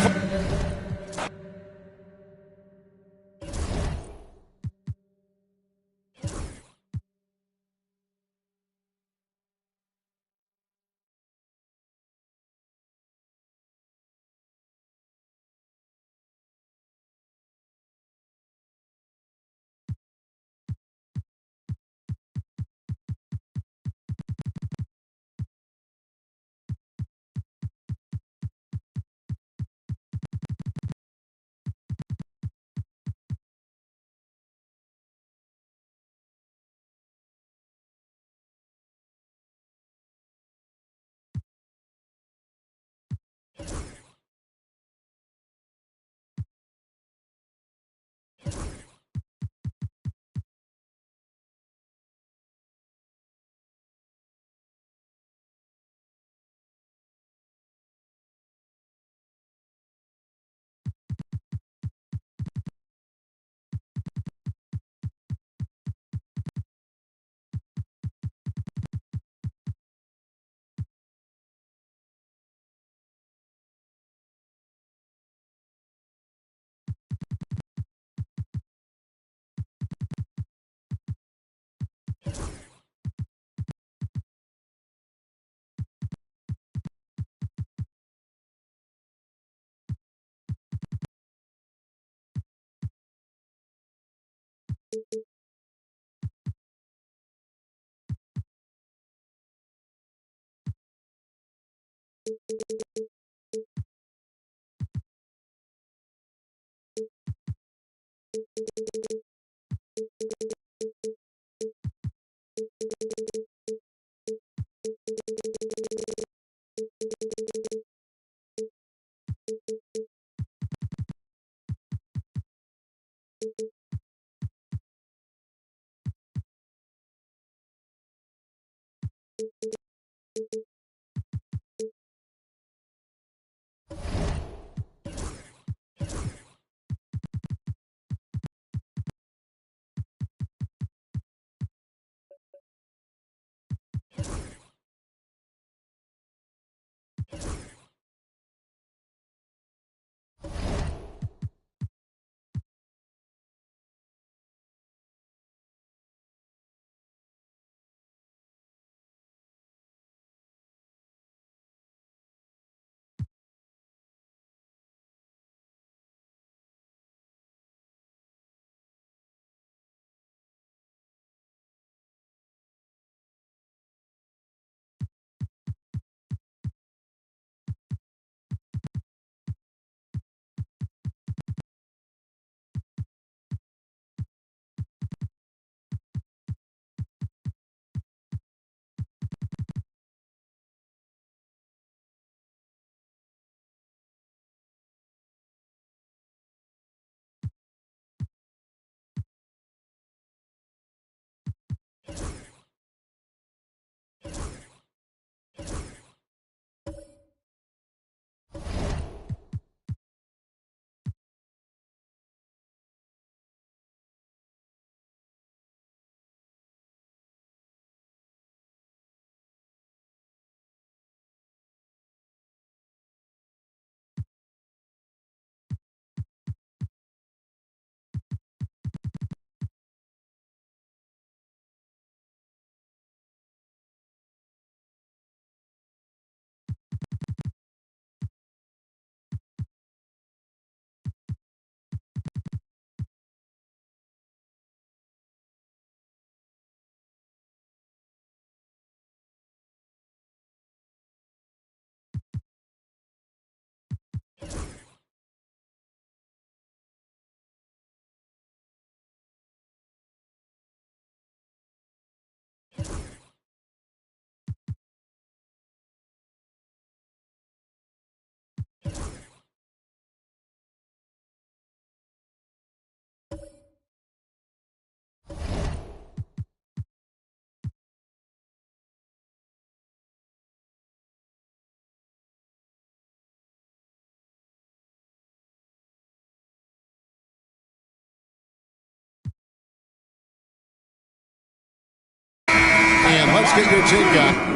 [SPEAKER 2] And let's get your take on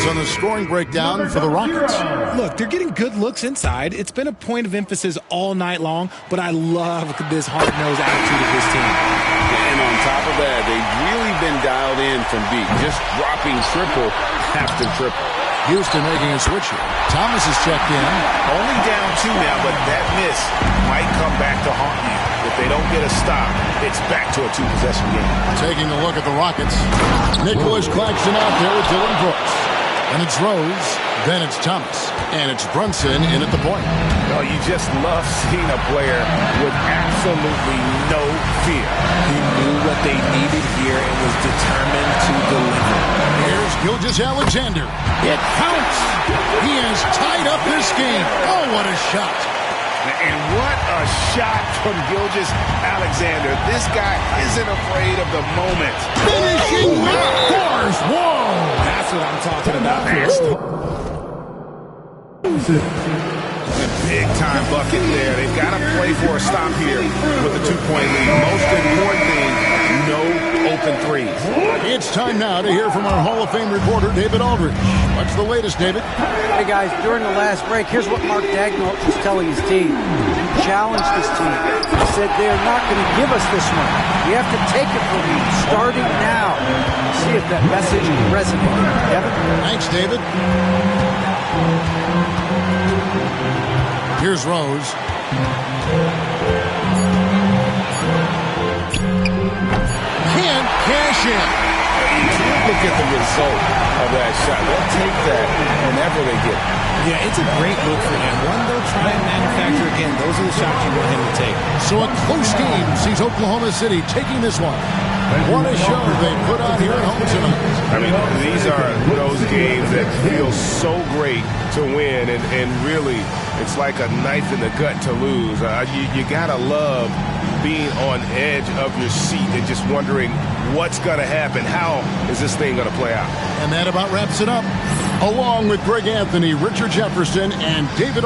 [SPEAKER 2] on the scoring breakdown for the Rockets.
[SPEAKER 19] Look, they're getting good looks inside. It's been a point of emphasis all night long, but I love this hard-nosed attitude of this team.
[SPEAKER 5] And on top of that, they've really been dialed in from deep, just dropping triple after triple.
[SPEAKER 2] Houston making a switch here. Thomas is checked in.
[SPEAKER 3] Only down 2 now, but that miss might come back to haunt you. If they don't get a stop, it's back to a 2-possession game.
[SPEAKER 2] Taking a look at the Rockets. Nicholas Claxton out there with Dylan Brooks. And it's Rose. Then it's Thomas. And it's Brunson in at the point.
[SPEAKER 3] Oh, you just love seeing a player with absolutely no fear.
[SPEAKER 20] He knew what they needed here and was determined to deliver.
[SPEAKER 2] Here's Gilgeous-Alexander. It counts. He has tied up this game. Oh, what a shot.
[SPEAKER 3] And what a shot from Gilgeous-Alexander. This guy isn't afraid of the moment.
[SPEAKER 2] Finishing with force. Whoa.
[SPEAKER 20] That's what I'm talking about.
[SPEAKER 3] A big-time bucket there. They've got to play for a stop here with a 2-point lead. Most important thing, no open threes.
[SPEAKER 2] It's time now to hear from our Hall of Fame reporter, David Aldridge. What's the latest, David?
[SPEAKER 8] Hey, guys, during the last break, here's what Mark Dagnall was telling his team. He challenged his team. He said, they are not going to give us this one. We have to take it from you, starting now. See if that message resonated. Kevin?
[SPEAKER 2] Thanks, David. Here's Rose. Can't cash in.
[SPEAKER 3] Look at the result of that shot. They'll take that whenever they get it.
[SPEAKER 20] Yeah, it's a great look for him. One they'll try and manufacture again. Those are the shots you want him to take.
[SPEAKER 2] So a close game sees Oklahoma City taking this one. What a show they put on here at home tonight.
[SPEAKER 3] I mean, these are those games that feel so great to win, and really, it's like a knife in the gut to lose. You gotta love being on edge of your seat and just wondering what's going to happen. How is this thing going to play out?
[SPEAKER 2] And that about wraps it up. Along with Greg Anthony, Richard Jefferson, and David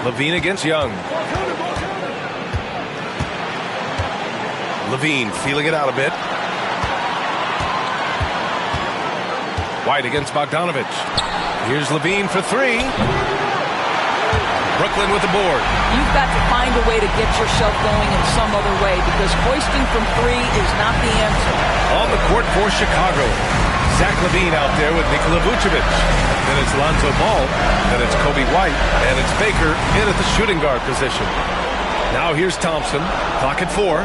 [SPEAKER 13] Levine against Young. Levine feeling it out a bit. White against Bogdanovich. Here's Levine for three. Brooklyn with the board.
[SPEAKER 6] You've got to find a way to get yourself going in some other way, because hoisting from three is not the answer.
[SPEAKER 13] On the court for Chicago, Zach LaVine out there with Nikola Vucevic. Then it's Lonzo Ball. Then it's Kobe White. And it's Baker in at the shooting guard position. Now here's Thompson. Clock at 4.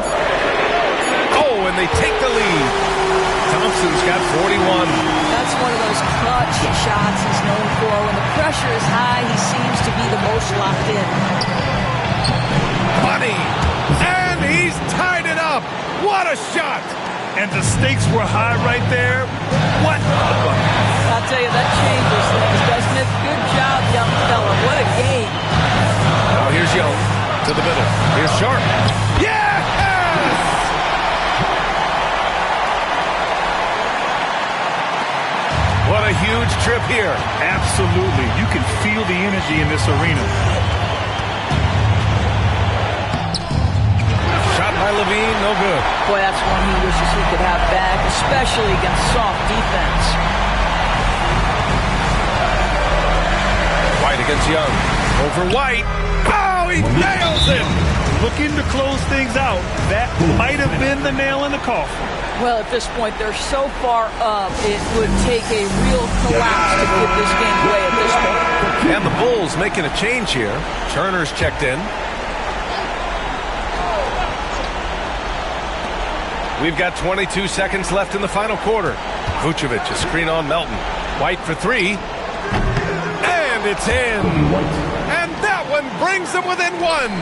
[SPEAKER 13] Oh, and they take the lead. Thompson's got 41.
[SPEAKER 6] That's one of those clutch shots he's known for. When the pressure is high, he seems to be the most locked in.
[SPEAKER 13] Money! And he's tied it up! What a shot!
[SPEAKER 17] And the stakes were high right there. What a bucket.
[SPEAKER 6] I'll tell you, that changes things, doesn't it? Good job, young fella. What a game.
[SPEAKER 13] Now here's Young to the middle. Here's Sharp. Yes! What a huge trip here.
[SPEAKER 17] Absolutely. You can feel the energy in this arena.
[SPEAKER 13] Shot by Levine, no good.
[SPEAKER 6] Boy, that's one he wishes he could have back, especially against soft defense.
[SPEAKER 13] White against Young. Over White. Oh, he nails it!
[SPEAKER 17] Looking to close things out. That might have been the nail in the coffin.
[SPEAKER 6] Well, at this point, they're so far up, it would take a real collapse to give this game away at this point.
[SPEAKER 13] And the Bulls making a change here. Turner's checked in. We've got 22 seconds left in the final quarter. Vucevic, a screen on Melton. White for three. And it's in. And that one brings them within one.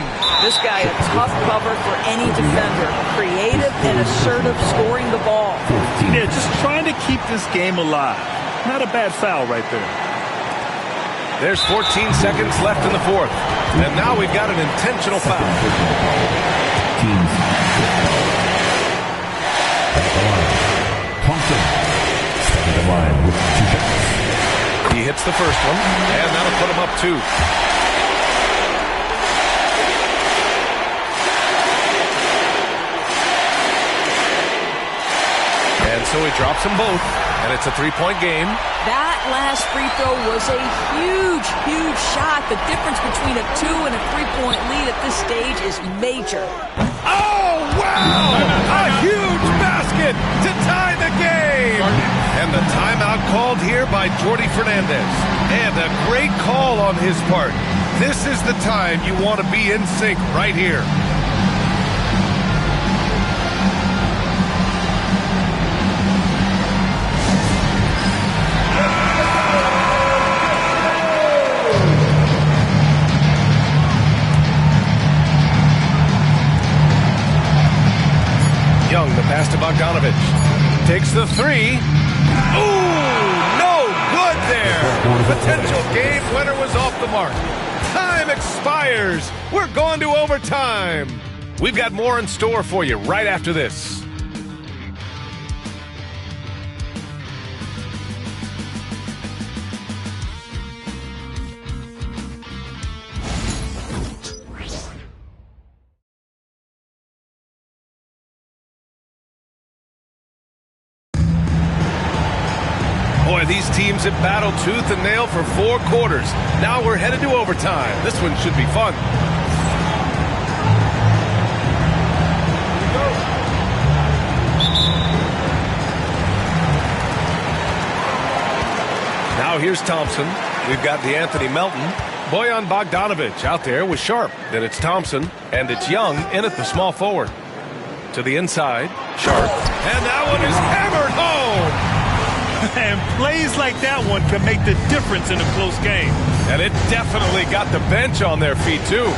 [SPEAKER 6] This guy, a tough cover for any defender. Creative and assertive, scoring the ball.
[SPEAKER 17] Yeah, just trying to keep this game alive. Not a bad foul right there.
[SPEAKER 13] There's 14 seconds left in the fourth. And now we've got an intentional foul.
[SPEAKER 1] Thompson stepping the line with 2 shots.
[SPEAKER 13] He hits the first one, and that'll put him up 2. And so he drops them both, and it's a 3-point game.
[SPEAKER 6] That last free throw was a huge, huge shot. The difference between a 2 and a 3-point lead at this stage is major.
[SPEAKER 13] Oh, wow! A huge basket to tie the game! And the timeout called here by Jordi Fernandez. And a great call on his part. This is the time you want to be in sync right here. Young, the pass to Bogdanovich. Takes the three. Ooh, no good there. Potential game winner was off the mark. Time expires. We're going to overtime. We've got more in store for you right after this. Boy, these teams have battled tooth and nail for 4 quarters. Now we're headed to overtime. This one should be fun. Now here's Thompson. We've got DeAnthony Melton. Bojan Bogdanovich out there with Sharp. Then it's Thompson, and it's Young in at the small forward. To the inside, Sharp. And that one is hammered home!
[SPEAKER 17] And plays like that one can make the difference in a close game.
[SPEAKER 13] And it definitely got the bench on their feet, too.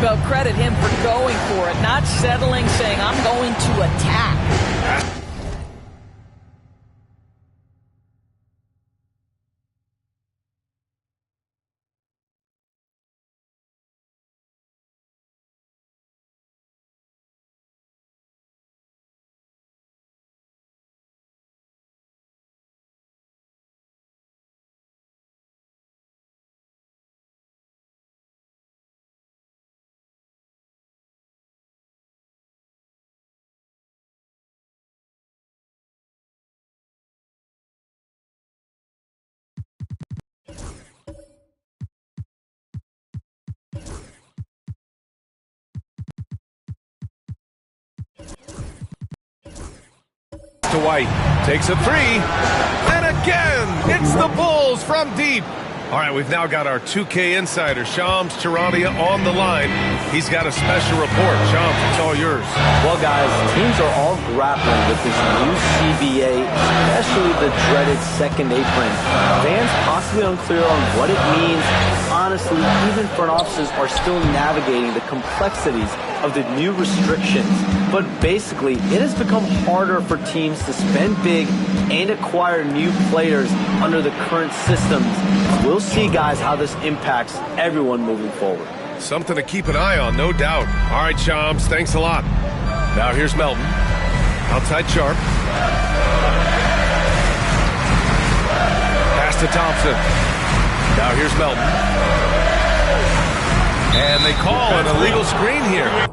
[SPEAKER 6] Well, credit him for going for it, not settling, saying, I'm going to attack.
[SPEAKER 13] White takes a three. And again, it's the Bulls from deep. All right, we've now got our 2K insider, Shams Charania, on the line. He's got a special report. Shams, it's all yours.
[SPEAKER 7] Well, guys, teams are all grappling with this new CBA, especially the dreaded second apron. Fans possibly unclear on what it means. Honestly, even front offices are still navigating the complexities of the new restrictions. But basically, it has become harder for teams to spend big and acquire new players under the current systems. We'll see, guys, how this impacts everyone moving forward.
[SPEAKER 13] Something to keep an eye on, no doubt. All right, Shams, thanks a lot. Now here's Melton. Outside Sharp. Pass to Thompson. Now here's Melton. And they call an illegal screen here.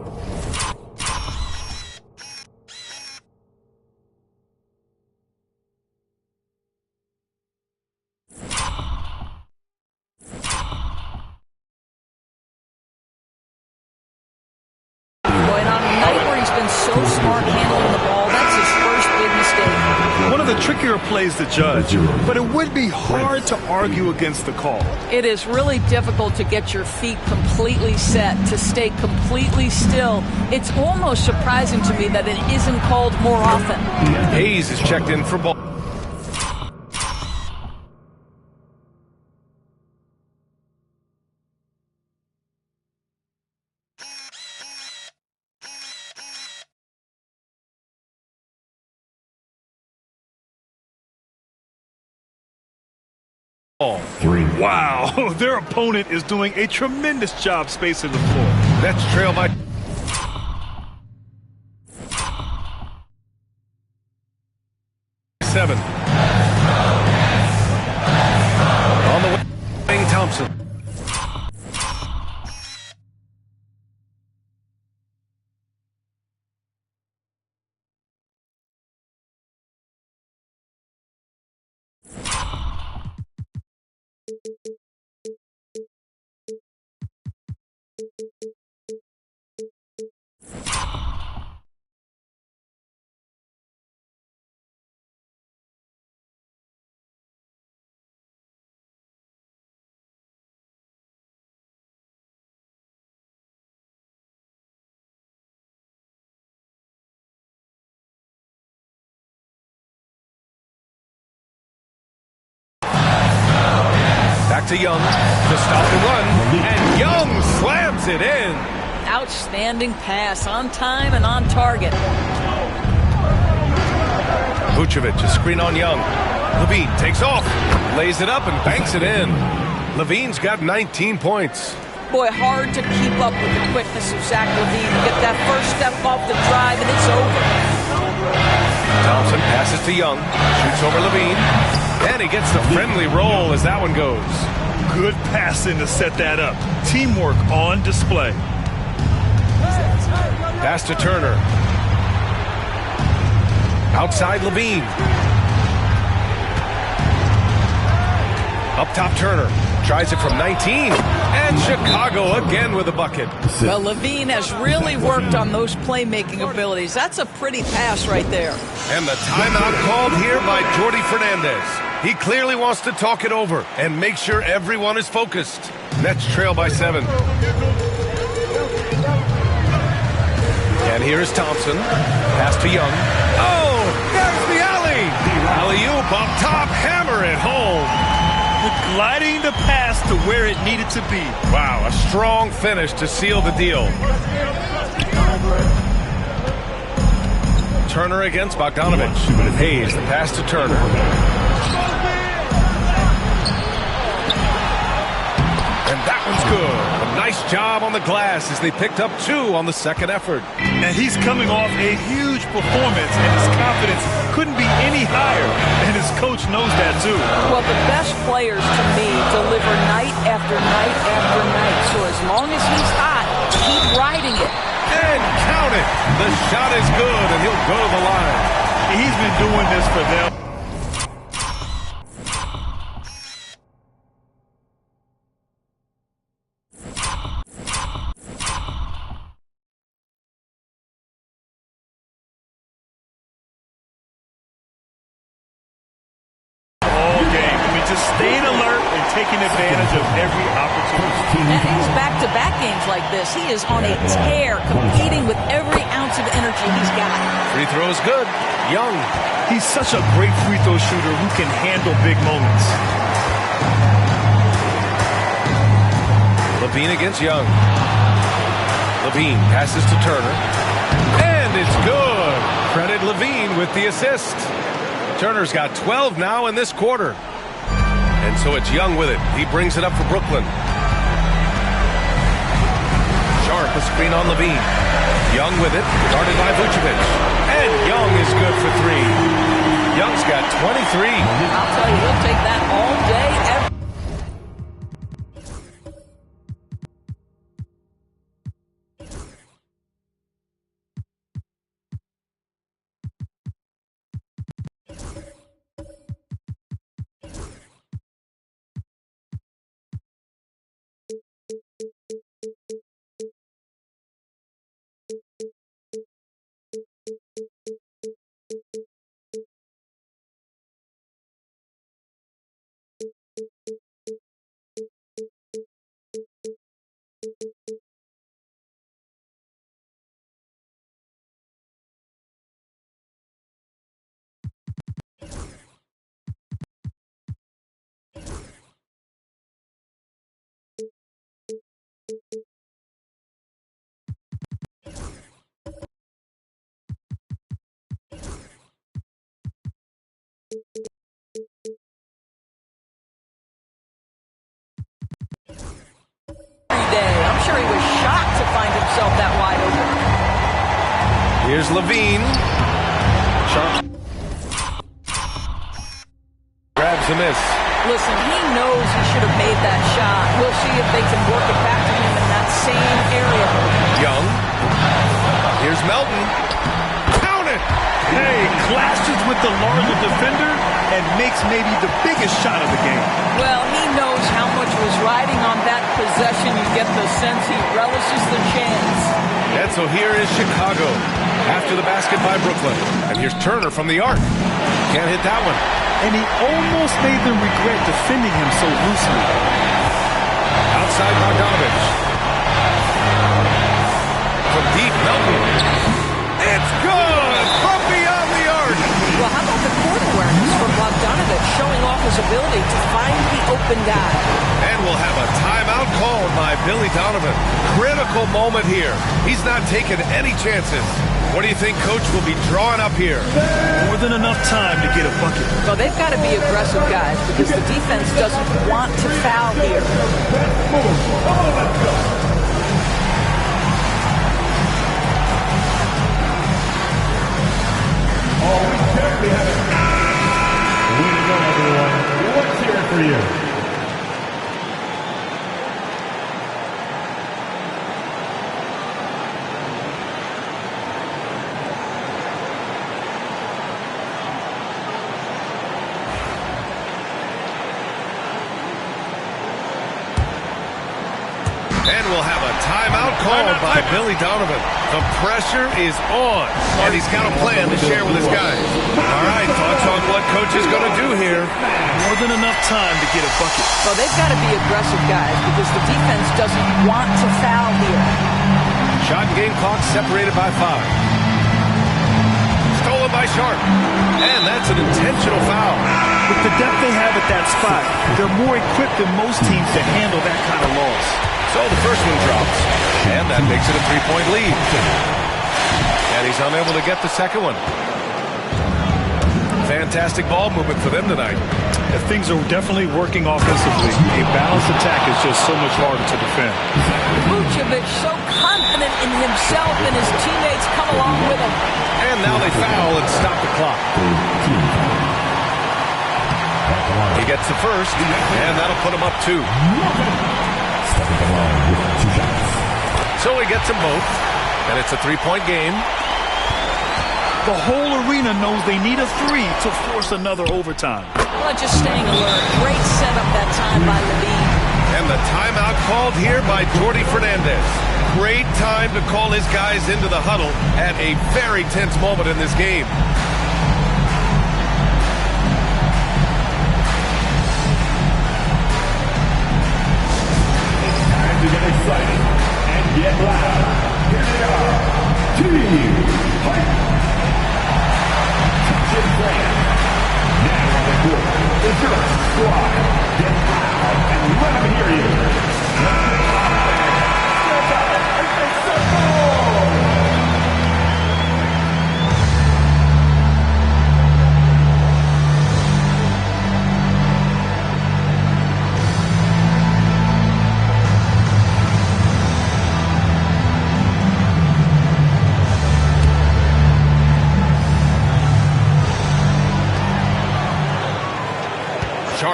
[SPEAKER 6] So smart handling the ball. That's his first big mistake.
[SPEAKER 17] One of the trickier plays to judge, but it would be hard to argue against the call.
[SPEAKER 6] It is really difficult to get your feet completely set, to stay completely still. It's almost surprising to me that it isn't called more often.
[SPEAKER 13] Hayes is checked in for ball.
[SPEAKER 17] Wow, their opponent is doing a tremendous job spacing the floor.
[SPEAKER 13] Nets trail by 7. On the wing, Thompson. Back to Young to stop the run, and Young slams it in.
[SPEAKER 6] Outstanding pass, on time and on target.
[SPEAKER 13] Vucevic, a screen on Young. Levine takes off, lays it up, and banks it in. Levine's got 19 points.
[SPEAKER 6] Boy, hard to keep up with the quickness of Zach Levine. Get that first step off the drive, and it's over.
[SPEAKER 13] Thompson passes to Young, shoots over Levine, and he gets the friendly roll as that one goes.
[SPEAKER 17] Good passing to set that up. Teamwork on display.
[SPEAKER 13] Pass to Turner. Outside Levine. Up top Turner. Tries it from 19. And Chicago again with a bucket.
[SPEAKER 6] Well, Levine has really worked on those playmaking abilities. That's a pretty pass right there.
[SPEAKER 13] And the timeout called here by Jordi Fernandez. He clearly wants to talk it over and make sure everyone is focused. Nets trail by 7. And here is Thompson. Pass to Young. Oh, there's the alley. Alley-oop up top, hammer it home.
[SPEAKER 17] Gliding the pass to where it needed to be.
[SPEAKER 13] Wow, a strong finish to seal the deal. Turner against Bogdanovich. Hayes, the pass to Turner. And that one's good. A nice job on the glass as they picked up 2 on the second effort.
[SPEAKER 17] And he's coming off a huge performance, and his confidence couldn't be any higher. And his coach knows that, too.
[SPEAKER 6] Well, the best players, to me, deliver night after night after night. So as long as he's hot, keep riding it.
[SPEAKER 13] And count it. The shot is good, and he'll go to the line.
[SPEAKER 17] He's been doing this for them. taking advantage of every opportunity.
[SPEAKER 6] And he's back-to-back games like this. He is on a tear, competing with every ounce of energy he's got.
[SPEAKER 13] Free throw is good. Young.
[SPEAKER 17] He's such a great free throw shooter who can handle big moments.
[SPEAKER 13] Levine against Young. Levine passes to Turner. And it's good. Credit Levine with the assist. Turner's got 12 now in this quarter. And so it's Young with it. He brings it up for Brooklyn. Sharp, a screen on Levine. Young with it, guarded by Vucevic. And Young is good for three. Young's got 23.
[SPEAKER 6] I'll tell you, he'll take that all day, every day. I'm sure he was shocked to find himself that wide open.
[SPEAKER 13] Here's Levine. Sharp. Grabs a miss.
[SPEAKER 6] Listen, he knows he should have made that shot. We'll see if they can work it back to him in that same area.
[SPEAKER 13] Young. Here's Melton. Count it!
[SPEAKER 17] Hey, clashes with the larger defender and makes maybe the biggest shot of the game.
[SPEAKER 6] Well, he knows how much was riding on that possession. You get the sense he relishes the chance.
[SPEAKER 13] And so here is Chicago after the basket by Brooklyn. And here's Turner from the arc. Can't hit that one.
[SPEAKER 17] And he almost made them regret defending him so loosely.
[SPEAKER 13] Outside Bogdanovich. From deep, Melton. It's good! From beyond the arc!
[SPEAKER 6] Well, how about the court awareness from Bogdanovich showing off his ability to find the open guy?
[SPEAKER 13] And we'll have a timeout called by Billy Donovan. Critical moment here. He's not taking any chances. What do you think Coach will be drawing up here?
[SPEAKER 17] More than enough time to get a bucket.
[SPEAKER 6] Well, they've got to be aggressive, guys, because the defense doesn't want to foul here.
[SPEAKER 1] We have it. Way to go, everyone. Let's hear it for you.
[SPEAKER 13] And we'll have a timeout called by Billy Donovan. The pressure is on, and he's got a plan to share with his guys. All right, thoughts on what Coach is going to do here?
[SPEAKER 17] More than enough time to get a bucket.
[SPEAKER 6] Well, they've got to be aggressive, guys, because the defense doesn't want to foul here.
[SPEAKER 13] Shot and game clock separated by 5. Stolen by Sharp. And that's an intentional foul.
[SPEAKER 17] With the depth they have at that spot, they're more equipped than most teams to handle that kind of loss.
[SPEAKER 13] So the first one drops, and that makes it a 3-point lead. And he's unable to get the second one. Fantastic ball movement for them tonight.
[SPEAKER 17] If things are definitely working offensively, a balanced attack is just so much harder to defend.
[SPEAKER 6] Vucevic so confident in himself, and his teammates come along with him.
[SPEAKER 13] And now they foul and stop the clock. He gets the first, and that'll put him up 2. So he gets them both, and it's a 3-point game.
[SPEAKER 17] The whole arena knows they need a 3 to force another overtime.
[SPEAKER 6] Well, just staying alert. Great setup that time by Levine.
[SPEAKER 13] And the timeout called here by Jordi Fernandez. Great time to call his guys into the huddle at a very tense moment in this game.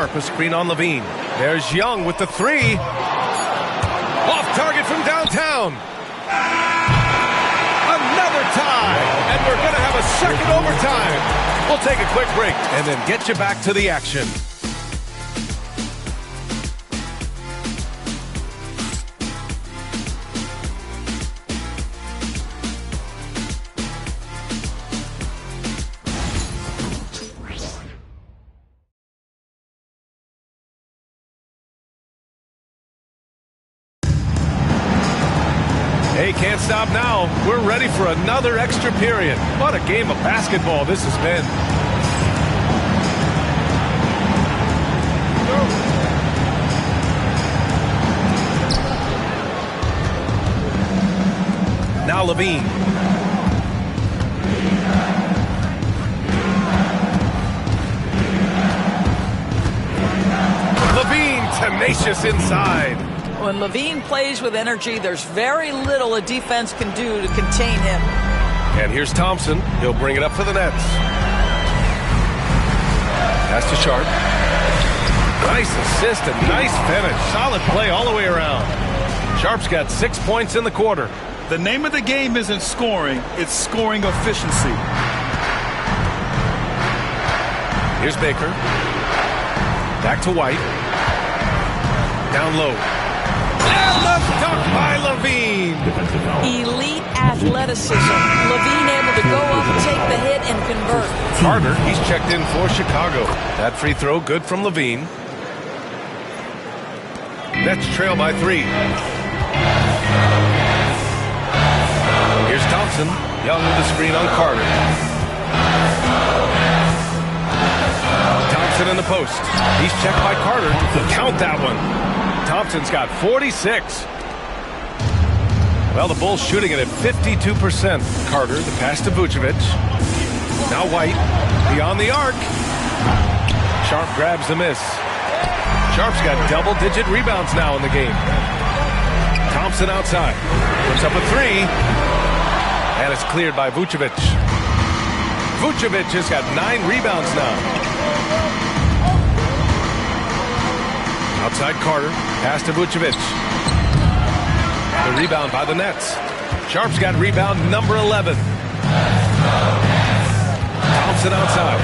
[SPEAKER 13] Sharp, a screen on Levine. There's Young with the three. Off target from downtown. Another tie, and we're going to have a second overtime. We'll take a quick break and then get you back to the action. Hey, can't stop now. We're ready for another extra period. What a game of basketball this has been. Now Levine. Levine tenacious inside.
[SPEAKER 6] When Levine plays with energy, there's very little a defense can do to contain him.
[SPEAKER 13] And here's Thompson. He'll bring it up for the Nets. Pass to Sharp. Nice assist and nice finish. Solid play all the way around. Sharp's got 6 points in the quarter.
[SPEAKER 17] The name of the game isn't scoring, it's scoring efficiency.
[SPEAKER 13] Here's Baker. Back to White. Down low. And the dunk by Levine.
[SPEAKER 6] Elite athleticism. Levine able to go up, take the hit, and convert.
[SPEAKER 13] Carter, he's checked in for Chicago. That free throw good from Levine. Nets trail by 3. Here's Thompson. Young with the screen on Carter. Thompson in the post. He's checked by Carter. Count that one. Thompson's got 46. Well, the Bulls shooting it at 52%. Carter, the pass to Vucevic. Now White, beyond the arc. Sharp grabs the miss. Sharp's got double-digit rebounds now in the game. Thompson outside. Puts up a three. And it's cleared by Vucevic. Vucevic has got 9 rebounds now. Outside Carter, pass to Vucevic. The rebound by the Nets. Sharp's got rebound number 11. Thompson outside.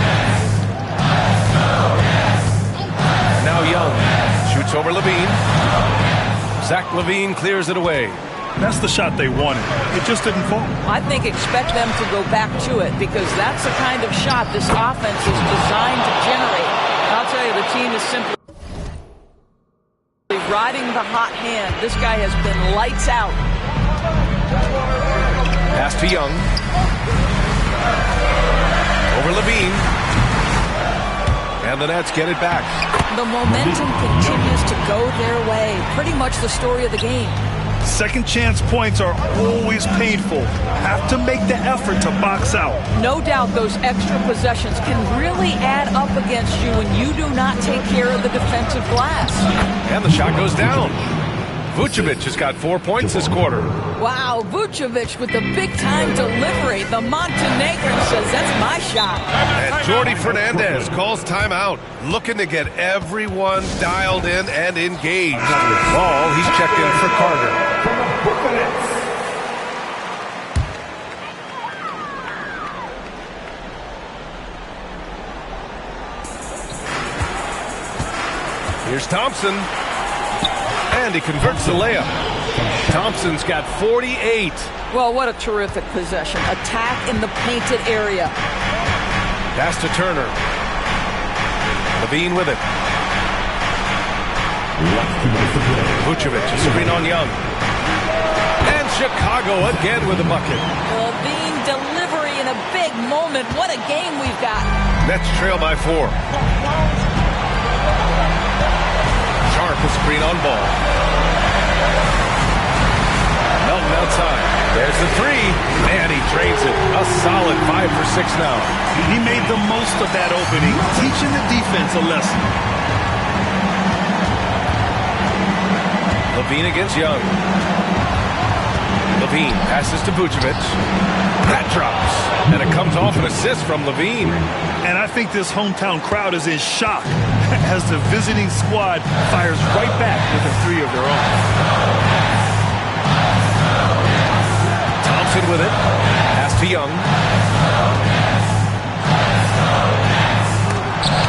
[SPEAKER 13] Now Young shoots over Levine. Zach LaVine clears it away.
[SPEAKER 17] That's the shot they wanted. It just didn't fall.
[SPEAKER 6] I think expect them to go back to it because that's the kind of shot this offense is designed to generate. I'll tell you, the team is simply riding the hot hand. This guy has been lights out.
[SPEAKER 13] Pass to Young. Over Levine. And the Nets get it back.
[SPEAKER 6] The momentum continues to go their way. Pretty much the story of the game.
[SPEAKER 17] Second chance points are always painful. Have to make the effort to box out.
[SPEAKER 6] No doubt those extra possessions can really add up against you when you do not take care of the defensive glass.
[SPEAKER 13] And the shot goes down. Vucevic has got 4 points this quarter.
[SPEAKER 6] Wow, Vucevic with the big-time delivery. The Montenegrin says, that's my shot.
[SPEAKER 13] And Jordi Fernandez calls timeout, looking to get everyone dialed in and engaged. Ball, he's checked in for Carter. Here's Thompson. And he converts the layup. Thompson's got 48.
[SPEAKER 6] Well, what a terrific possession. Attack in the painted area.
[SPEAKER 13] Pass to Turner. Levine with it. Vucevic, a screen on Young. And Chicago again with a bucket.
[SPEAKER 6] Levine delivery in a big moment. What a game we've got.
[SPEAKER 13] Nets trail by 4. Sharp, a screen on ball. Melton outside. There's the three. Man, he drains it. A solid 5 for 6 now.
[SPEAKER 17] He made the most of that opening, teaching the defense a lesson.
[SPEAKER 13] Levine against Young. Levine passes to Vucevic. That drops. And it comes off an assist from Levine.
[SPEAKER 17] And I think this hometown crowd is in shock as the visiting squad fires right back with a three of their own.
[SPEAKER 13] Thompson with it. Pass to Young.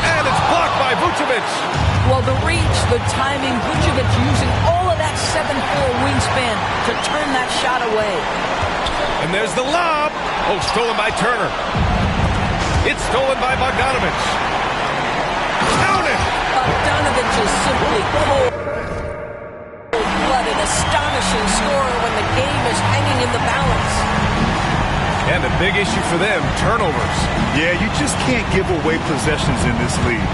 [SPEAKER 13] And it's blocked by Vucevic.
[SPEAKER 6] Well, the reach, the timing, Vucevic using all of that 7'4" wingspan to turn that shot away.
[SPEAKER 13] And there's the lob. Oh, stolen by Turner. It's stolen by Bogdanovic. Count it!
[SPEAKER 6] Bogdanovic is simply cold-blooded, astonishing scorer when the game is hanging in the balance.
[SPEAKER 13] And a big issue for them, turnovers.
[SPEAKER 17] Yeah, you just can't give away possessions in this league.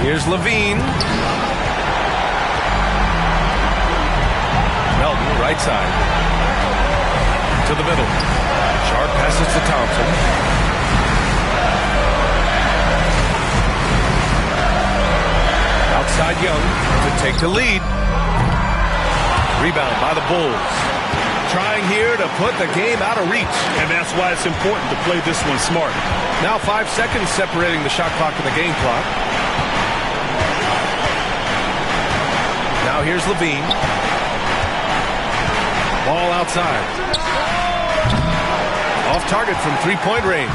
[SPEAKER 13] Here's Levine. Melton, right side. To the middle. Sharp passes to Thompson. Outside Young to take the lead. Rebound by the Bulls. Trying here to put the game out of reach.
[SPEAKER 17] And that's why it's important to play this one smart.
[SPEAKER 13] Now 5 seconds separating the shot clock and the game clock. Now here's Levine. Ball outside. Off target from three-point range.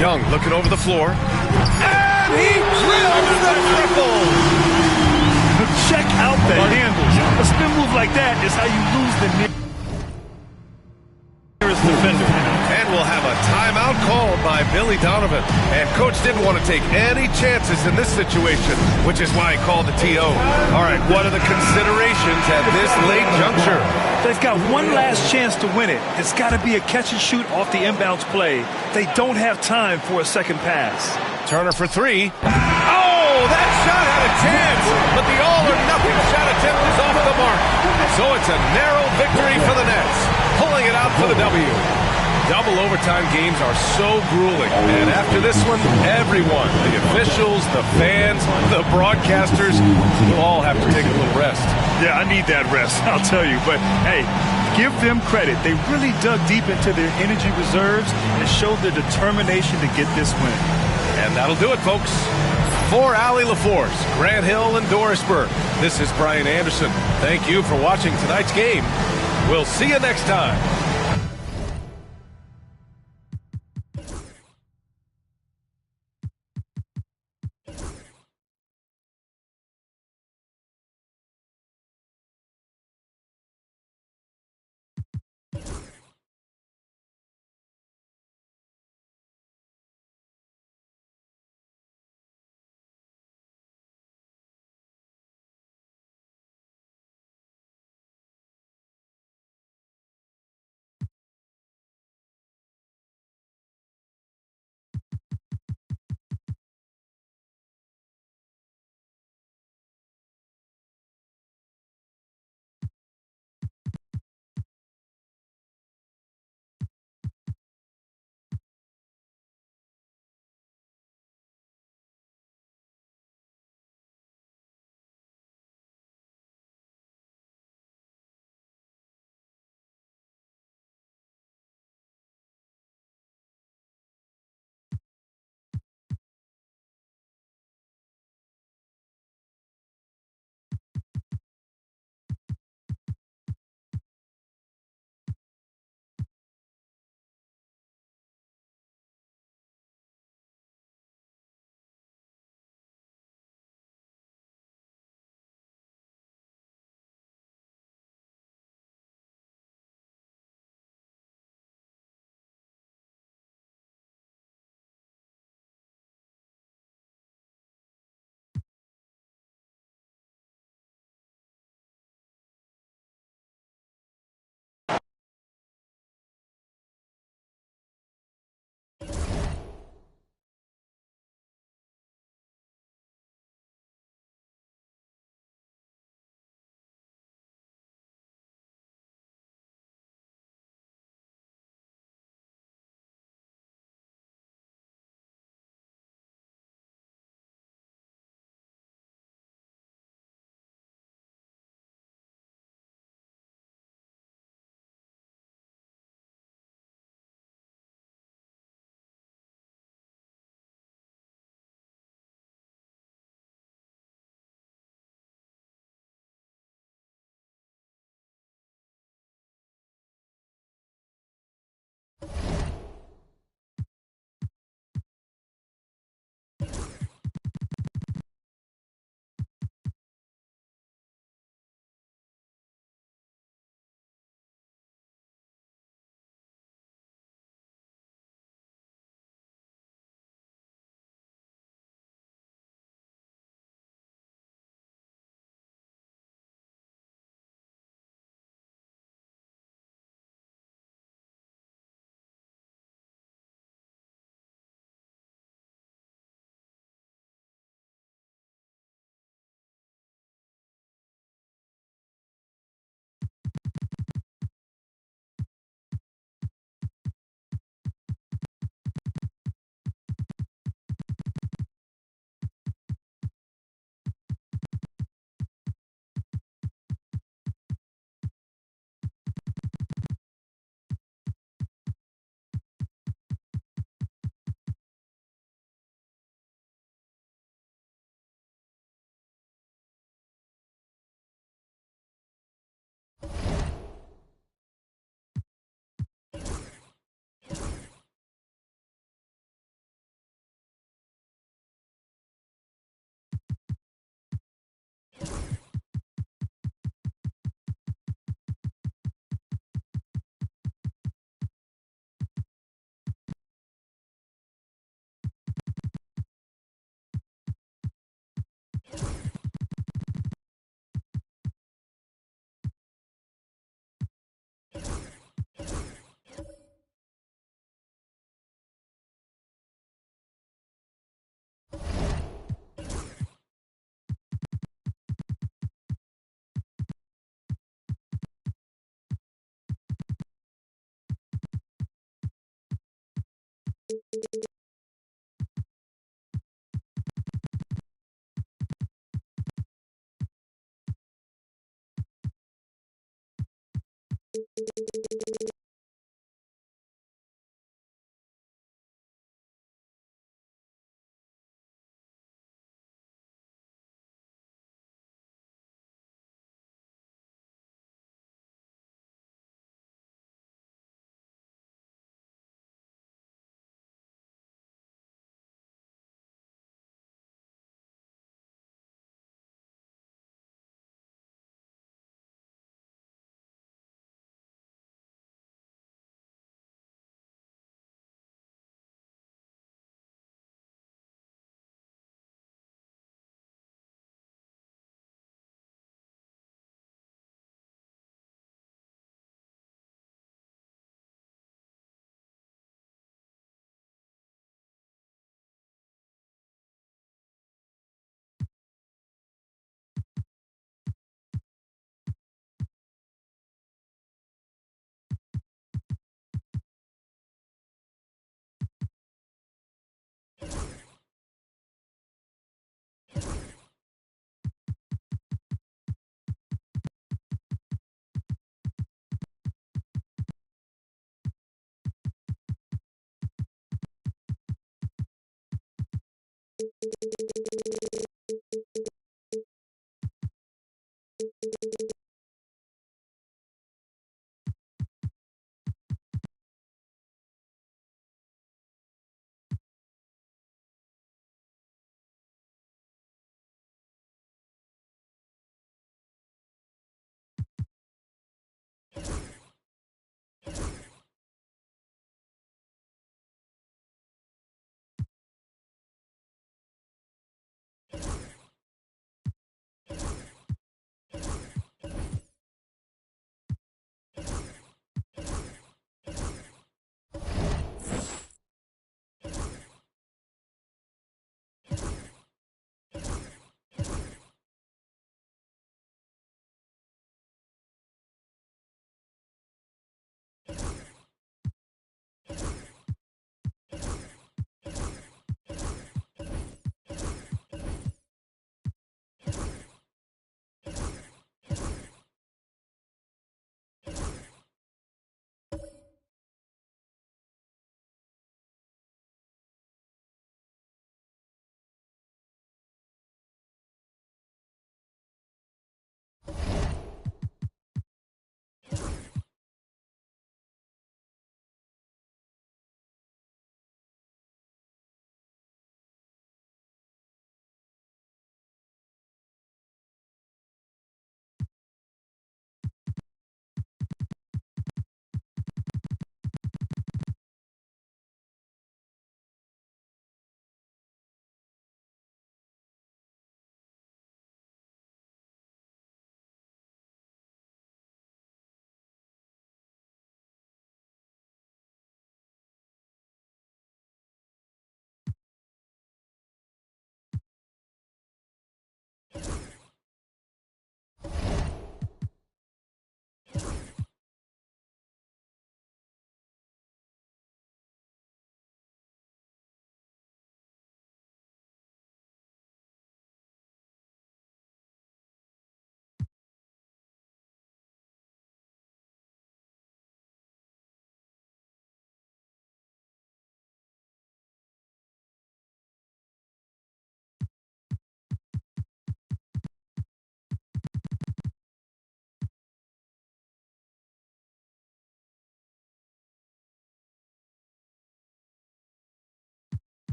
[SPEAKER 13] Young looking over the floor. And he drills the triple!
[SPEAKER 17] Check out the handles. A spin move like that is how you lose the nearest defender.
[SPEAKER 13] And we'll have a timeout called by Billy Donovan. And Coach didn't want to take any chances in this situation, which is why he called the TO. All right, what are the considerations at this late juncture?
[SPEAKER 17] They've got one last chance to win it. It's got to be a catch and shoot off the inbounds play. They don't have time for a second pass.
[SPEAKER 13] Turner for three. Oh, that shot had a chance, but the all-or-nothing shot attempt is off the mark. So it's a narrow victory for the Nets, pulling it out for the W. Double overtime games are so grueling, and after this one, everyone, the officials, the fans, the broadcasters, will all have to take a little rest.
[SPEAKER 17] Yeah, I need that rest, I'll tell you. But, hey, give them credit. They really dug deep into their energy reserves and showed their determination to get this win.
[SPEAKER 13] And that'll do it, folks. For Allie LaForce, Grant Hill, and Dorisburg, this is Brian Anderson. Thank you for watching tonight's game. We'll see you next time.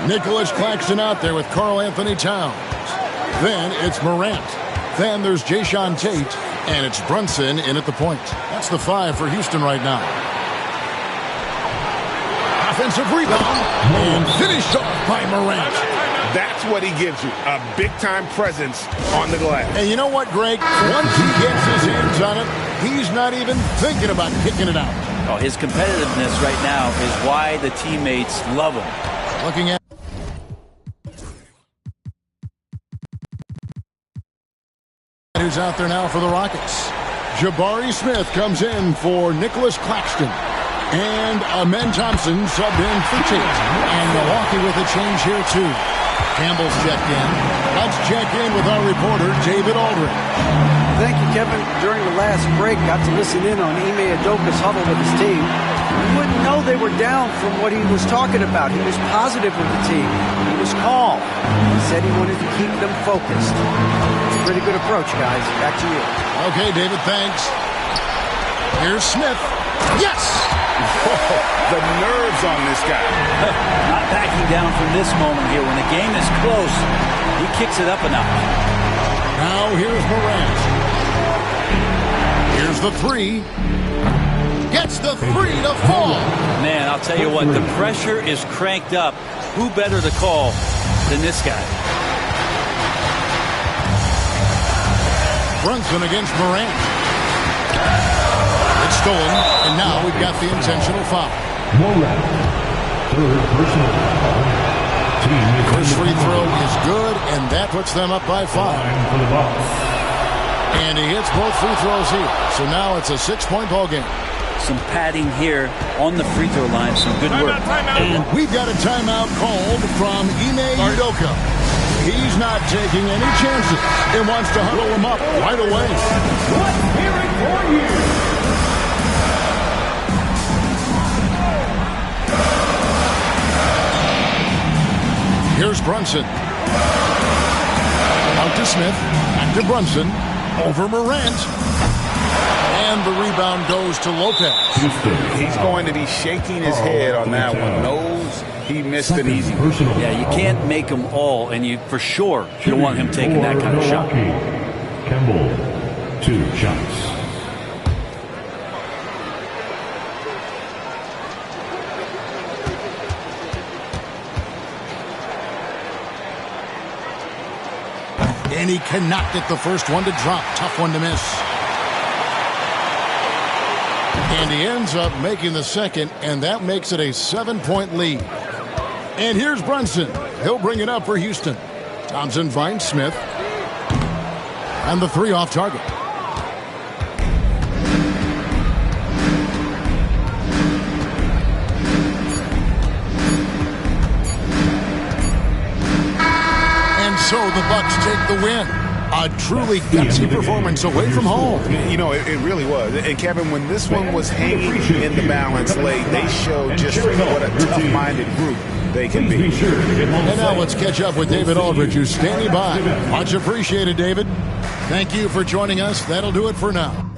[SPEAKER 2] Nicholas Claxton out there with Karl Anthony Towns. Then it's Morant. Then there's Jayshawn Tate. And it's Brunson in at the point. That's the 5 for Houston right now. Offensive rebound. And finished off by Morant.
[SPEAKER 3] That's what he gives you, a big-time presence on the glass.
[SPEAKER 2] And you know what, Greg? Once he gets his hands on it, he's not even thinking about kicking it out.
[SPEAKER 18] Oh, his competitiveness right now is why the teammates love him.
[SPEAKER 2] Looking at who's out there now for the Rockets. Jabari Smith comes in for Nicholas Claxton. And Amen Thompson subbed in for Tate. And Milwaukee with a change here, too. Campbell's checked in. Let's check in with our reporter, David Aldridge.
[SPEAKER 8] Thank you, Kevin. During the last break, got to listen in on Ime Udoka's huddle with his team. You wouldn't know they were down from what he was talking about. He was positive with the team. He was calm. He said he wanted to keep them focused. It's a pretty good approach, guys. Back to you.
[SPEAKER 2] Okay, David, thanks. Here's Smith. Yes!
[SPEAKER 3] The nerves on this guy.
[SPEAKER 18] Not backing down from this moment here. When the game is close, he kicks it up a notch.
[SPEAKER 2] Now here's Morant. Here's the 3. Gets the 3 to fall.
[SPEAKER 18] Man, I'll tell you what, the pressure is cranked up. Who better to call than this guy?
[SPEAKER 2] Brunson against Morant. It's stolen, and now we've got the intentional foul.
[SPEAKER 1] Morant, third personal foul.
[SPEAKER 2] First free throw is good, and that puts them up by 5.
[SPEAKER 1] For the Bucks.
[SPEAKER 2] And he hits both free throws here. So now it's a 6-point ball game.
[SPEAKER 18] Some padding here on the free throw line. Some good work.
[SPEAKER 2] And we've got a timeout called from Ime Udoka. He's not taking any chances and wants to huddle him up right away.
[SPEAKER 1] Let's hear it for you.
[SPEAKER 2] Here's Brunson. Out to Smith. Back to Brunson. Over Morant. And the rebound goes to Lopez.
[SPEAKER 3] He's going to be shaking his head on that one. Knows he missed an easy one.
[SPEAKER 18] Yeah, you can't make them all, and you for sure you don't want him taking that kind of shot.
[SPEAKER 1] Campbell, 2 shots.
[SPEAKER 2] And he cannot get the first one to drop. Tough one to miss. And he ends up making the second, and that makes it a 7-point lead. And here's Brunson. He'll bring it up for Houston. Thompson finds Smith. And the 3 off target. And so the Bucks take the win. A truly gutsy performance away from home.
[SPEAKER 3] You know, it really was. And Kevin, when this one was hanging in the balance late, they showed just what a tough-minded group they can be.
[SPEAKER 2] And now let's catch up with David Aldridge, who's standing by. Much appreciated, David. Thank you for joining us. That'll do it for now.